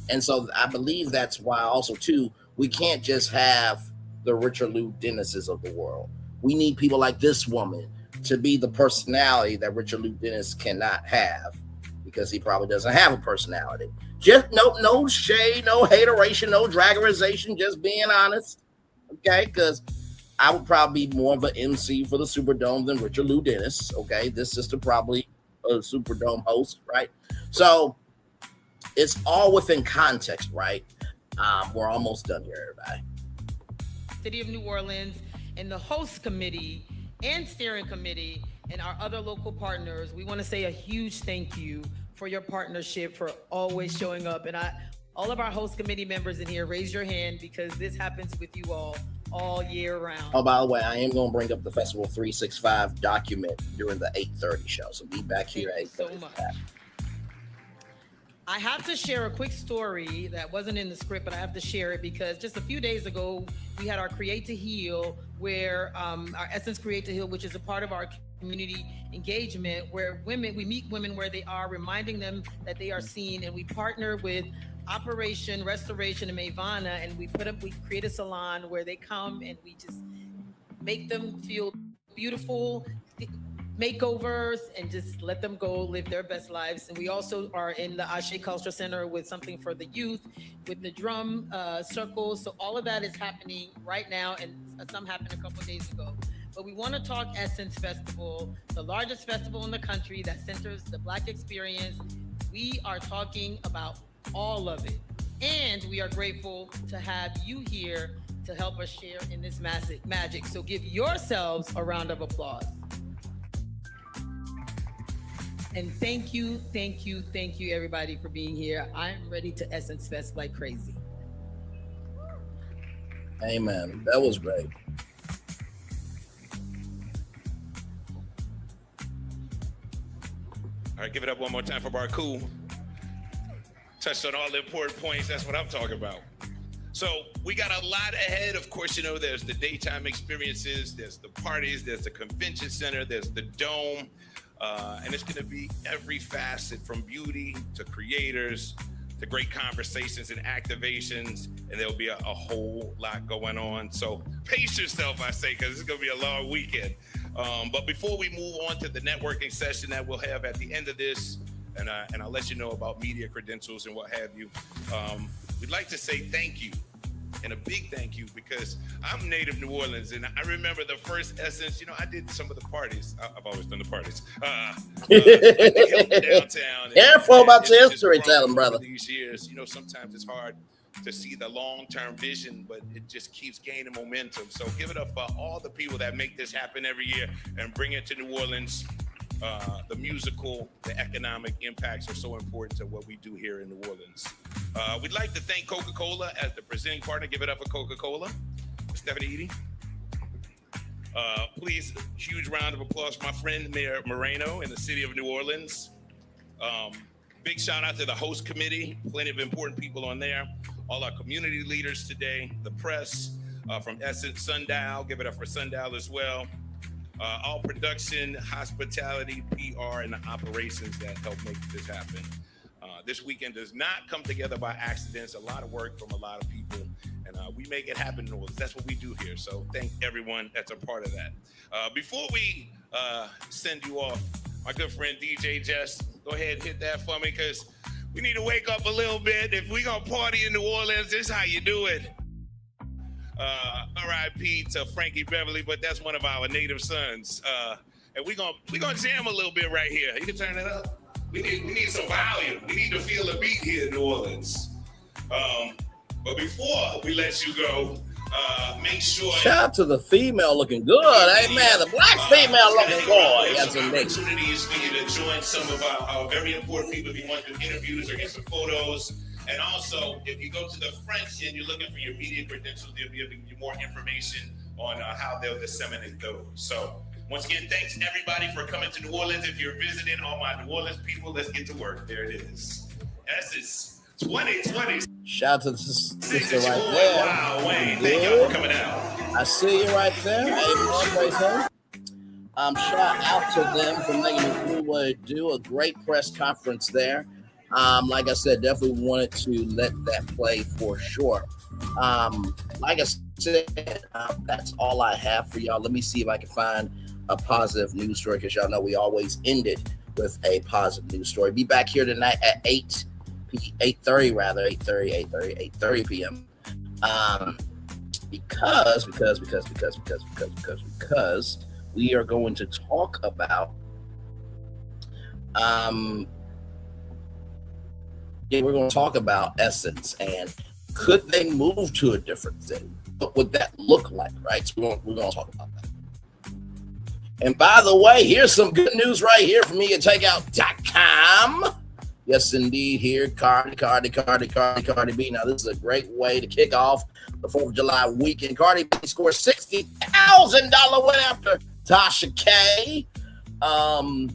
And so I believe that's why also, too, we can't just have the Richard Lou Dennises of the world. We need people like this woman to be the personality that Richard Lou Dennis cannot have, because he probably doesn't have a personality. Just no shade, no hateration, no draggerization, just being honest. Okay, because I would probably be more of an MC for the Superdome than Richard Lou Dennis. Okay, this sister probably a Superdome host, right? So it's all within context, right? We're almost done here, everybody. City of New Orleans and the host committee and steering committee and our other local partners, we want to say a huge thank you for your partnership, for always showing up. And all of our host committee members in here, raise your hand, because this happens with you all year round. Oh, by the way, I am going to bring up the Festival 365 document during the 8:30 show. So be back here at 8:30. So much. I have to share a quick story that wasn't in the script, but I have to share it because just a few days ago, we had our Create to Heal, where our Essence Create to Heal, which is a part of our community engagement, where we meet women where they are, reminding them that they are seen, and we partner with Operation Restoration in Mavana, and we create a salon where they come and we just make them feel beautiful, makeovers, and just let them go live their best lives. And we also are in the Ashe Culture Center with something for the youth, with the drum circles. So all of that is happening right now, and some happened a couple of days ago. But we want to talk Essence Festival, the largest festival in the country that centers the Black experience. We are talking about all of it. And we are grateful to have you here to help us share in this magic. So give yourselves a round of applause. And thank you, everybody, for being here. I'm ready to Essence Fest like crazy. Amen. That was great. All right, give it up one more time for Barku. Touched on all the important points. That's what I'm talking about. So we got a lot ahead. Of course, you know, there's the daytime experiences, there's the parties, there's the convention center, there's the dome. And it's going to be every facet from beauty to creators to great conversations and activations. And there'll be a whole lot going on. So pace yourself, I say, because it's going to be a long weekend. But before we move on to the networking session that we'll have at the end of this, and I'll let you know about media credentials and what have you, we'd like to say thank you. And a big thank you, because I'm native New Orleans, and I remember the first Essence. You know, I did some of the parties. I've always done the parties. Downtown. Careful about your history telling, brother. These years, you know, sometimes it's hard to see the long-term vision, but it just keeps gaining momentum. So give it up for all the people that make this happen every year and bring it to New Orleans. The musical, the economic impacts are so important to what we do here in New Orleans. We'd like to thank Coca-Cola as the presenting partner. Give it up for Coca-Cola. Stephanie Eady. Please, huge round of applause for my friend Mayor Moreno in the city of New Orleans. Big shout out to the host committee, plenty of important people on there. All our community leaders today, the press from Essence, Sundial. Give it up for Sundial as well. All production, hospitality, PR, and the operations that help make this happen. This weekend does not come together by accident. It's a lot of work from a lot of people, and we make it happen in New Orleans. That's what we do here. So thank everyone that's a part of that. Before we send you off, my good friend DJ Jess, go ahead and hit that for me, because we need to wake up a little bit. If we're going to party in New Orleans, this is how you do it. R.I.P. to Frankie Beverly, but that's one of our native sons. And we're gonna jam a little bit right here. You can turn it up. We need some volume. We need to feel the beat here in New Orleans. But before we let you go, make sure. Shout out to the female looking good. Hey man, the black female looking good. That's a mix. Opportunities for you to join some of our very important people if you want to do interviews or get some photos. And also, if you go to the front and you're looking for your media credentials, they'll be able to give you more information on how they'll disseminate those. So, once again, thanks everybody for coming to New Orleans. If you're visiting, all my New Orleans people, let's get to work. There it is. Essence 2020. Shout out to the sister right there. Wow, Wayne, thank y'all for coming out. I see you right there. Hey, shout out to them for making it do what it do. A great press conference there. Like I said, definitely wanted to let that play for sure. Like I said, that's all I have for y'all. Let me see if I can find a positive news story, because y'all know we always end it with a positive news story. Be back here tonight at 8:30 p.m. Because we are going to talk about we're going to talk about Essence and could they move to a different city? What would that look like, right? So we're going to talk about that. And by the way, here's some good news right here from MediaTakeout.com. Yes, indeed, here, Cardi B. Now, this is a great way to kick off the 4th of July weekend. Cardi B scored $60,000 win after Tasha K.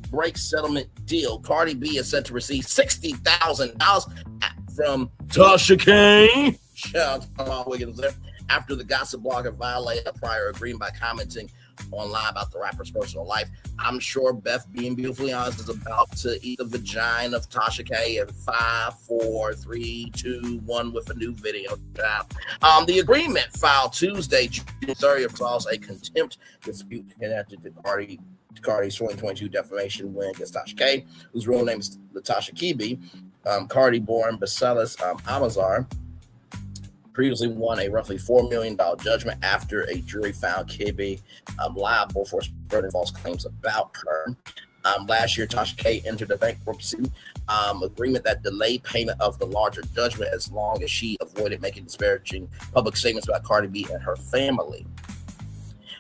Break settlement deal. Cardi B is set to receive $60,000 from Tasha K. Shout out to Jamal Wiggins there. After the gossip blogger violated a prior agreement by commenting online about the rapper's personal life. I'm sure Beth, being beautifully honest, is about to eat the vagina of Tasha K in 5, 4, 3, 2, 1 with a new video. The agreement filed Tuesday, June 30th, resolves a contempt dispute connected to Cardi's 2022 defamation win against Tasha K, whose real name is Latasha Kibi. Cardi, born Basilis Amazar, previously won a roughly $4 million judgment after a jury found Kibi liable for spreading false claims about her. Last year, Tasha K entered a bankruptcy agreement that delayed payment of the larger judgment as long as she avoided making disparaging public statements about Cardi B and her family.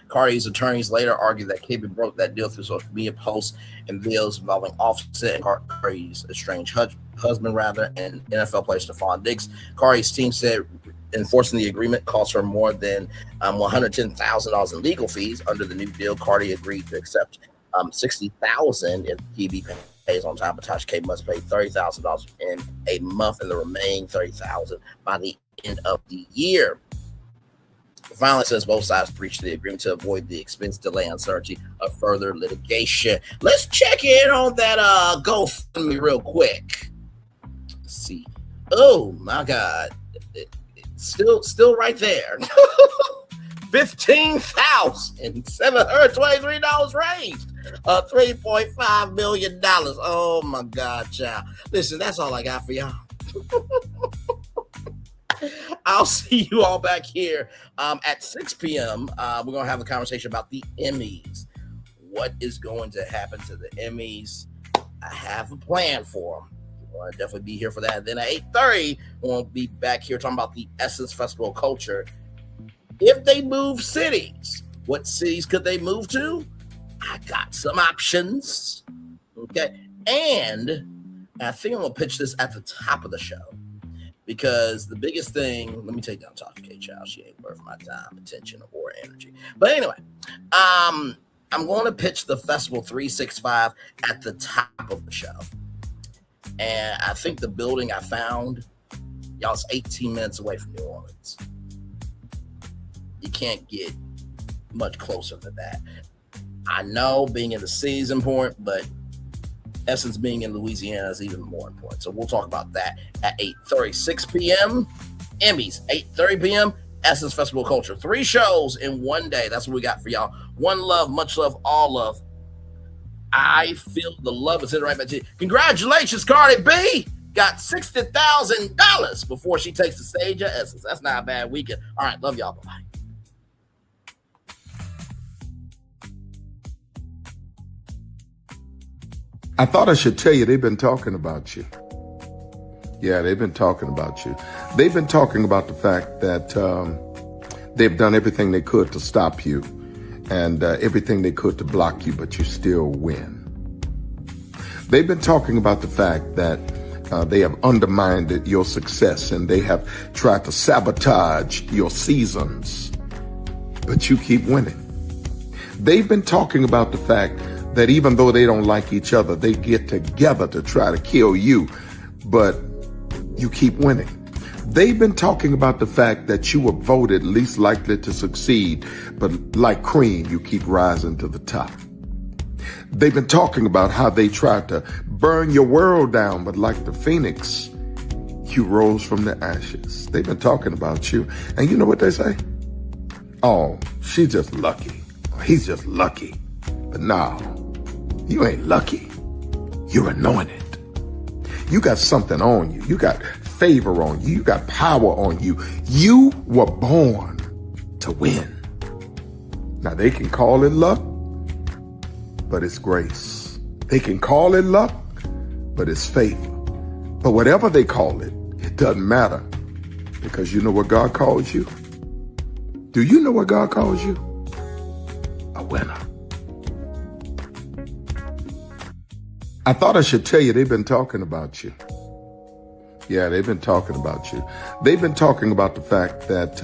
Cardi's attorneys later argued that KB broke that deal through social media posts and videos involving Offset and Cardi's estranged husband, and NFL player Stephon Diggs. Cardi's team said enforcing the agreement cost her more than $110,000 in legal fees. Under the new deal, Cardi agreed to accept $60,000 if KB pays on time, but Tasha K must pay $30,000 in a month and the remaining $30,000 by the end of the year. Finally, says both sides breached the agreement to avoid the expense, delay, and uncertainty of further litigation. Let's check in on that GoFundMe real quick. Let's see. Oh my God, it's still right there. $15,723 raised. $3.5 million. Oh my God, child. Listen, that's all I got for y'all. I'll see you all back here at 6 p.m. We're going to have a conversation about the Emmys. What is going to happen to the Emmys? I have a plan for them. I'll definitely be here for that. Then at 8:30, we'll be back here talking about the Essence Festival culture. If they move cities, what cities could they move to? I got some options. Okay. And I think I'm going to pitch this at the top of the show. Because the biggest thing, let me take down Tasha K. Child. She ain't worth my time, attention, or energy. But anyway, I'm going to pitch the Festival 365 at the top of the show. And I think the building I found, y'all, it's 18 minutes away from New Orleans. You can't get much closer than that. I know being in the city is important, but Essence being in Louisiana is even more important. So we'll talk about that at 8:30, 6 p.m. Emmys, 8:30 p.m. Essence Festival Culture. 3 shows in one day. That's what we got for y'all. One love, much love, all love. I feel the love is in right back to you. Congratulations, Cardi B. Got $60,000 before she takes the stage at Essence. That's not a bad weekend. All right, love y'all. Bye-bye. I thought I should tell you they've been talking about you. Yeah, they've been talking about you. They've been talking about the fact that they've done everything they could to stop you and everything they could to block you, but you still win. They've been talking about the fact that they have undermined your success and they have tried to sabotage your seasons, but you keep winning. They've been talking about the fact that even though they don't like each other, they get together to try to kill you, but you keep winning. They've been talking about the fact that you were voted least likely to succeed, but like cream, you keep rising to the top. They've been talking about how they tried to burn your world down, but like the phoenix, you rose from the ashes. They've been talking about you, and you know what they say? Oh, she's just lucky. He's just lucky. But no, you ain't lucky. You're anointed. You got something on you. You got favor on you. You got power on you. You were born to win. Now they can call it luck, but it's grace. They can call it luck, but it's favor. But whatever they call it, it doesn't matter, because you know what God calls you? Do you know what God calls you? A winner. I thought I should tell you they've been talking about you. Yeah, they've been talking about you. They've been talking about the fact that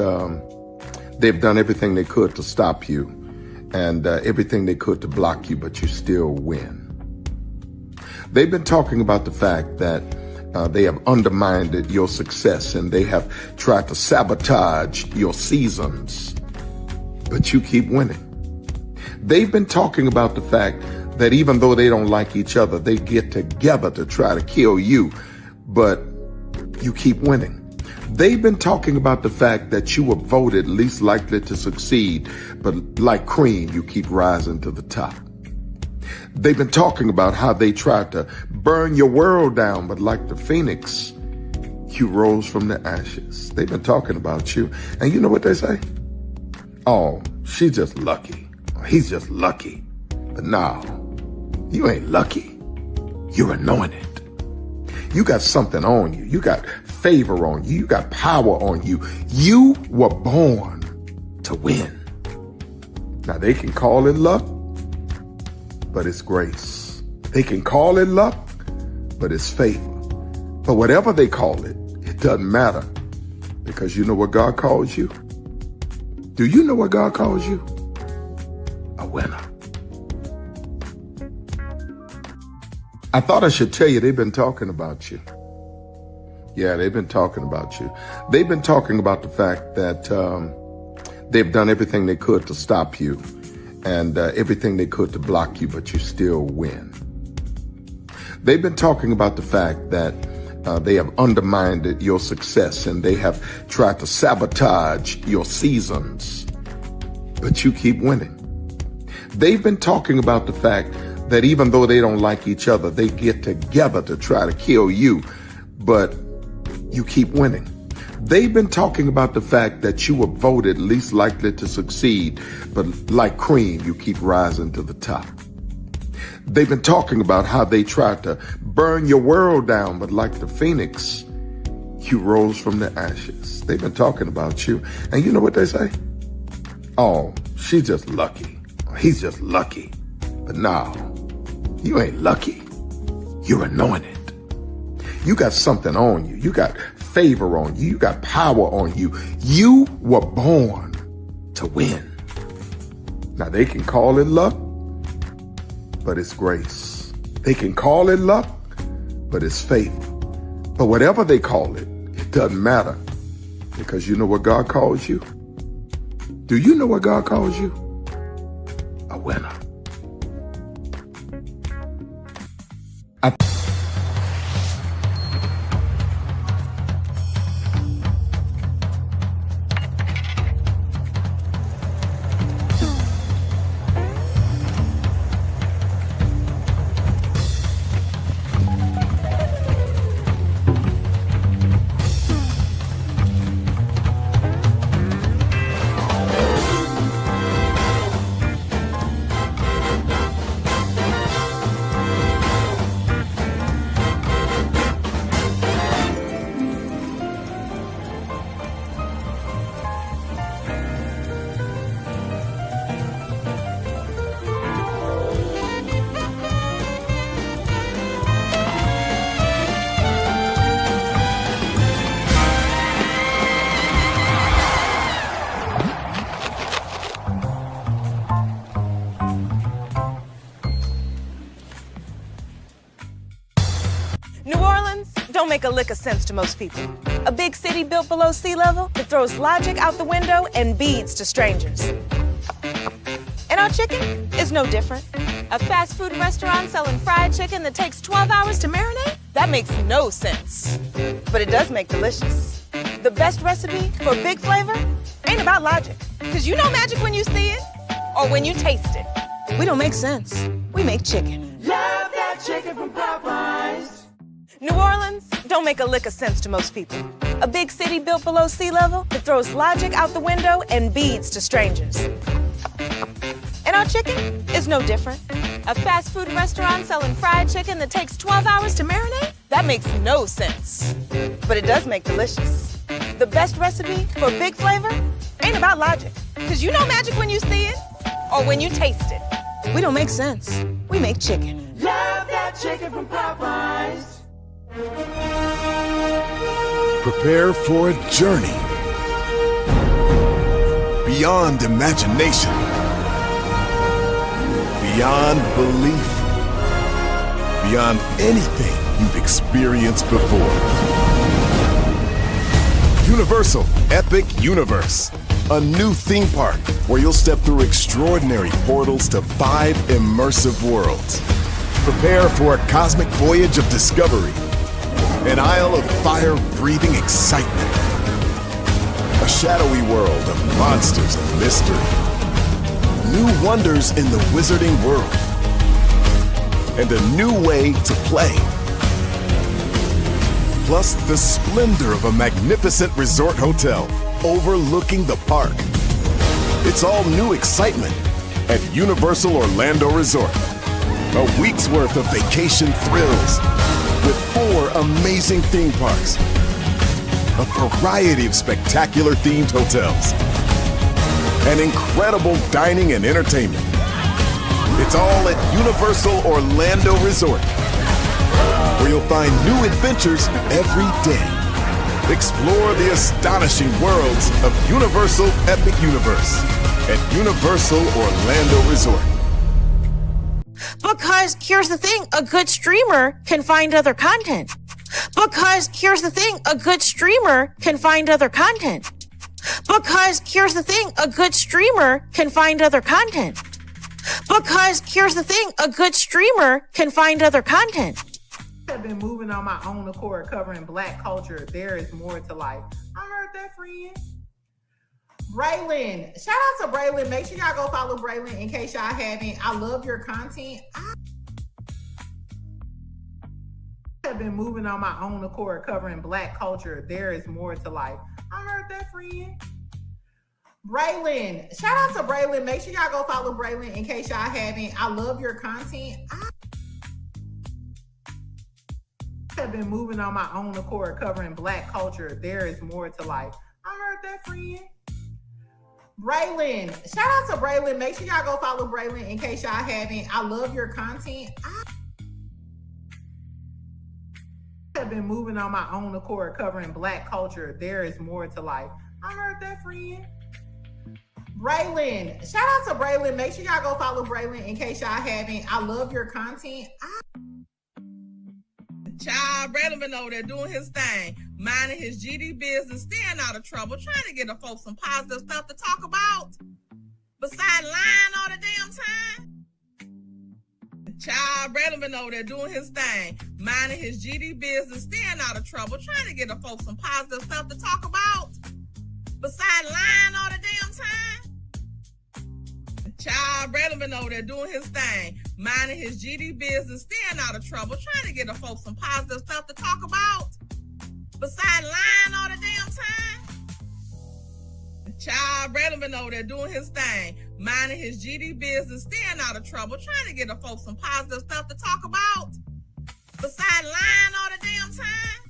they've done everything they could to stop you and everything they could to block you, but you still win. They've been talking about the fact that they have undermined your success and they have tried to sabotage your seasons, but you keep winning. They've been talking about the fact that even though they don't like each other, they get together to try to kill you, but you keep winning. They've been talking about the fact that you were voted least likely to succeed, but like cream, you keep rising to the top. They've been talking about how they tried to burn your world down, but like the phoenix, you rose from the ashes. They've been talking about you, and you know what they say? Oh, she's just lucky. He's just lucky. But no, you ain't lucky. You're anointed. You got something on you. You got favor on you. You got power on you. You were born to win. Now, they can call it luck, but it's grace. They can call it luck, but it's favor. But whatever they call it, it doesn't matter, because you know what God calls you? Do you know what God calls you? A winner. I thought I should tell you, they've been talking about you. Yeah, they've been talking about you. They've been talking about the fact that they've done everything they could to stop you and everything they could to block you, but you still win. They've been talking about the fact that they have undermined your success and they have tried to sabotage your seasons, but you keep winning. They've been talking about the fact that even though they don't like each other, they get together to try to kill you, but you keep winning. They've been talking about the fact that you were voted least likely to succeed, but like cream, you keep rising to the top. They've been talking about how they tried to burn your world down, but like the phoenix, you rose from the ashes. They've been talking about you. And you know what they say? Oh, she's just lucky. He's just lucky. But no, you ain't lucky. You're anointed. You got something on you. You got favor on you. You got power on you. You were born to win. Now, they can call it luck, but it's grace. They can call it luck, but it's favor. But whatever they call it, it doesn't matter, because you know what God calls you? Do you know what God calls you? A winner. New Orleans don't make a lick of sense to most people. A big city built below sea level that throws logic out the window and beads to strangers. And our chicken is no different. A fast food restaurant selling fried chicken that takes 12 hours to marinate? That makes no sense. But it does make delicious. The best recipe for big flavor ain't about logic. Because you know magic when you see it or when you taste it. We don't make sense. We make chicken. Love that chicken from Popeyes. New Orleans don't make a lick of sense to most people. A big city built below sea level that throws logic out the window and beads to strangers. And our chicken is no different. A fast food restaurant selling fried chicken that takes 12 hours to marinate? That makes no sense. But it does make delicious. The best recipe for big flavor ain't about logic. Because you know magic when you see it or when you taste it. We don't make sense. We make chicken. Love that chicken from Popeyes. Prepare for a journey beyond imagination, beyond belief, beyond anything you've experienced before. Universal Epic Universe, a new theme park where you'll step through extraordinary portals to 5 immersive worlds. Prepare for a cosmic voyage of discovery, an isle of fire-breathing excitement, a shadowy world of monsters and mystery, new wonders in the wizarding world, and a new way to play. Plus the splendor of a magnificent resort hotel overlooking the park. It's all new excitement at Universal Orlando Resort. A week's worth of vacation thrills with 4 amazing theme parks, a variety of spectacular themed hotels, and incredible dining and entertainment. It's all at Universal Orlando Resort, where you'll find new adventures every day. Explore the astonishing worlds of Universal Epic Universe at Universal Orlando Resort. Because here's the thing, a good streamer can find other content. Because here's the thing, a good streamer can find other content. Because here's the thing, a good streamer can find other content. Because here's the thing, a good streamer can find other content. I've been moving on my own accord, covering Black culture. There is more to life. I heard that, friend. Braylon, shout out to Braylon. Make sure y'all go follow Braylon in case y'all haven't. I love your content. I have been moving on my own accord, covering Black culture. There is more to life. I heard that, friend. Braylon, shout out to Braylon. Make sure y'all go follow Braylon in case y'all haven't. I love your content. I have been moving on my own accord, covering Black culture. There is more to life. I heard that, friend. Braylon, shout out to Braylon. Make sure y'all go follow Braylon in case y'all haven't. I love your content. I have been moving on my own accord, covering Black culture. There is more to life. I heard that, friend. Braylon, shout out to Braylon. Make sure y'all go follow Braylon in case y'all haven't. I love your content. Child, Braylon been over there doing his thing, minding his GD business, staying out of trouble, trying to get the folks some positive stuff to talk about. Besides lying all the damn time. Child, Braylon been over there doing his thing, minding his GD business, staying out of trouble, trying to get the folks some positive stuff to talk about. Besides lying all the damn time. Child, Braylon been over there doing his thing, minding his GD business, staying out of trouble, trying to get the folks some positive stuff to talk about. Besides lying all the damn time. Child, Braylon been over there doing his thing, minding his GD business, staying out of trouble, trying to get the folks some positive stuff to talk about. Besides lying all the damn time.